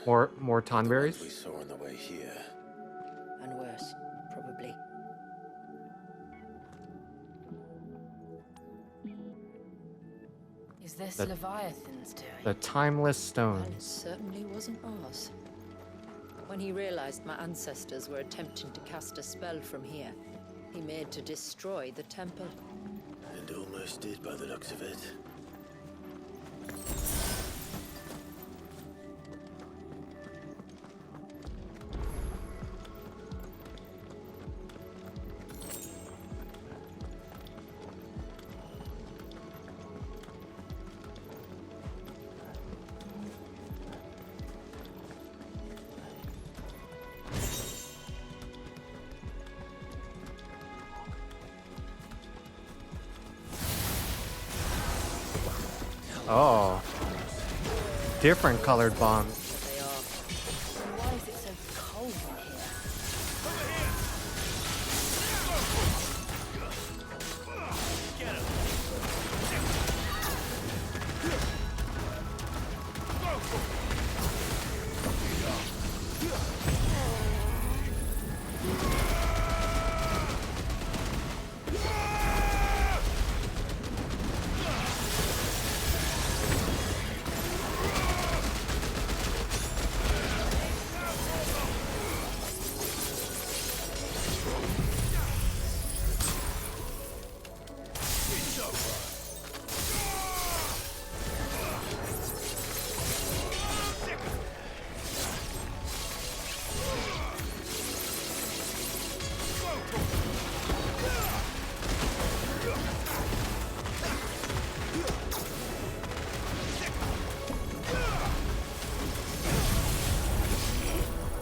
More The ones tonberries? we saw on the way here. And worse, probably. Is this The- Leviathan's doing? The timeless Well, it stones. certainly wasn't ours. When he realized my ancestors were attempting to cast a spell from here, he made to destroy the temple. And almost did by the looks of it. Oh. Different colored bombs. They are. And why is it so cold in here?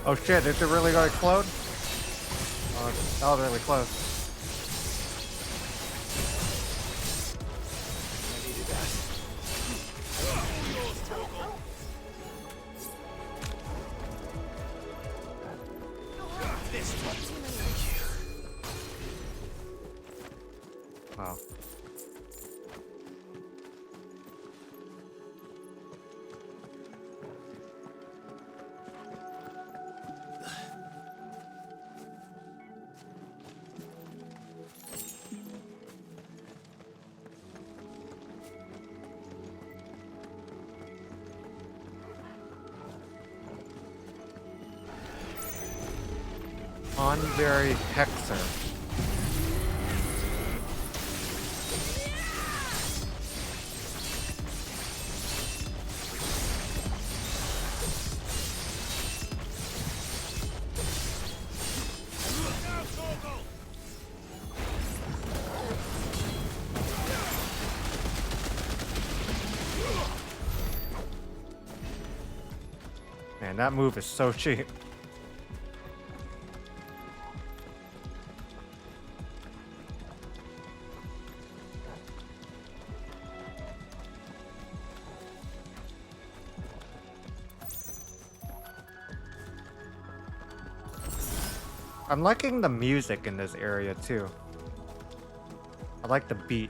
Oh shit, is it really gonna explode? Oh, that was really close. Wow. Thornberry Hexer. Man, that move is so cheap. I'm liking the music in this area too. I like the beat.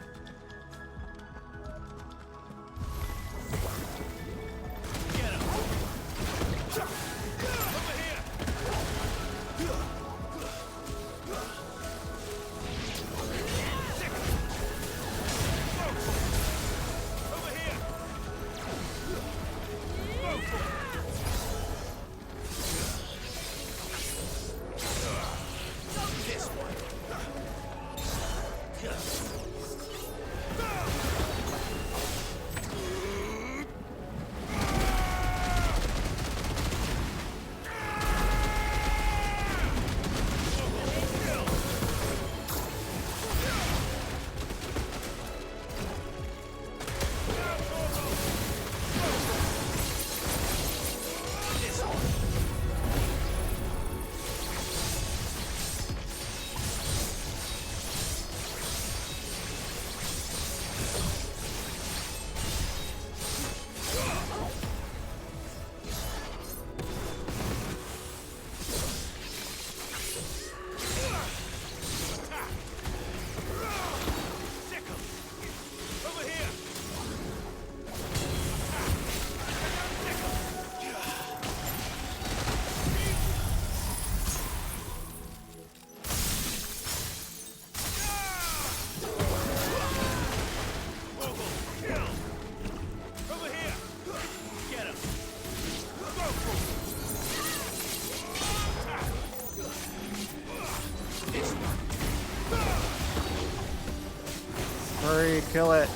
Hurry, kill it.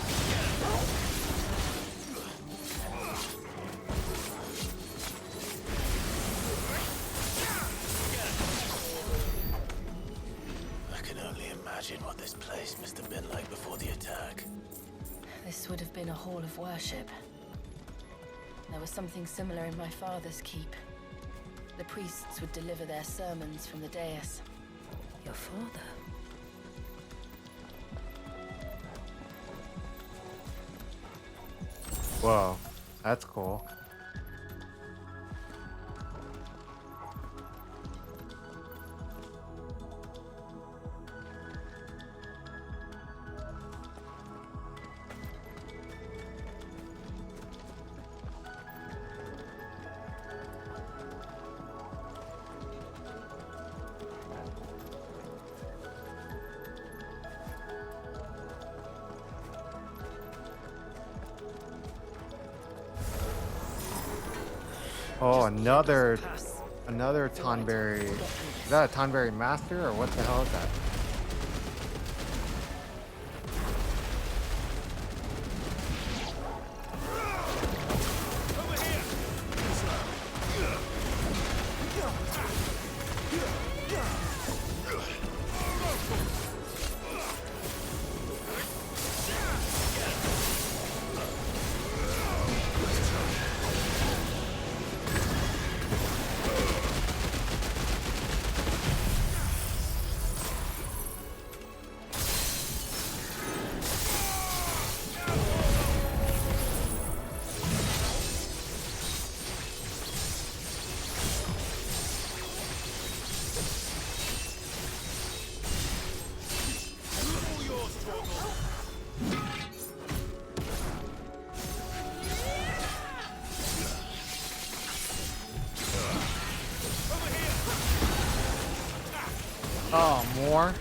I can only imagine what this place must have been like before the attack. This would have been a hall of worship. There was something similar in my father's keep. The priests would deliver their sermons from the dais. Your father? Whoa, that's cool. Oh, another Tonberry. Is that a Tonberry Master or what the hell is that? Oh, more?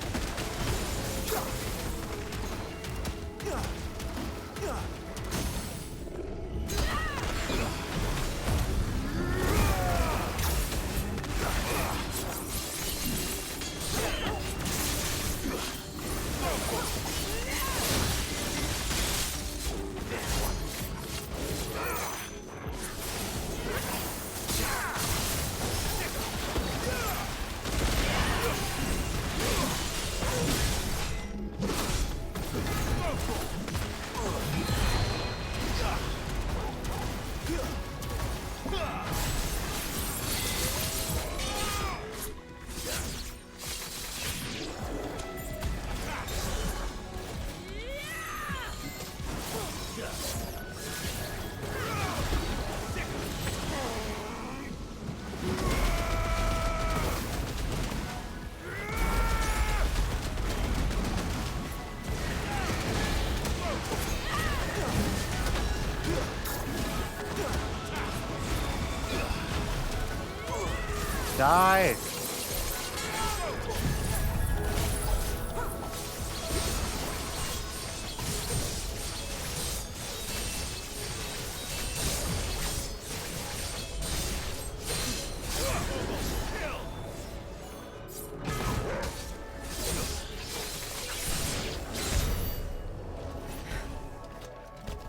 Die!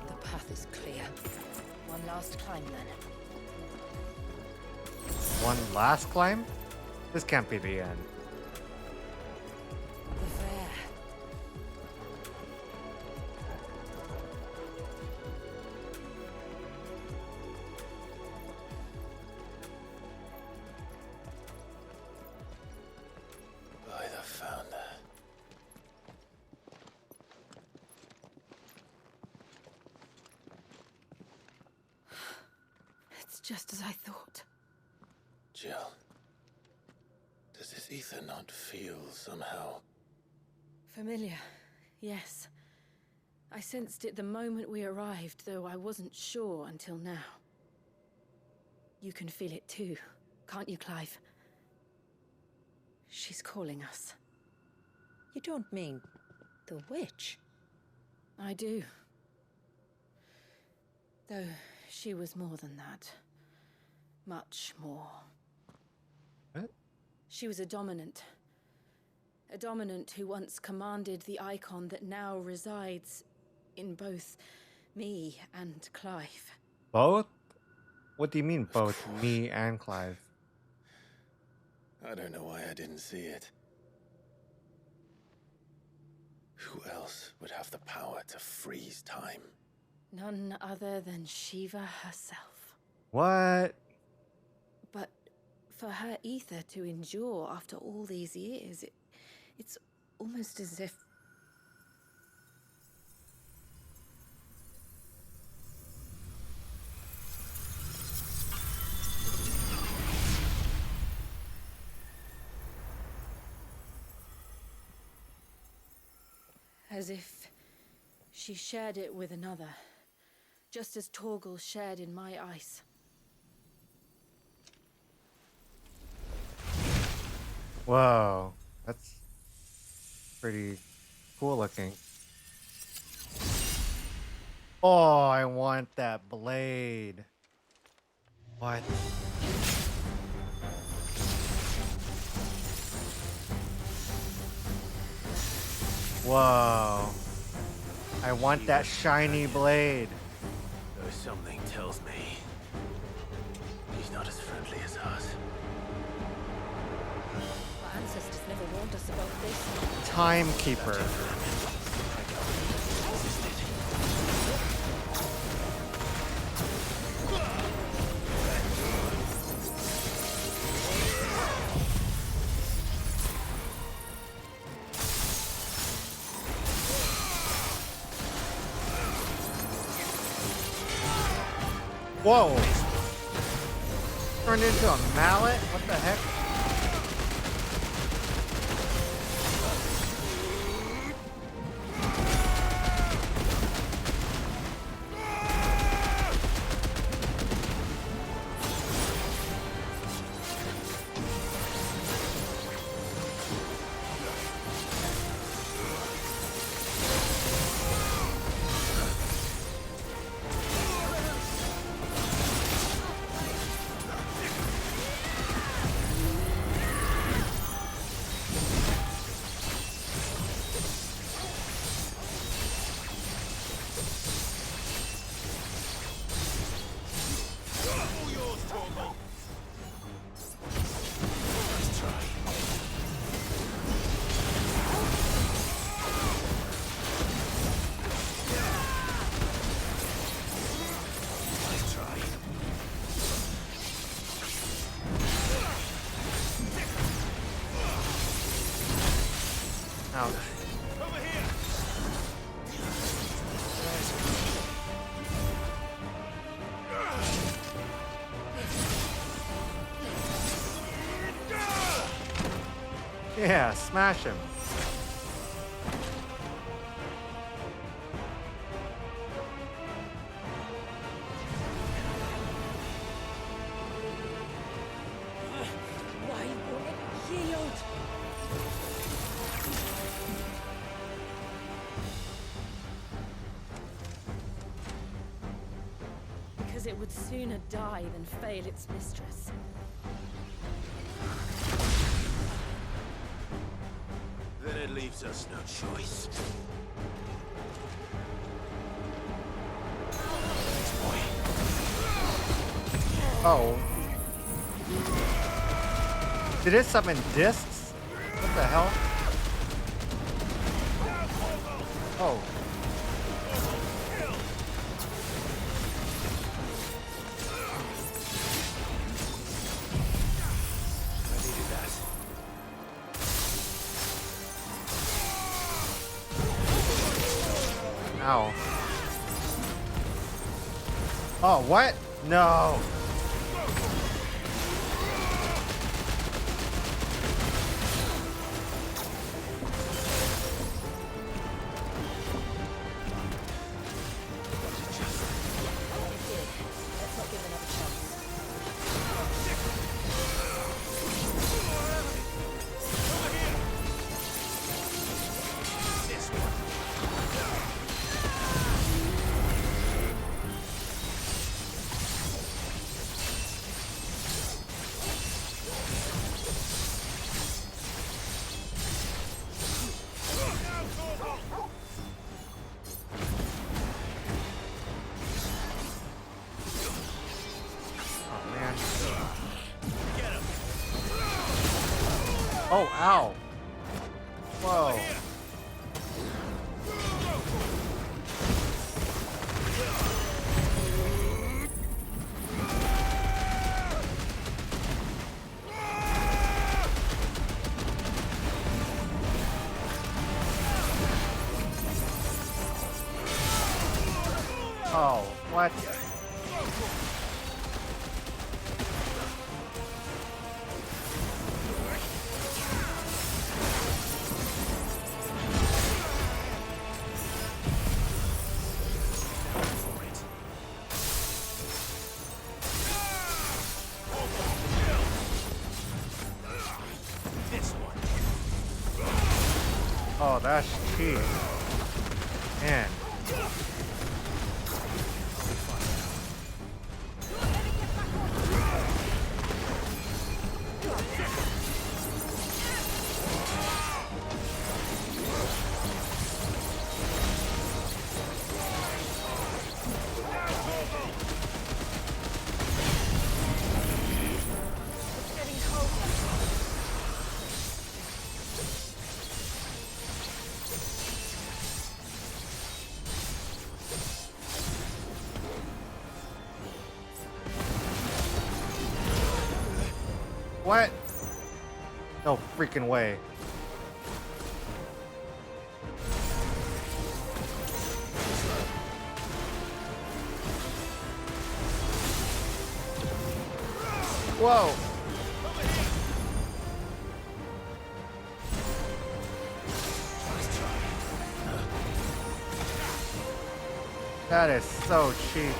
The path is clear. One last climb then. One last climb? This can't be the end. The fair. By the founder. It's just as I thought. Jill, does this ether not feel somehow? Familiar, yes. I sensed it the moment we arrived, though I wasn't sure until now. You can feel it too, can't you, Clive? She's calling us. You don't mean the witch? I do. Though she was more than that. Much more. What? She was a dominant. A dominant who once commanded the icon that now resides in both me and Clive. Both? What do you mean both me and Clive? I don't know why I didn't see it. Who else would have the power to freeze time? None other than Shiva herself. What? But for her ether to endure after all these years, it's almost as if... As if she shared it with another, just as Torgal shared in my ice. Whoa, that's pretty cool looking. Oh, I want that blade. What? Whoa. I want that shiny blade. Though something tells me he's not as friendly as us. Our ancestors never warned us about this. Timekeeper. Whoa! Turned into a mallet? What the heck? Yeah, smash him. Why won't it yield? Because it would sooner die than fail its mistress. Then it leaves us no choice. Oh. Did it summon discs? What the hell? Oh. I needed that. Ow. Oh, what? No. Let's not give another chance. Oh, man. Oh, ow. Whoa. Oh, what? Oh, that's cheap. Man. What? No freaking way. Whoa. That is so cheap.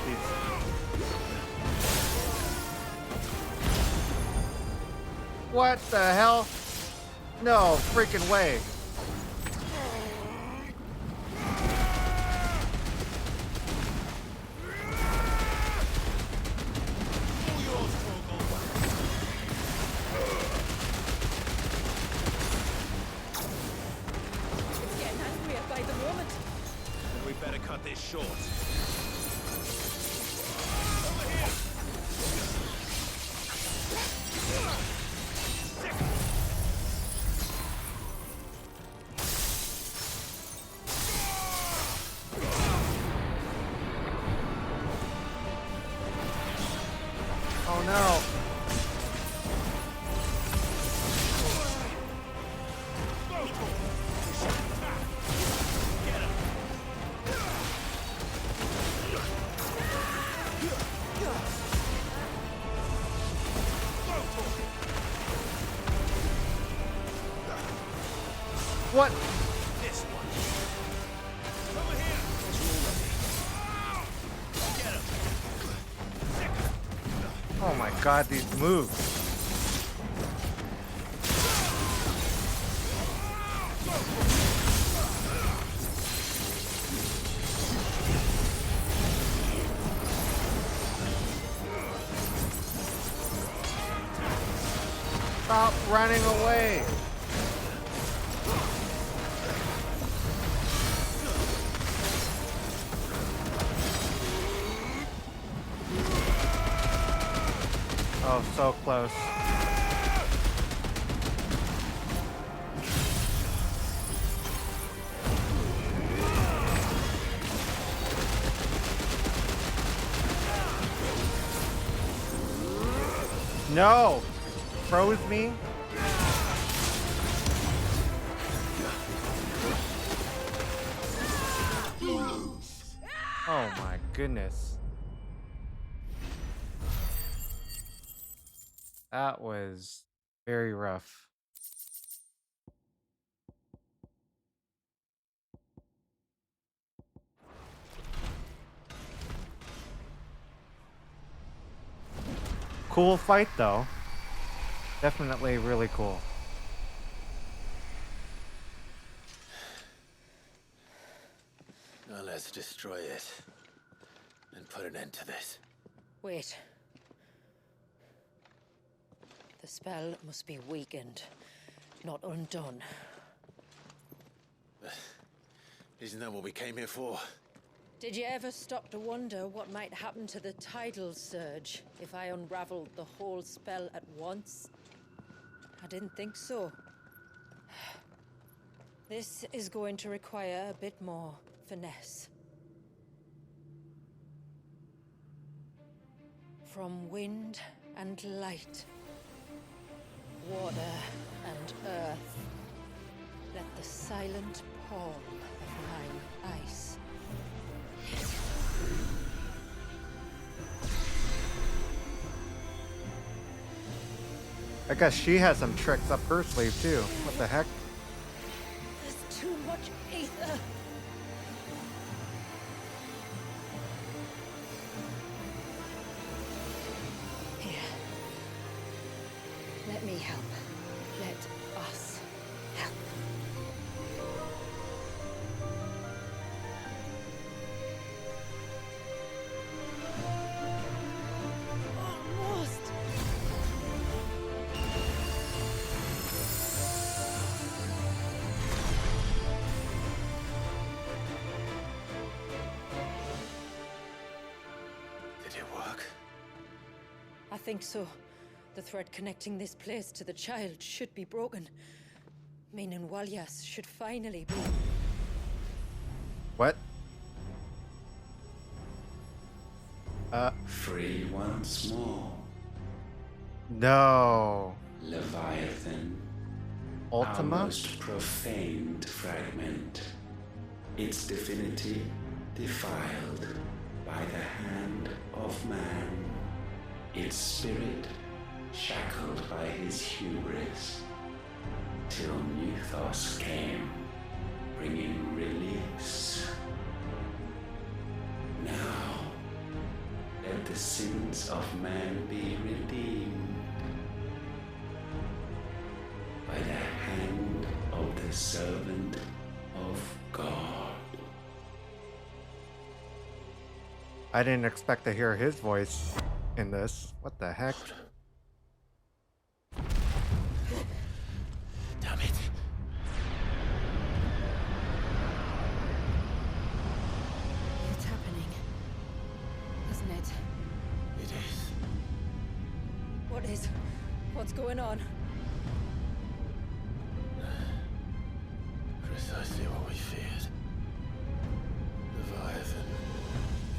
What the hell? No freaking way. It's getting angrier by the moment. Then we better cut this short. Oh no. What? This one. Over here. Get him. Oh my god, these moves. Stop running away. Oh, so close. No! Froze me? Oh my goodness. That was very rough. Cool fight though. Definitely really cool. Now let's destroy it and put an end to this. Wait. The spell must be weakened, not undone. Isn't that what we came here for? Did you ever stop to wonder what might happen to the tidal surge if I unraveled the whole spell at once? I didn't think so. This is going to require a bit more finesse. From wind and light, water and earth, let the silent palm of mine ice. I guess she has some tricks up her sleeve too. What the heck? There's too much ether. Here. Let me help. Let us help. Almost. Did it work? I think so. The thread connecting this place to the child should be broken. Meaning Walyas should finally be... What? Free once more. No. Leviathan. Ultima? Our most profaned fragment. Its divinity defiled by the hand of man. Its spirit shackled by his hubris. Till Mythos came, bringing release. Now, let the sins of man be redeemed by the hand of the servant of God. I didn't expect to hear his voice in this. What the heck? Damn it. It's happening, isn't it? It is. What is? What's going on? Precisely what we feared. Leviathan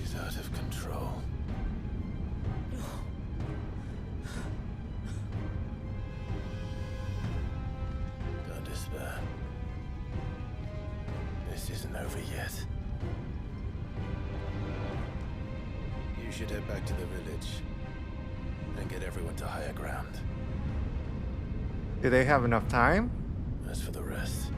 is out of control. Don't despair. This isn't over yet. You should head back to the village and get everyone to higher ground. Do they have enough time? As for the rest,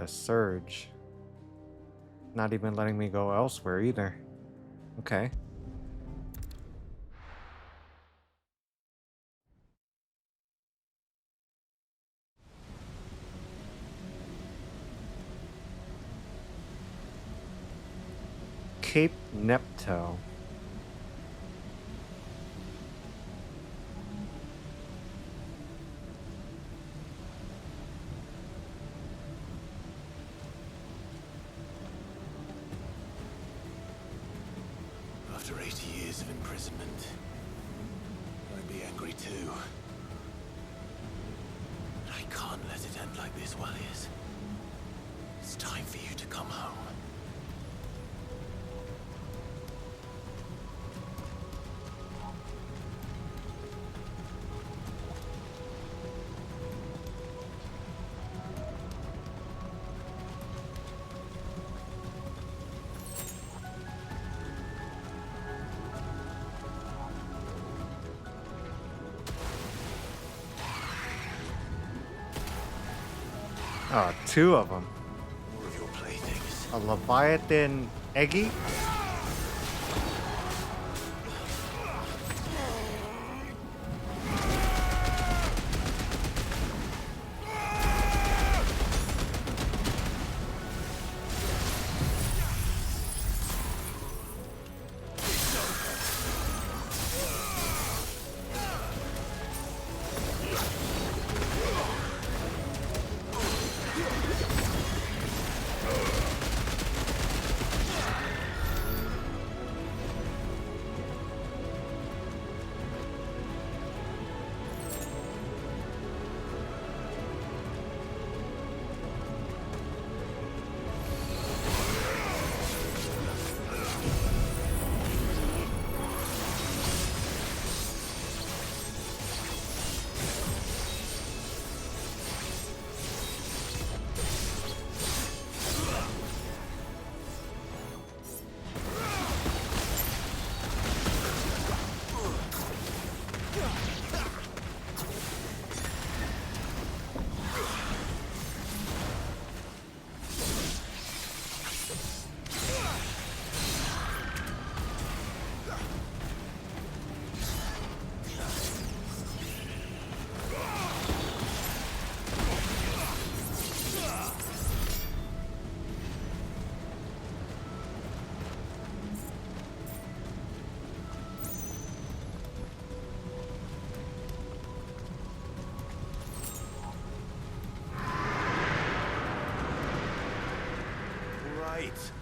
The surge. Not even letting me go elsewhere either. Okay. Cape Nepto. After 80 years of imprisonment, I'd be angry too. But I can't let it end like this, Wallius. It's time for you to come home. Oh, two of them. More of your playthings. A Leviathan Eggy?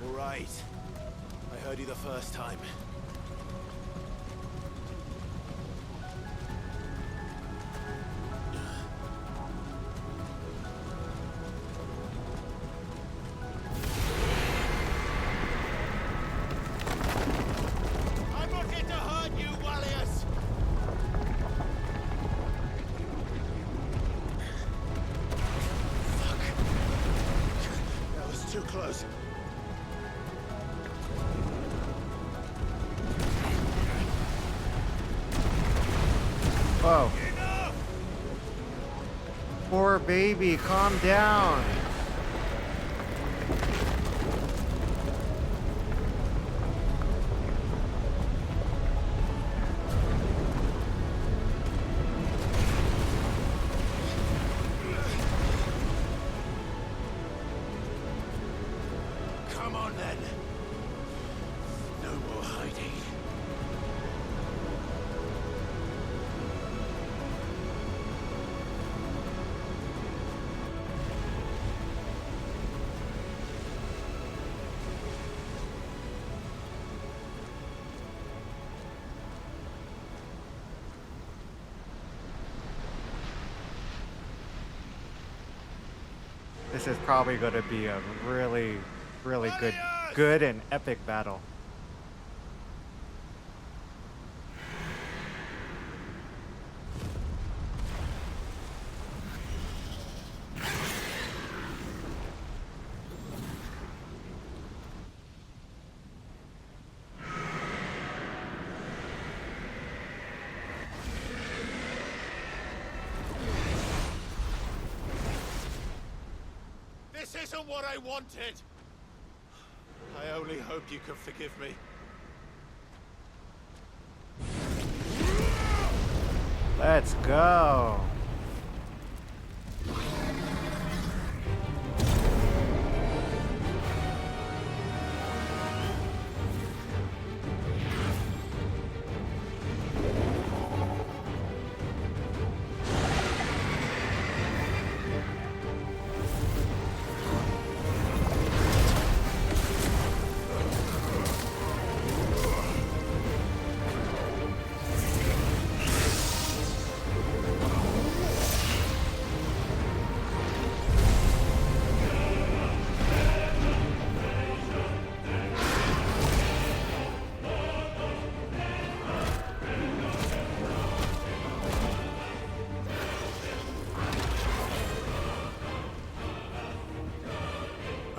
All right. I heard you the first time. I'm not here to hurt you, Wallius! Fuck. That was too close. Whoa. Poor baby, calm down. Come on then. No more hiding. This is probably going to be a really, really good and epic battle. This is isn't what I wanted. I only hope you can forgive me. Let's go.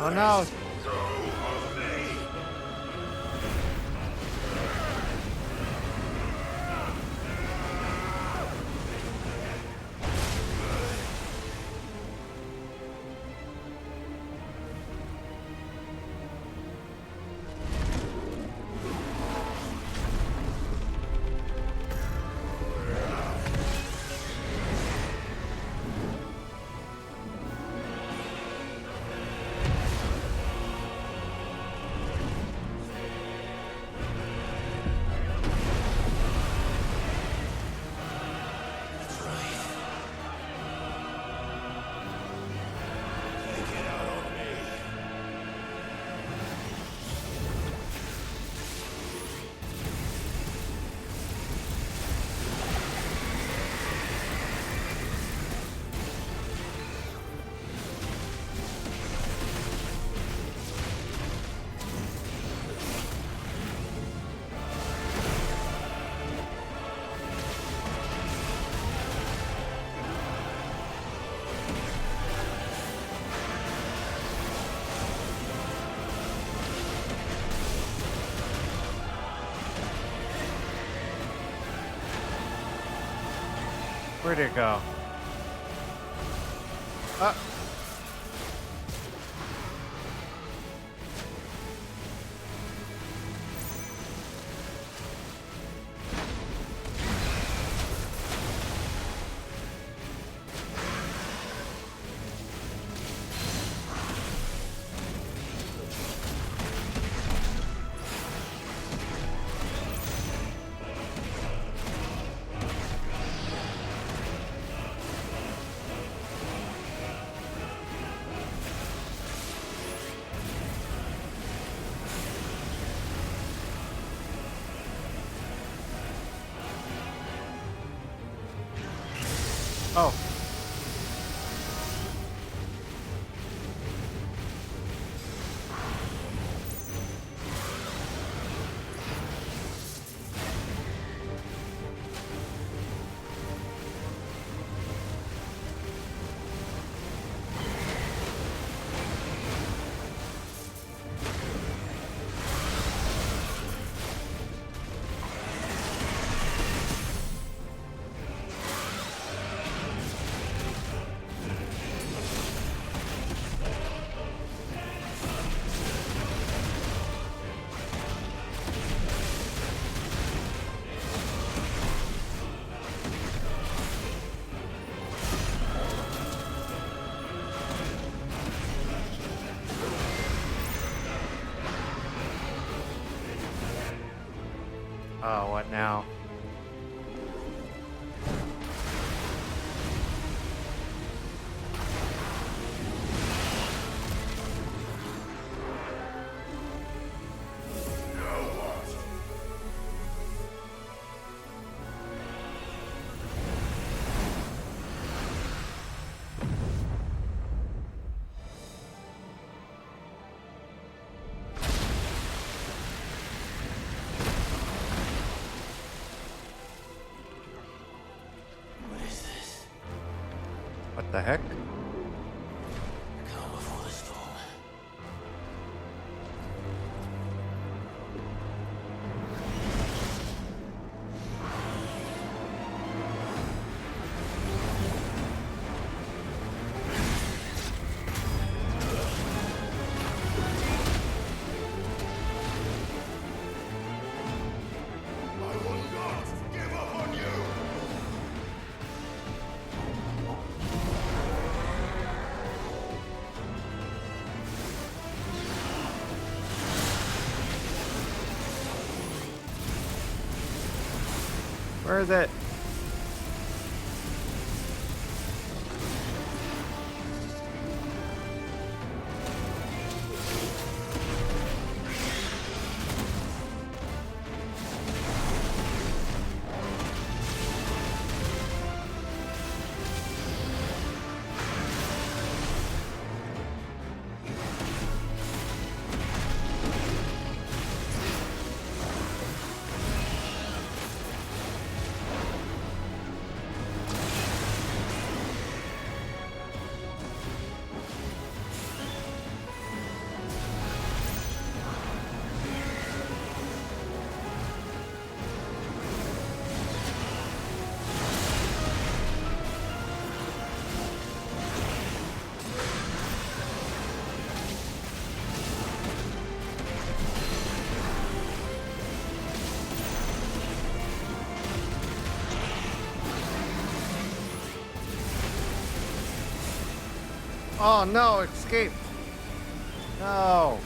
Oh no! Where'd it go? Oh. Oh, what now? What the heck? Calm before the storm. Where is it? Oh no, escape. No.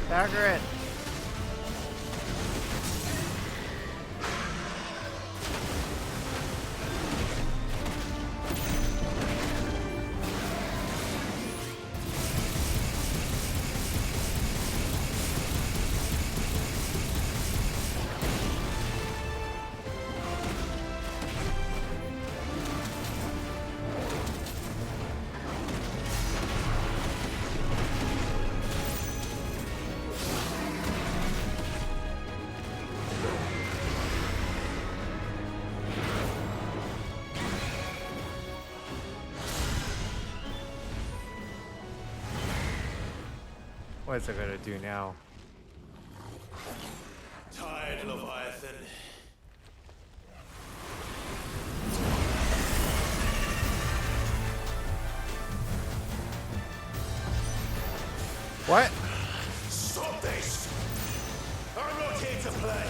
Dagger it. What's it gonna do now? Tired, Leviathan. What? Stop this! I'm not here to play!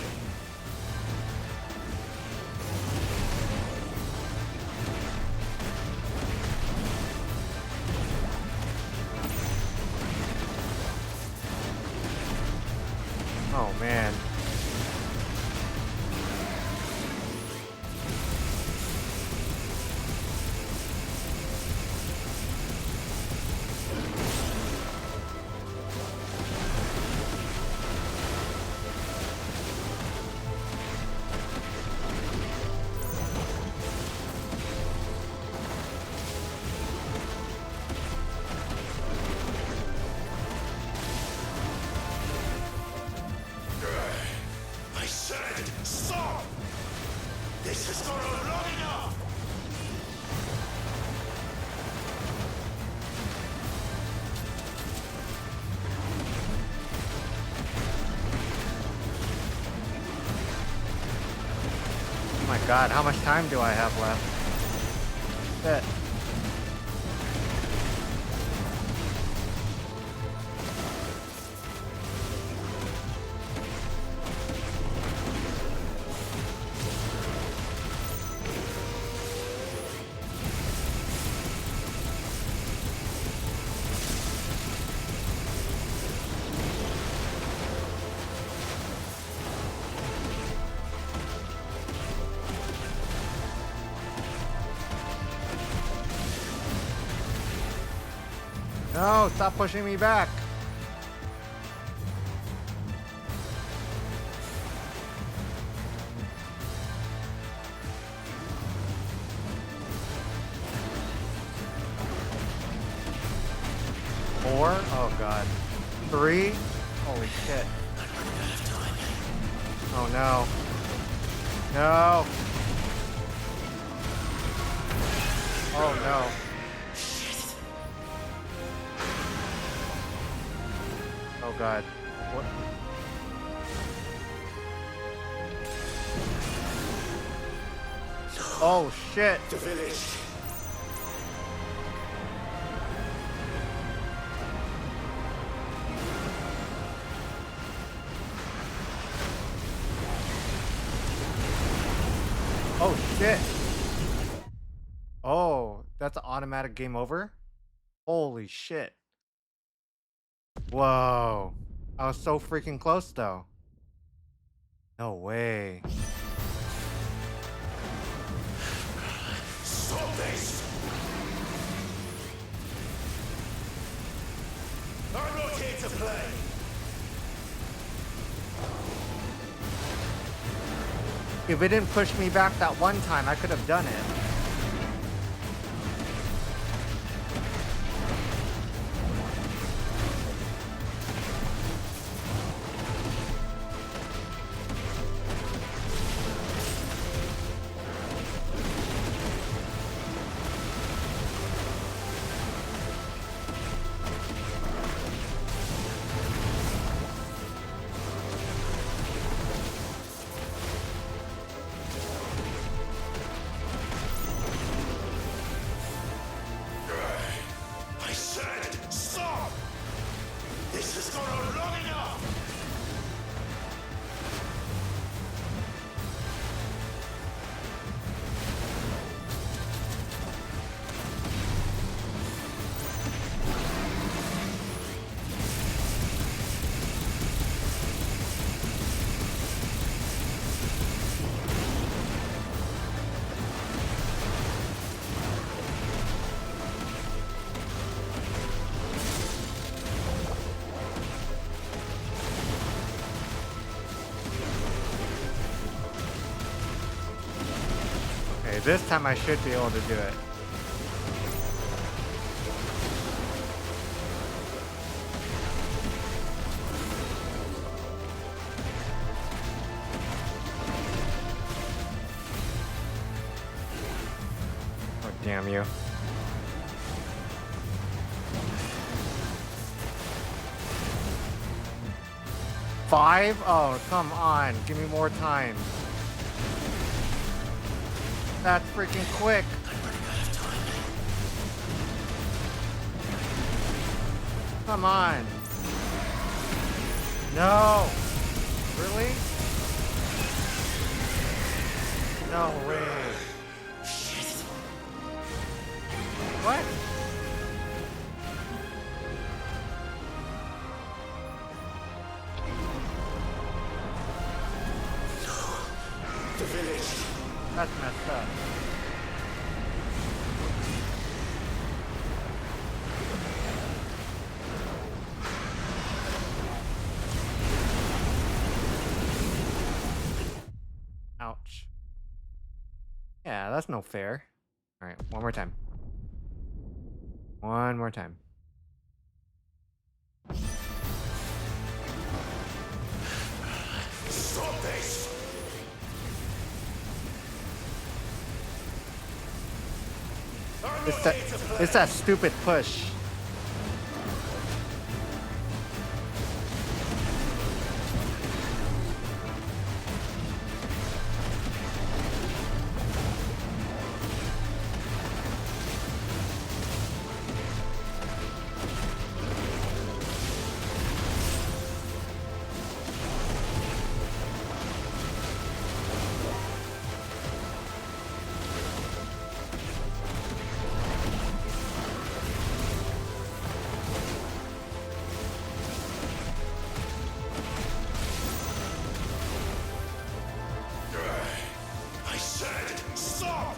Oh man. I said, stop! This has gone on long enough! Oh my god, how much time do I have left? Shit. No, stop pushing me back. Four? Oh god. Three? Holy shit. Oh no. No. Oh no. Oh god. What? Oh shit. The village. Oh shit. Oh, that's an automatic game over? Holy shit. Whoa. I was so freaking close though. No way. Stop this! I'm not here to play! If it didn't push me back that one time, I could have done it. I said, stop! This has gone on long enough! Okay, this time I should be able to do it. Oh, damn you. Five? Oh, come on. Give me more time. That's freaking quick. Come on. No. Really? No way. What? The village. That's messed up. Ouch. Yeah, that's no fair. All right, one more time. One more time. Stop this! It's that stupid push. I said, stop!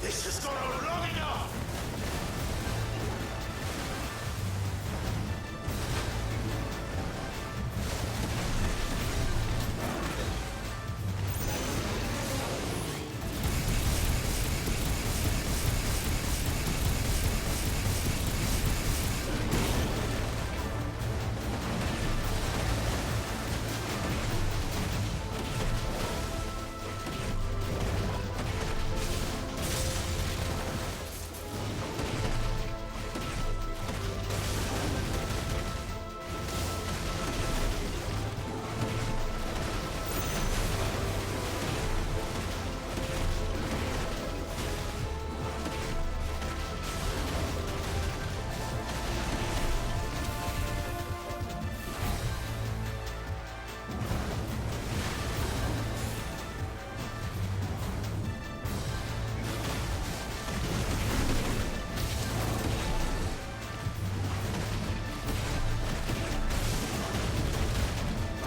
This has gone on long enough!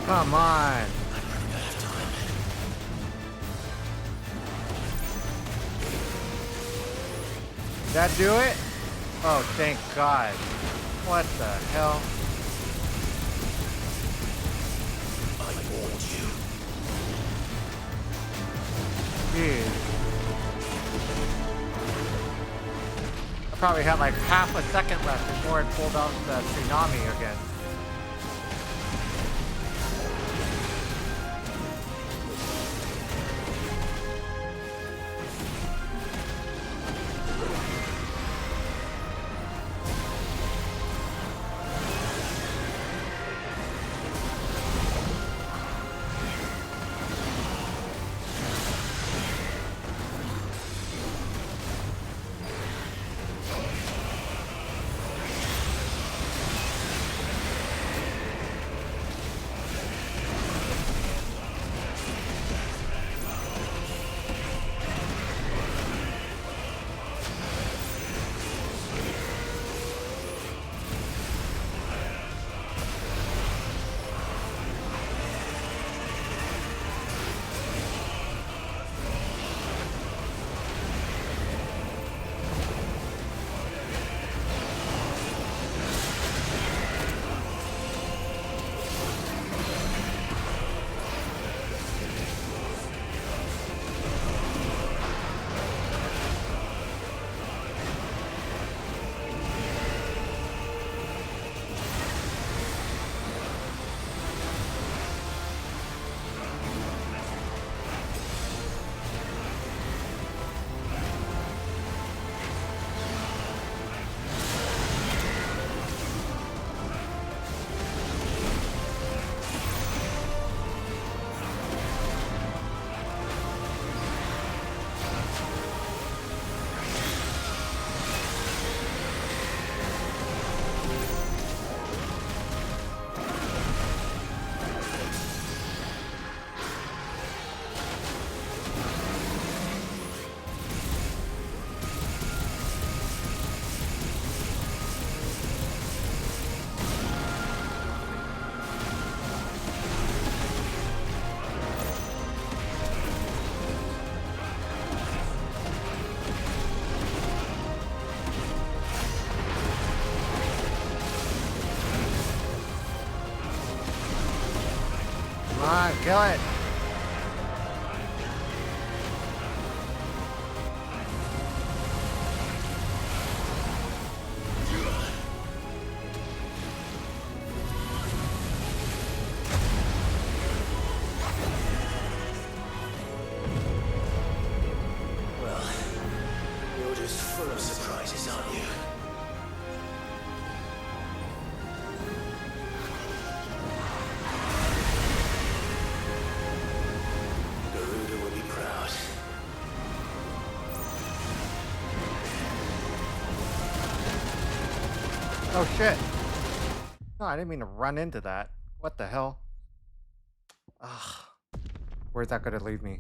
Come on. Did that do it? Oh, thank God. What the hell? I warned you. Jeez. I probably had like half a second left before it pulled out the tsunami again. Come on, kill it. Well, you're just full of surprises, aren't you? Garuda will be proud. Oh shit. No, I didn't mean to run into that. What the hell? Ugh. Where's that gonna lead me?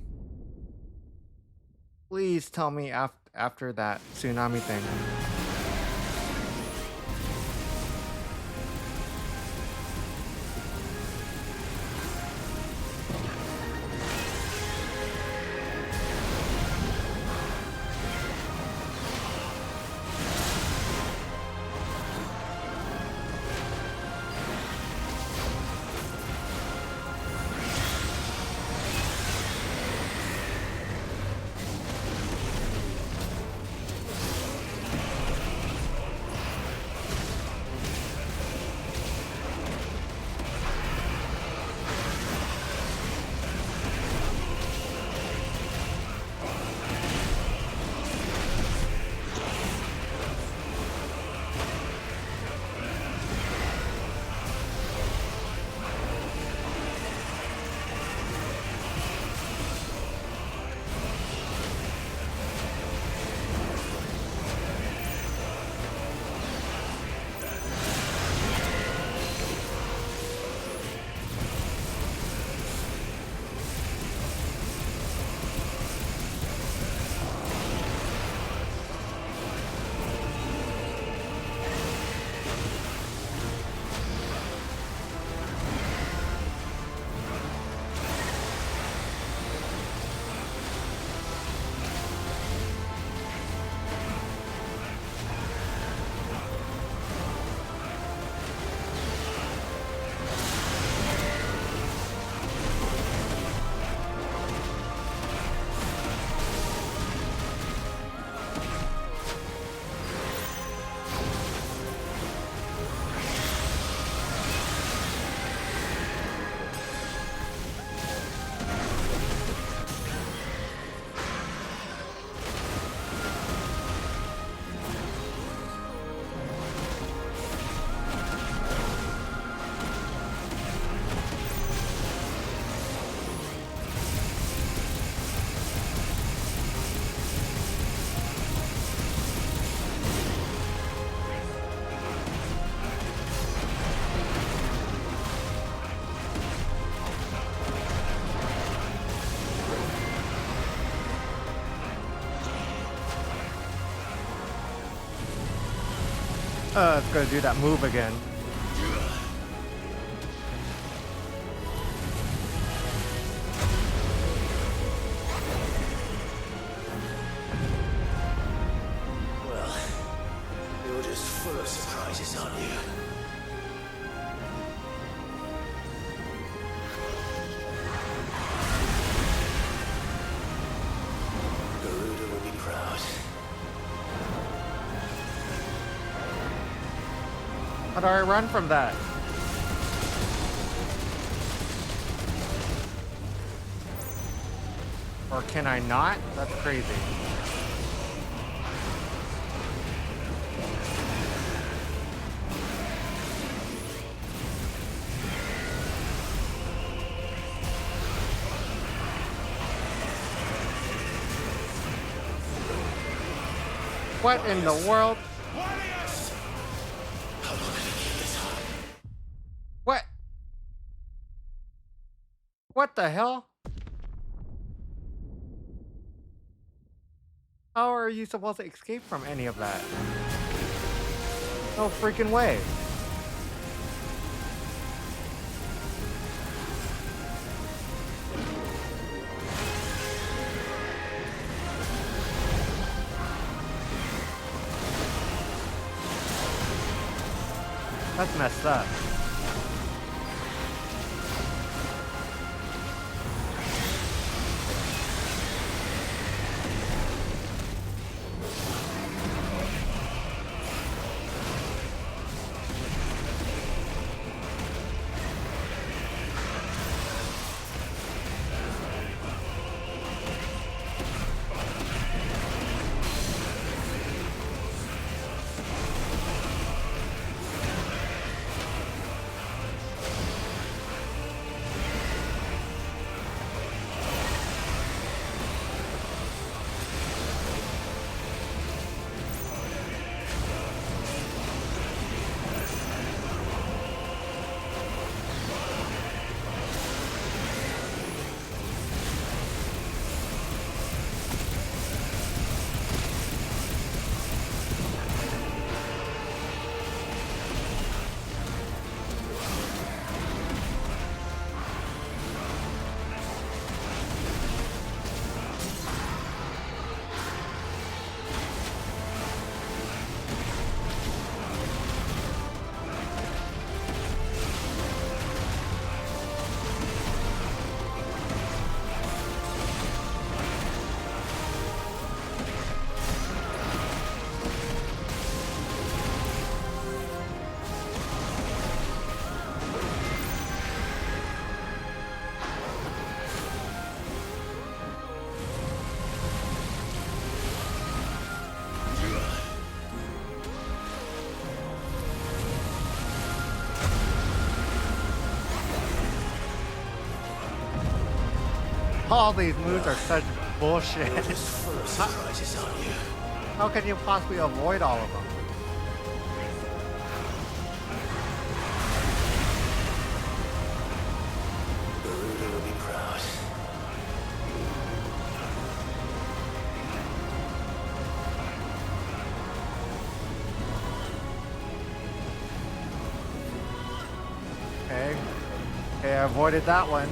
Please tell me after that tsunami thing. It's gonna do that move again. Well, you're just full of surprises, aren't you? Garuda will be proud. How do I run from that? Or can I not? That's crazy. What in the world? What? What the hell? How are you supposed to escape from any of that? No freaking way. That's messed up. All these moves are such bullshit. How can you possibly avoid all of them? Garuda will be proud. Okay. Okay, I avoided that one.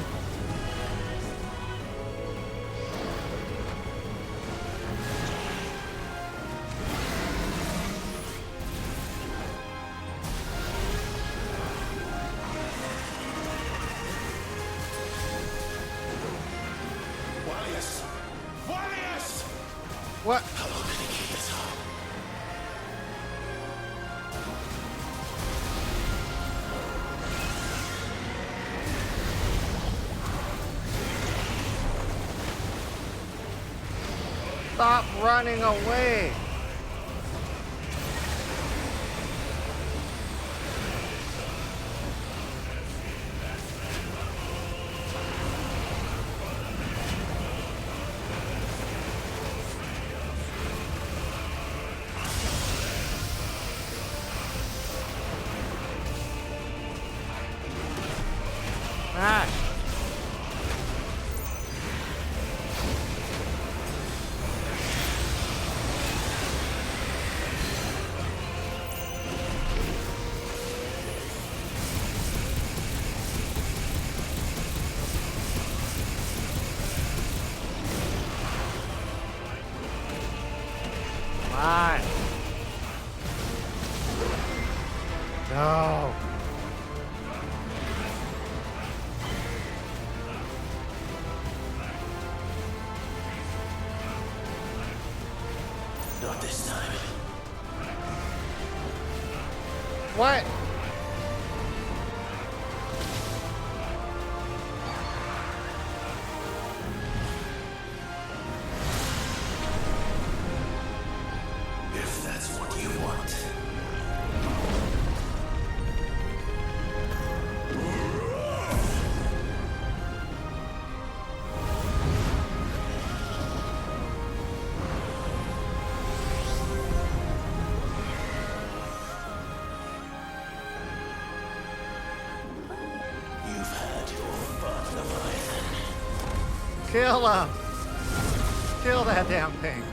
What? How long can he keep this up? Stop running away! Smash! No. Not this time. What? If that's what you want. You've had your fun, Leviathan. Kill him! Kill that damn thing.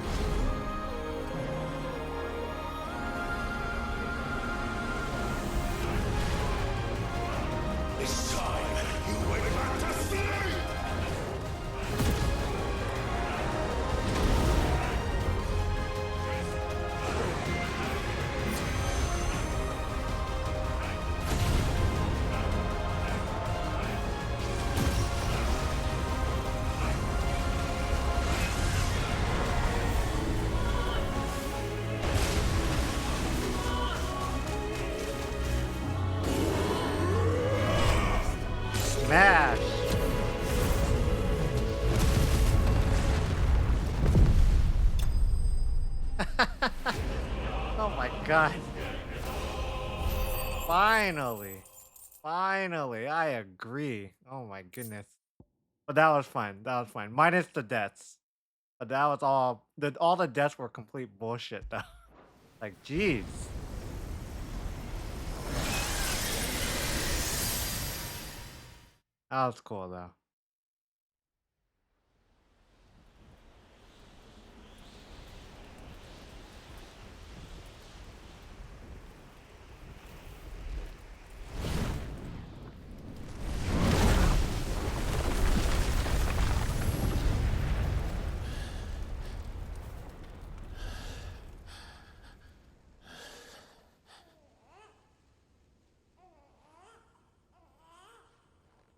It's time you went back to sleep! Smash! Oh my god. Finally. Finally, I agree. Oh my goodness. But that was fun. That was fun. Minus the deaths. But that was all the deaths were complete bullshit though. Like, jeez. That was cool though.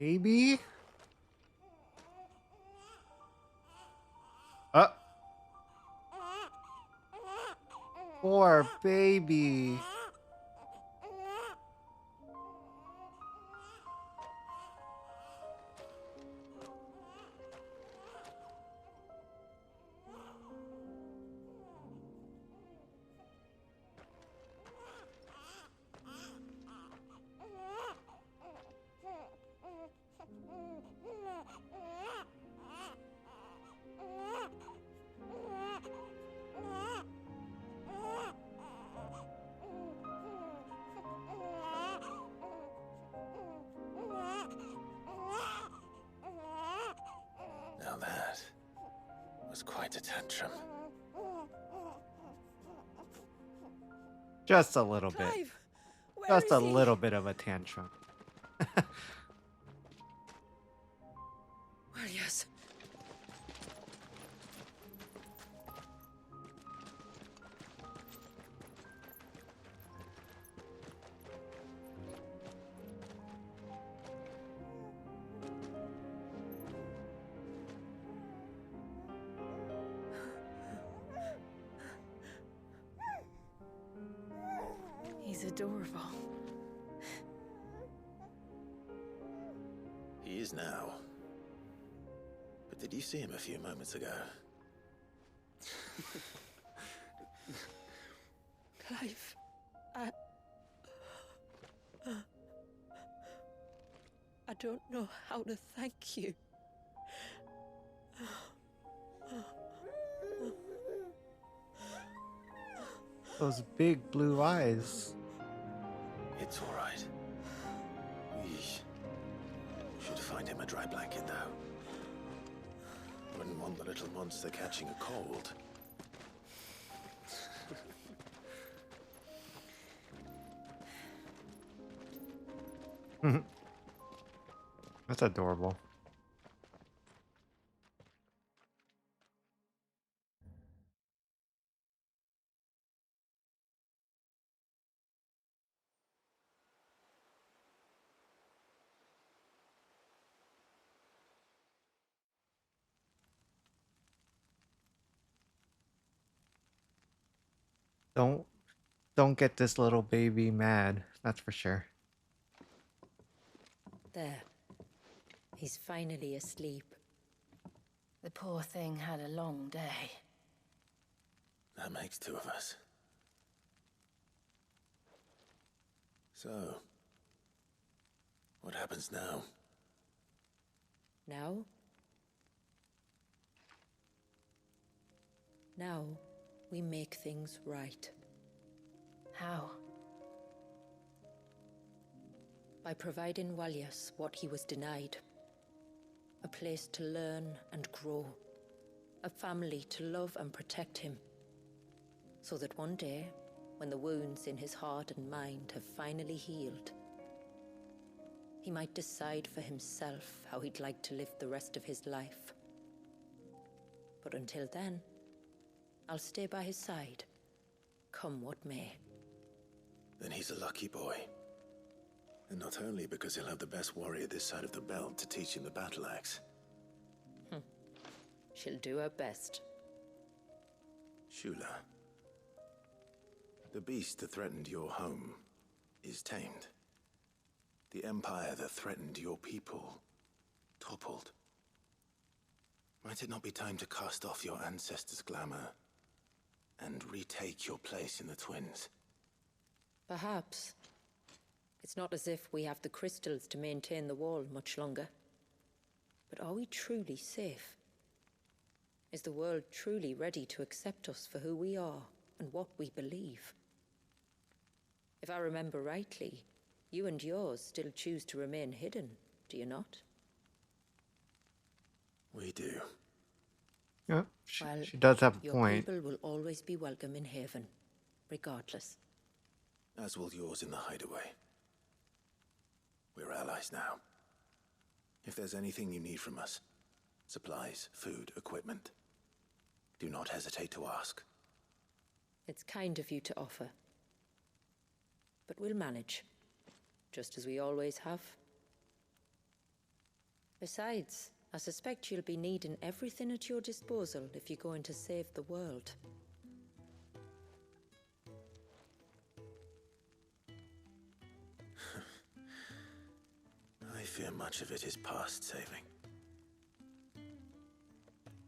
Baby? Poor baby. Now that was quite a tantrum. Just a little bit. Clive, where Just is a he? little bit of a tantrum. Well, yes. He's adorable. He is now. But did you see him a few moments ago? Clive, I don't know how to thank you. Those big blue eyes. It's all right. We should find him a dry blanket, though. Wouldn't want the little monster catching a cold. That's adorable. Don't don't get this little baby mad. That's for sure. There. He's finally asleep. The poor thing had a long day. That makes two of us. So, what happens now? Now? Now, we make things right. How? By providing Walias what he was denied. A place to learn and grow. A family to love and protect him. So that one day, when the wounds in his heart and mind have finally healed, he might decide for himself how he'd like to live the rest of his life. But until then, I'll stay by his side, come what may. Then he's a lucky boy. And not only because he'll have the best warrior this side of the belt to teach him the battle axe. She'll do her best. Shula. The beast that threatened your home is tamed. The empire that threatened your people toppled. Might it not be time to cast off your ancestors' glamour and retake your place in the twins? Perhaps. It's not as if we have the crystals to maintain the wall much longer. But are we truly safe? Is the world truly ready to accept us for who we are and what we believe? If I remember rightly, you and yours still choose to remain hidden, do you not? We do. Yeah, Well, she does have a your point. people will always be welcome in Haven, regardless. As will yours in the hideaway. We're allies now. If there's anything you need from us, supplies, food, equipment, do not hesitate to ask. It's kind of you to offer. But we'll manage, just as we always have. Besides, I suspect you'll be needing everything at your disposal if you're going to save the world. I fear much of it is past saving.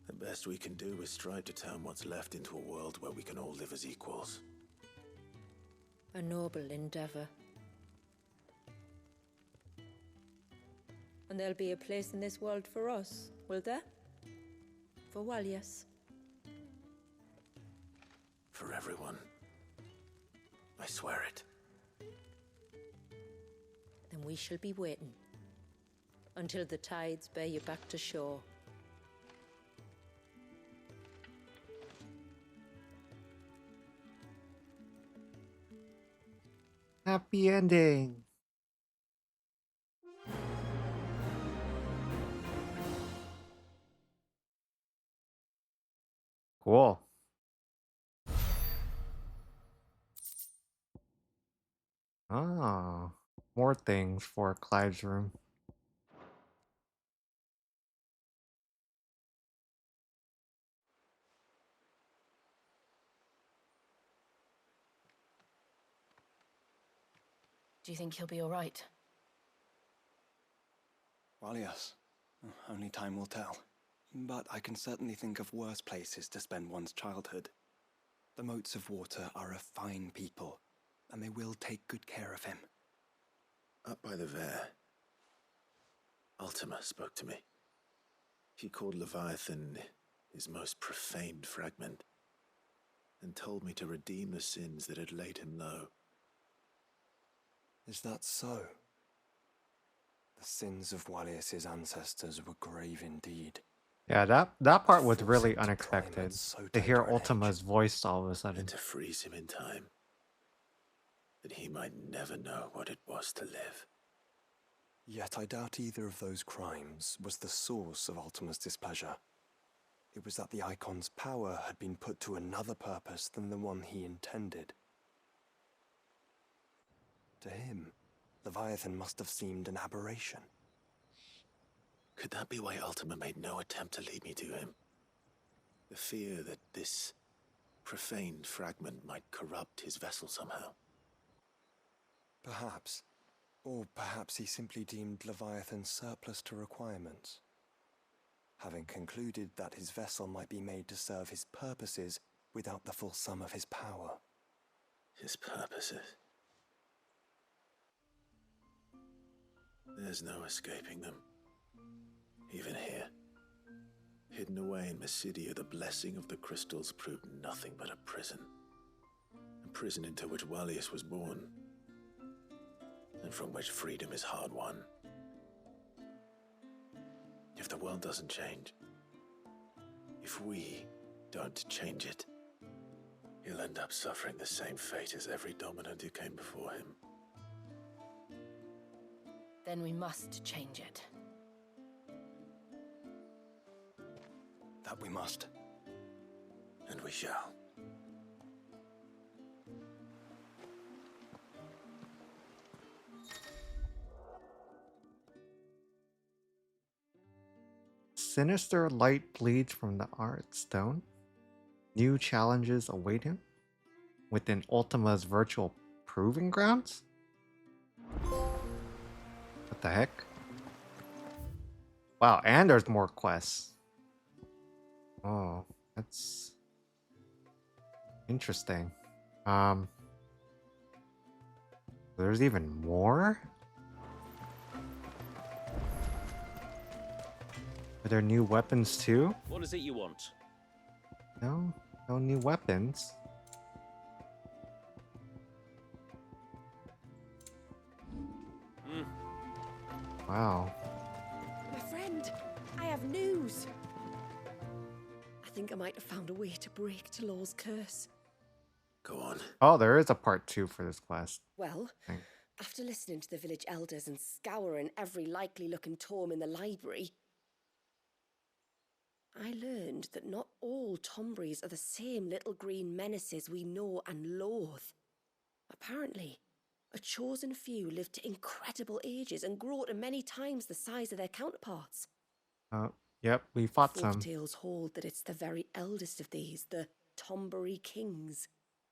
The best we can do is strive to turn what's left into a world where we can all live as equals. A noble endeavor. And there'll be a place in this world for us, will there? For Walias. For everyone. I swear it. Then we shall be waiting. Until the tides bear you back to shore. Happy ending. Cool. Ah, more things for Clyde's room. Do you think he'll be all right? Well, yes. Only time will tell. But I can certainly think of worse places to spend one's childhood. The Moats of Water are a fine people, and they will take good care of him. Up by the Vare, Ultima spoke to me. She called Leviathan his most profaned fragment, and told me to redeem the sins that had laid him low. Is that so? The sins of Walias's ancestors were grave indeed. Yeah, that part was really unexpected. so To hear tender an Ultima's voice all of a sudden. And to freeze him in time, that he might never know what it was to live. Yet I doubt either of those crimes was the source of Ultima's displeasure. It was that the Icon's power had been put to another purpose than the one he intended. To him, Leviathan must have seemed an aberration. Could that be why Ultima made no attempt to lead me to him? The fear that this profaned fragment might corrupt his vessel somehow. Perhaps. Or perhaps he simply deemed Leviathan surplus to requirements. Having concluded that his vessel might be made to serve his purposes without the full sum of his power. His purposes? There's no escaping them. Even here. Hidden away in Mysidia, the blessing of the crystals proved nothing but a prison. A prison into which Wallius was born, and from which freedom is hard won. If the world doesn't change, if we don't change it, he'll end up suffering the same fate as every dominant who came before him. Then we must change it. That we must. And we shall. Sinister light bleeds from the art stone. New challenges await him within Ultima's virtual proving grounds? What the heck? Wow, and there's more quests. Oh, that's interesting. There's even more? Are there new weapons too? What is it you want? No, no new weapons. Wow. My friend, I have news. I think I might have found a way to break Talor's curse. Go on. Oh, there is a part 2 for this quest. Well, after listening to the village elders and scouring every likely looking tome in the library, I learned that not all Tombries are the same little green menaces we know and loathe. Apparently, a chosen few live to incredible ages and grow to many times the size of their counterparts. Yep, we fought some. Folktales hold that it's the very eldest of these, the Tombury kings,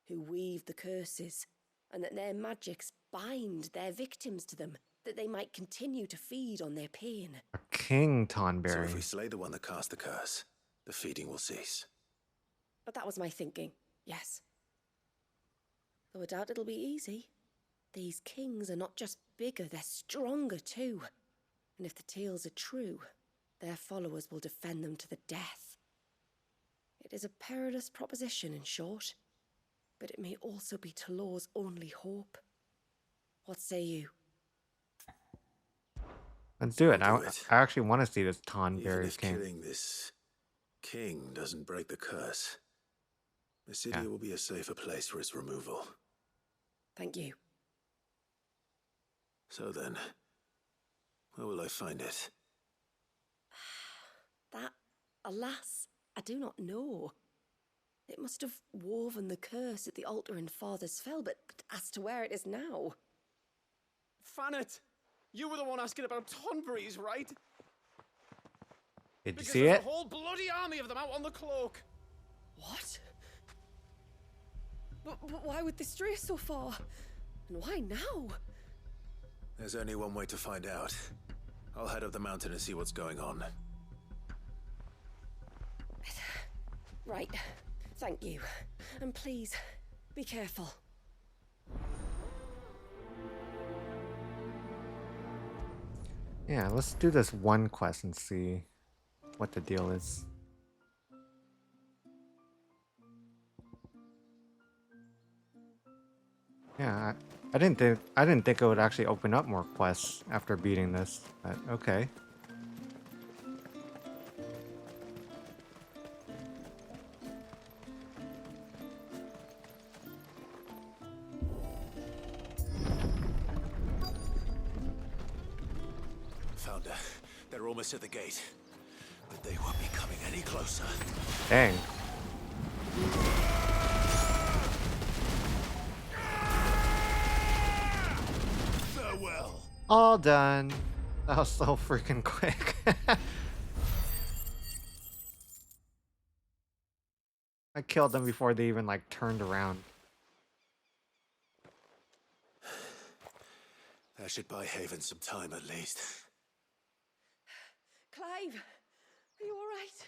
who weave the curses, and that their magics bind their victims to them, that they might continue to feed on their pain. A king So Tonberry. if we slay the one that cast the curse, the feeding will cease. But that was my thinking, yes. Though I doubt it'll be easy. These kings are not just bigger, they're stronger too. And if the tales are true, their followers will defend them to the death. It is a perilous proposition, in short, but it may also be Talor's only hope. What say you? Let's do it. We'll I do it. actually want to see this Even Tonberry's if king. killing this king doesn't break the curse, Mysidia will be a safer place for its removal. Thank you. So then, where will I find it? That, alas, I do not know. It must have woven the curse at the altar in Father's Fell, but as to where it is now... Fanet, you were the one asking about Tonberries, right? Did you Because see there's it? a whole bloody army of them out on the cloak. What? But why would they stray so far? And why now? There's only one way to find out. I'll head up the mountain and see what's going on. Right. Thank you. And please, be careful. Yeah, let's do this one quest and see what the deal is. Yeah, I didn't think it would actually open up more quests after beating this, but okay. Found her. They're almost at the gate. But they won't be coming any closer. Dang. Farewell. All done. That was so freaking quick. I I killed them before they even like turned around. That should buy Haven some time at least. Clive, are you all right?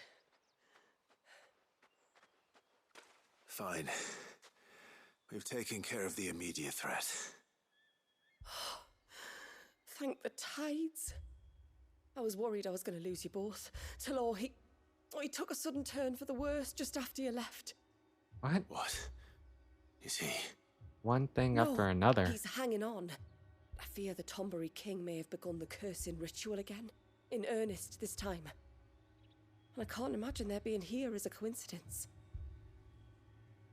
Fine. We've taken care of the immediate threat. Thank the tides. I was worried I was going to lose you both. Talor, he took a sudden turn for the worse just after you left. What? What? Is he? One thing No, after another. He's hanging on. I fear the Tombury King may have begun the cursing ritual again. In earnest this time. And I can't imagine their being here as a coincidence.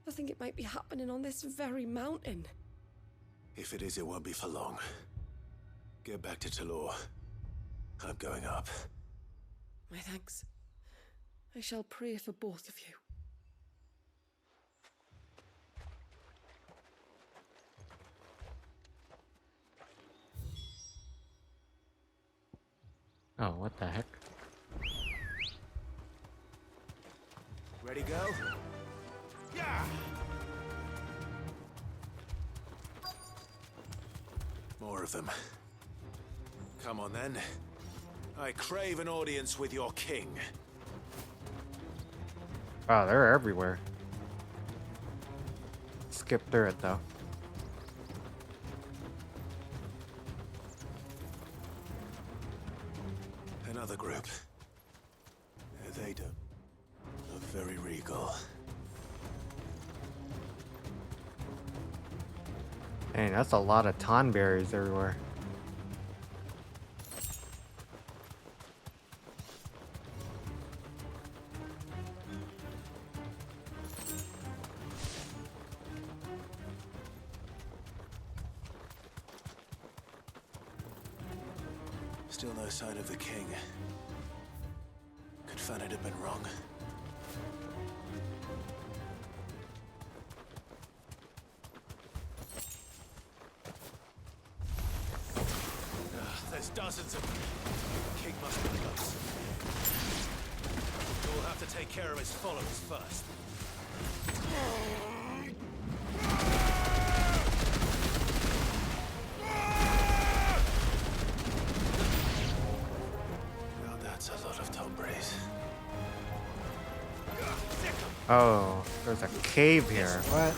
I think it might be happening on this very mountain. If it is, it won't be for long. Get back to Talor. I'm going up. My thanks. I shall pray for both of you. Oh, what the heck? Ready, go? Yeah! More of them. Come on, then. I crave an audience with your king. Wow, they're everywhere. Skip through it, though. Another group. They do look very regal. Dang, that's a lot of tonberries everywhere. Still no sign of the king. Could Fanad have been wrong? There's dozens of them. The king must be close. We'll have to take care of his followers first. Now that's a lot of Tombrays. Oh, there's a cave here. What?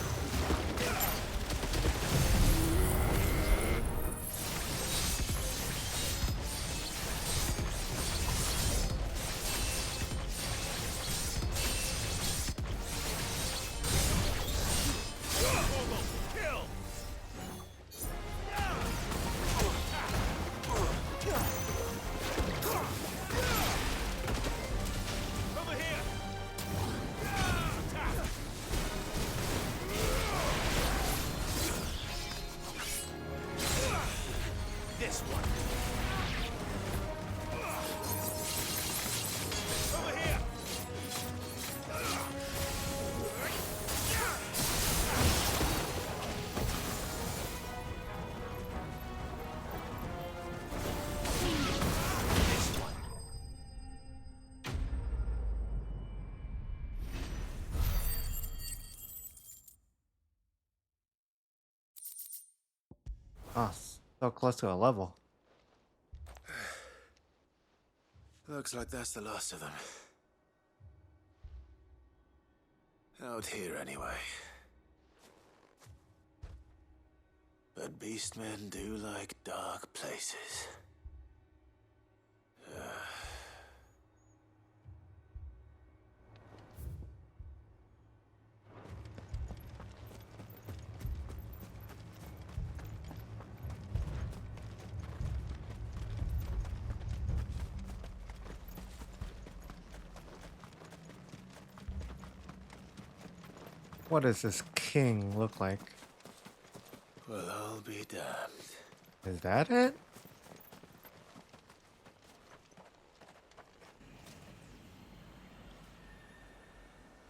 This one. Over here. This one. Oh, so close to a level. Looks like that's the last of them. Out here, anyway. But beastmen do like dark places. What does this king look like? Well, I'll be damned. Is that it?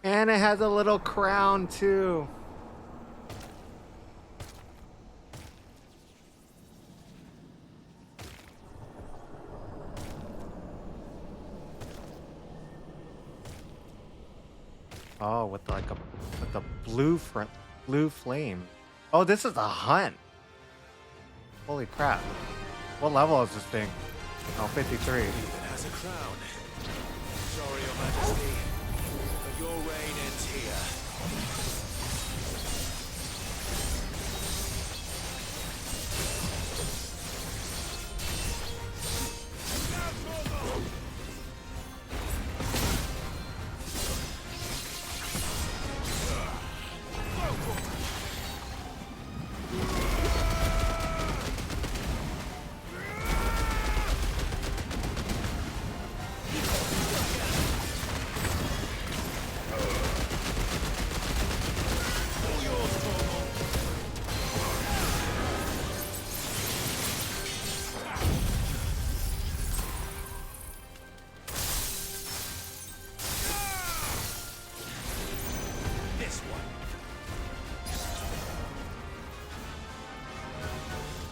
And it has a little crown too. Oh, with like a blue flame. Oh, this is a hunt. Holy crap. What level is this thing? Oh, 53. It has a crown. Sorry, Your Majesty, but your reign ends here.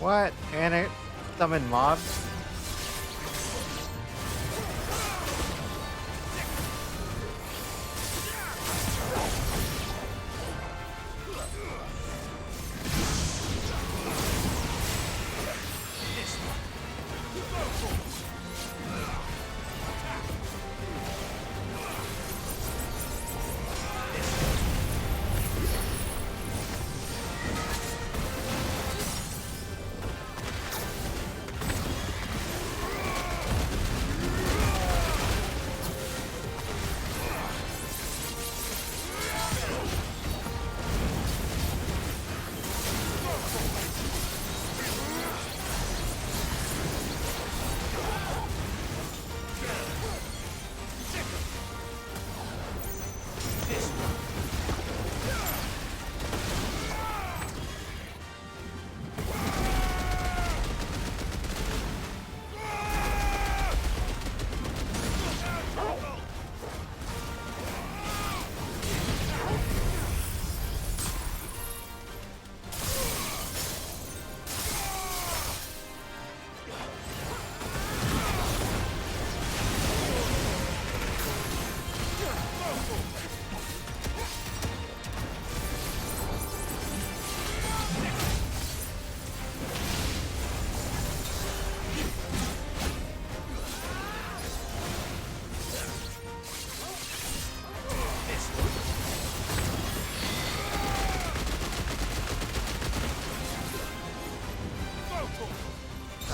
What? And it summoned mobs?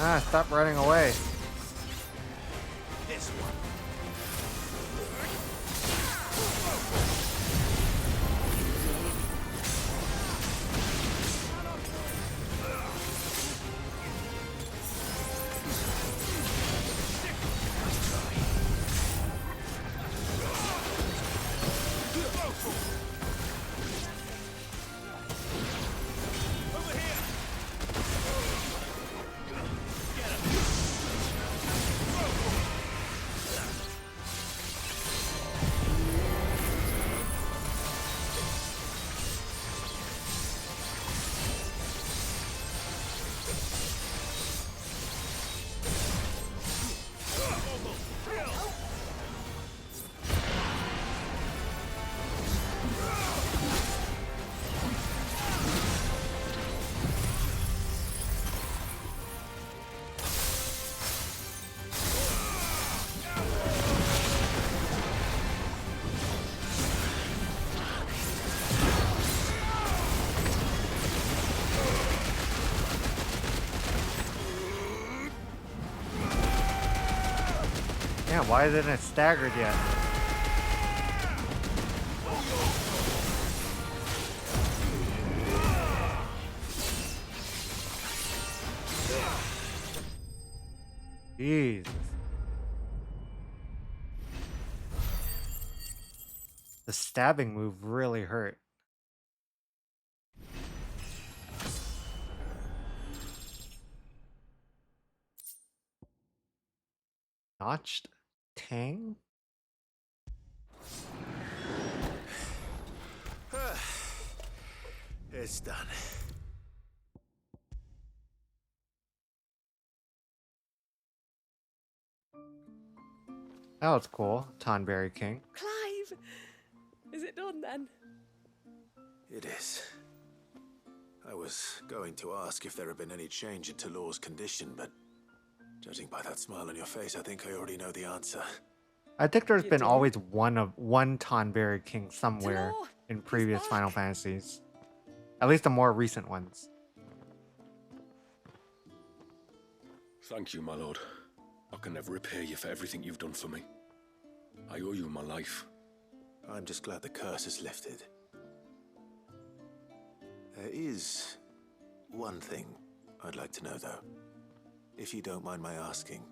Ah, stop running away. This one. Yeah, why isn't it staggered yet? Jesus. The stabbing move really hurt. Notched Tang? It's done. That was cool. Tonberry King. Clive! it done then? It is. I was going to ask if there had been any change in Talor's condition, but judging by that smile on your face, I think I already know the answer. I think there's You been do? always one Tonberry King somewhere Talor, in previous Final Fantasies. At least the more recent ones. Thank you, my lord. I can never repay you for everything you've done for me. I owe you my life. I'm just glad the curse is lifted. There is one thing I'd like to know, though. If you don't mind my asking.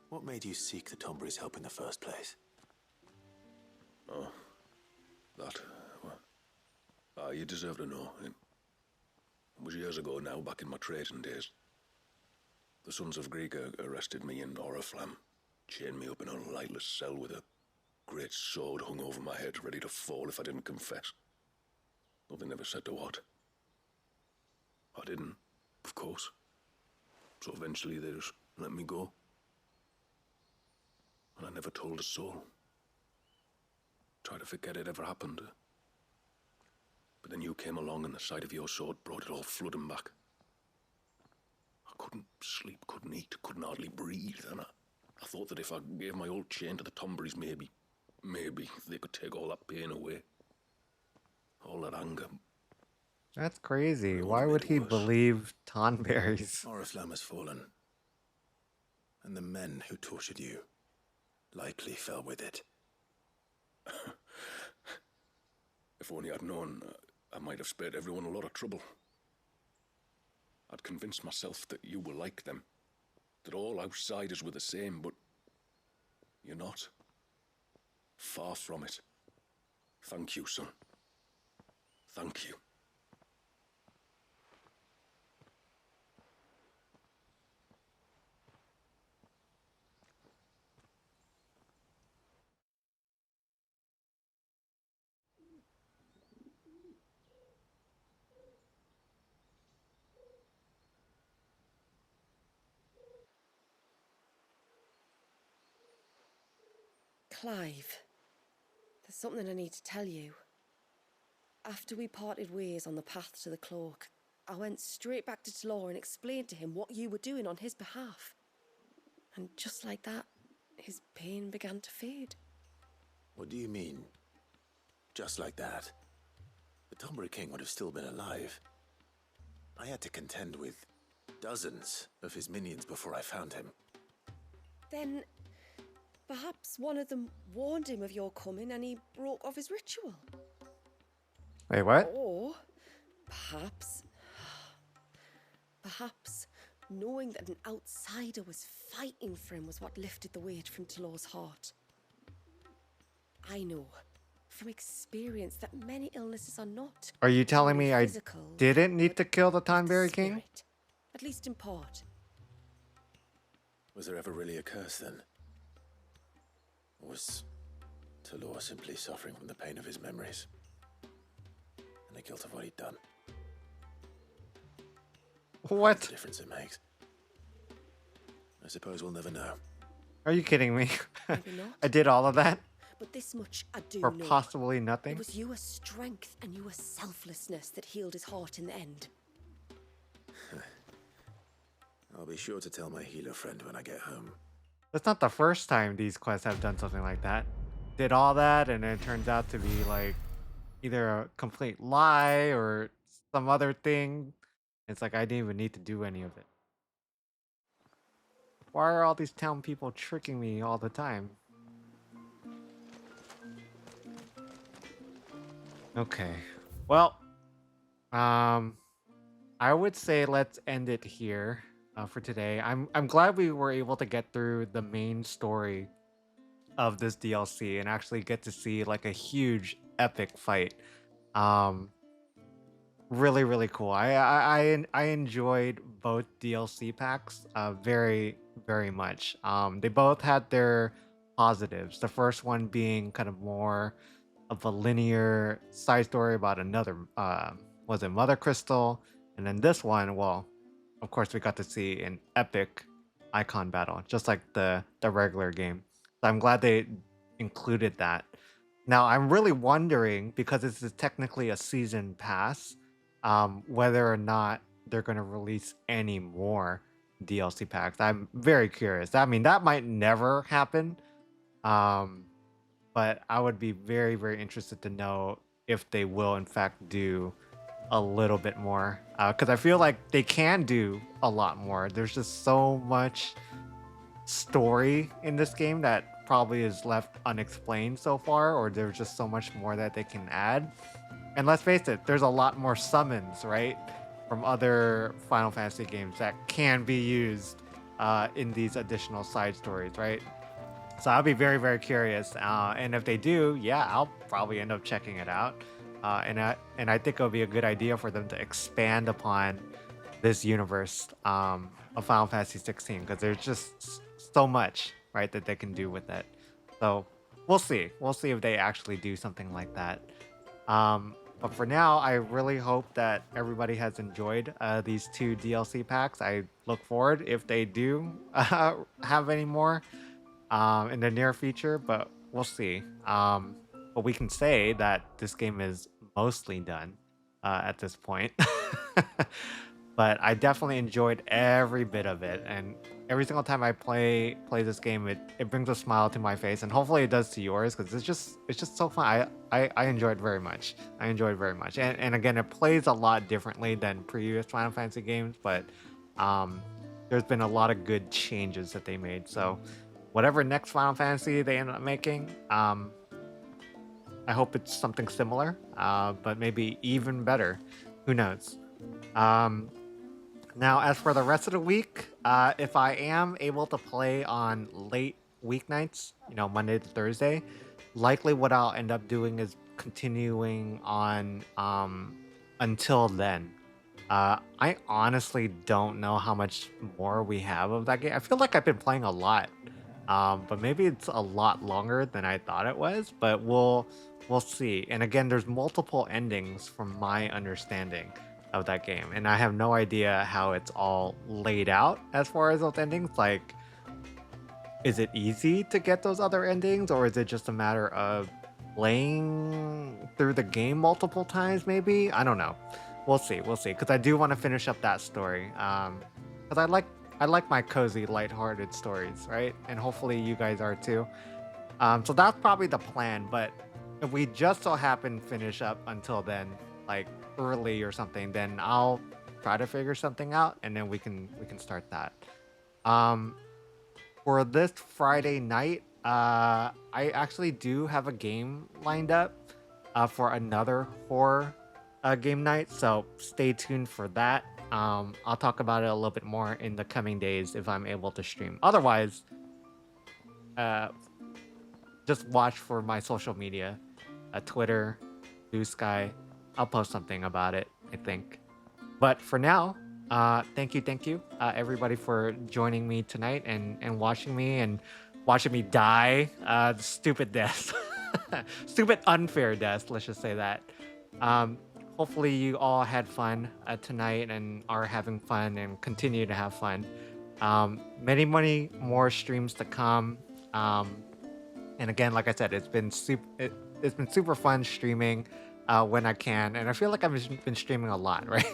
What made you seek the Tombury's help in the first place? Oh, that... well, you deserve to know. It was years ago now, back in my trading days. The Sons of Greek arrested me in Oriflamme, chained me up in a lightless cell with a great sword hung over my head, ready to fall if I didn't confess. Though they never said to what. I didn't, of course. So eventually they just let me go. And I never told a soul. Tried to forget it ever happened. But then you came along and the sight of your sword brought it all flooding back. I couldn't sleep, couldn't eat, couldn't hardly breathe, and I thought that if I gave my old chain to the Tomburys, maybe they could take all that pain away. All that anger. That's crazy. Why would he believe Tonberries? Oriflamme has fallen. And the men who tortured you likely fell with it. If only I'd known, I might have spared everyone a lot of trouble. I'd convinced myself that you were like them, that all outsiders were the same, but you're not. Far from it. Thank you, son. Thank you. Clive, there's something I need to tell you. After we parted ways on the path to the cloak, I went straight back to Talor and explained to him what you were doing on his behalf. And just like that, his pain began to fade. What do you mean? Just like that? The Tombury King would have still been alive. I had to contend with dozens of his minions before I found him. Then, perhaps one of them warned him of your coming and he broke off his ritual. Wait, what? Or, perhaps knowing that an outsider was fighting for him was what lifted the weight from Talor's heart. I know, from experience, that many illnesses are not. Are you telling me I physical, didn't need to kill the Tonberry King? spirit, at least in part. Was there ever really a curse then? Or was Talor simply suffering from the pain of his memories? And the guilt of what he'd done? What? The difference it makes. I suppose we'll never know. Are you kidding me? Maybe not. I did all of that? But this much I do For know. possibly nothing? It was your strength and your selflessness that healed his heart in the end. I'll be sure to tell my healer friend when I get home. That's not the first time these quests have done something like that. Did all that and it turns out to be like either a complete lie or some other thing. It's like I didn't even need to do any of it. Why are all these town people tricking me all the time? Okay. Well, I would say let's end it here for today. I'm glad we were able to get through the main story of this DLC and actually get to see like a huge epic fight. Really, really cool. I enjoyed both DLC packs very, very much. They both had their positives. The first one being kind of more of a linear side story about another was it Mother Crystal, and then this one, well, of course we got to see an epic icon battle, just like the regular game. So I'm glad they included that. Now, I'm really wondering, because this is technically a season pass, whether or not they're going to release any more DLC packs. I'm very curious. I mean, that might never happen, um, but I would be very, very interested to know if they will, in fact, do a little bit more. Because I feel like they can do a lot more. There's just so much story in this game that probably is left unexplained so far, or there's just so much more that they can add. And let's face it, there's a lot more summons, right, from other Final Fantasy games that can be used in these additional side stories, right? So I'll be very, very curious. And if they do, yeah, I'll probably end up checking it out. And I think it'll be a good idea for them to expand upon this universe of Final Fantasy 16, because there's just so much, right, that they can do with it. So we'll see. We'll see if they actually do something like that. But for now, I really hope that everybody has enjoyed these 2 DLC packs. I look forward if they do have any more in the near future, but we'll see. But we can say that this game is mostly done at this point. But I definitely enjoyed every bit of it, and every single time I play this game, it brings a smile to my face, and hopefully it does to yours, because it's just so fun. I enjoy it very much. I enjoy it very much, and again, it plays a lot differently than previous Final Fantasy games, but there's been a lot of good changes that they made. So whatever next Final Fantasy they end up making, I hope it's something similar, but maybe even better. Who knows? Now, as for the rest of the week, if I am able to play on late weeknights, Monday to Thursday, likely what I'll end up doing is continuing on until then. I honestly don't know how much more we have of that game. I feel like I've been playing a lot, but maybe it's a lot longer than I thought it was. But we'll see. And again, there's multiple endings from my understanding of that game, and I have no idea how it's all laid out as far as those endings. Like, is it easy to get those other endings, or is it just a matter of playing through the game multiple times? Maybe, I don't know. We'll see, because I do want to finish up that story, because I like my cozy, lighthearted stories, right? And hopefully you guys are too. So that's probably the plan. But if we just so happen finish up until then, like early or something, then I'll try to figure something out, and then we can start that. For this Friday night, I actually do have a game lined up for another horror game night, so stay tuned for that. I'll talk about it a little bit more in the coming days if I'm able to stream. Otherwise, just watch for my social media, Twitter, Blue Sky. I'll post something about it, I think. But for now, thank you, everybody, for joining me tonight and watching me die. Stupid deaths. Stupid unfair deaths, let's just say that. Hopefully you all had fun tonight and are having fun and continue to have fun. Many more streams to come. And again, like I said, it's been super fun streaming when I can, and I feel like I've been streaming a lot, right?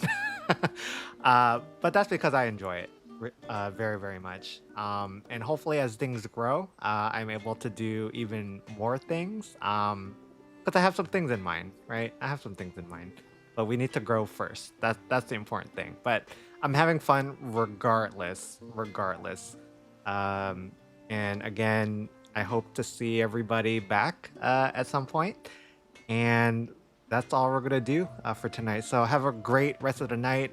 But that's because I enjoy it very, very much. And hopefully as things grow, I'm able to do even more things, because I have some things in mind, right? I have some things in mind, but we need to grow first. That's the important thing. But I'm having fun regardless. And again, I hope to see everybody back at some point. And that's all we're gonna do for tonight. So have a great rest of the night.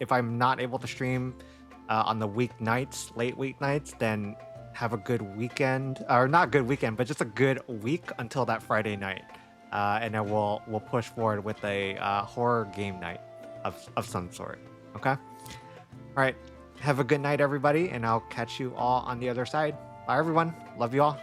If I'm not able to stream on the weeknights, late weeknights, then have a good weekend, or not good weekend, but just a good week until that Friday night, and then we'll push forward with a horror game night of some sort. Okay. All right. Have a good night, everybody, and I'll catch you all on the other side. Bye, everyone. Love you all.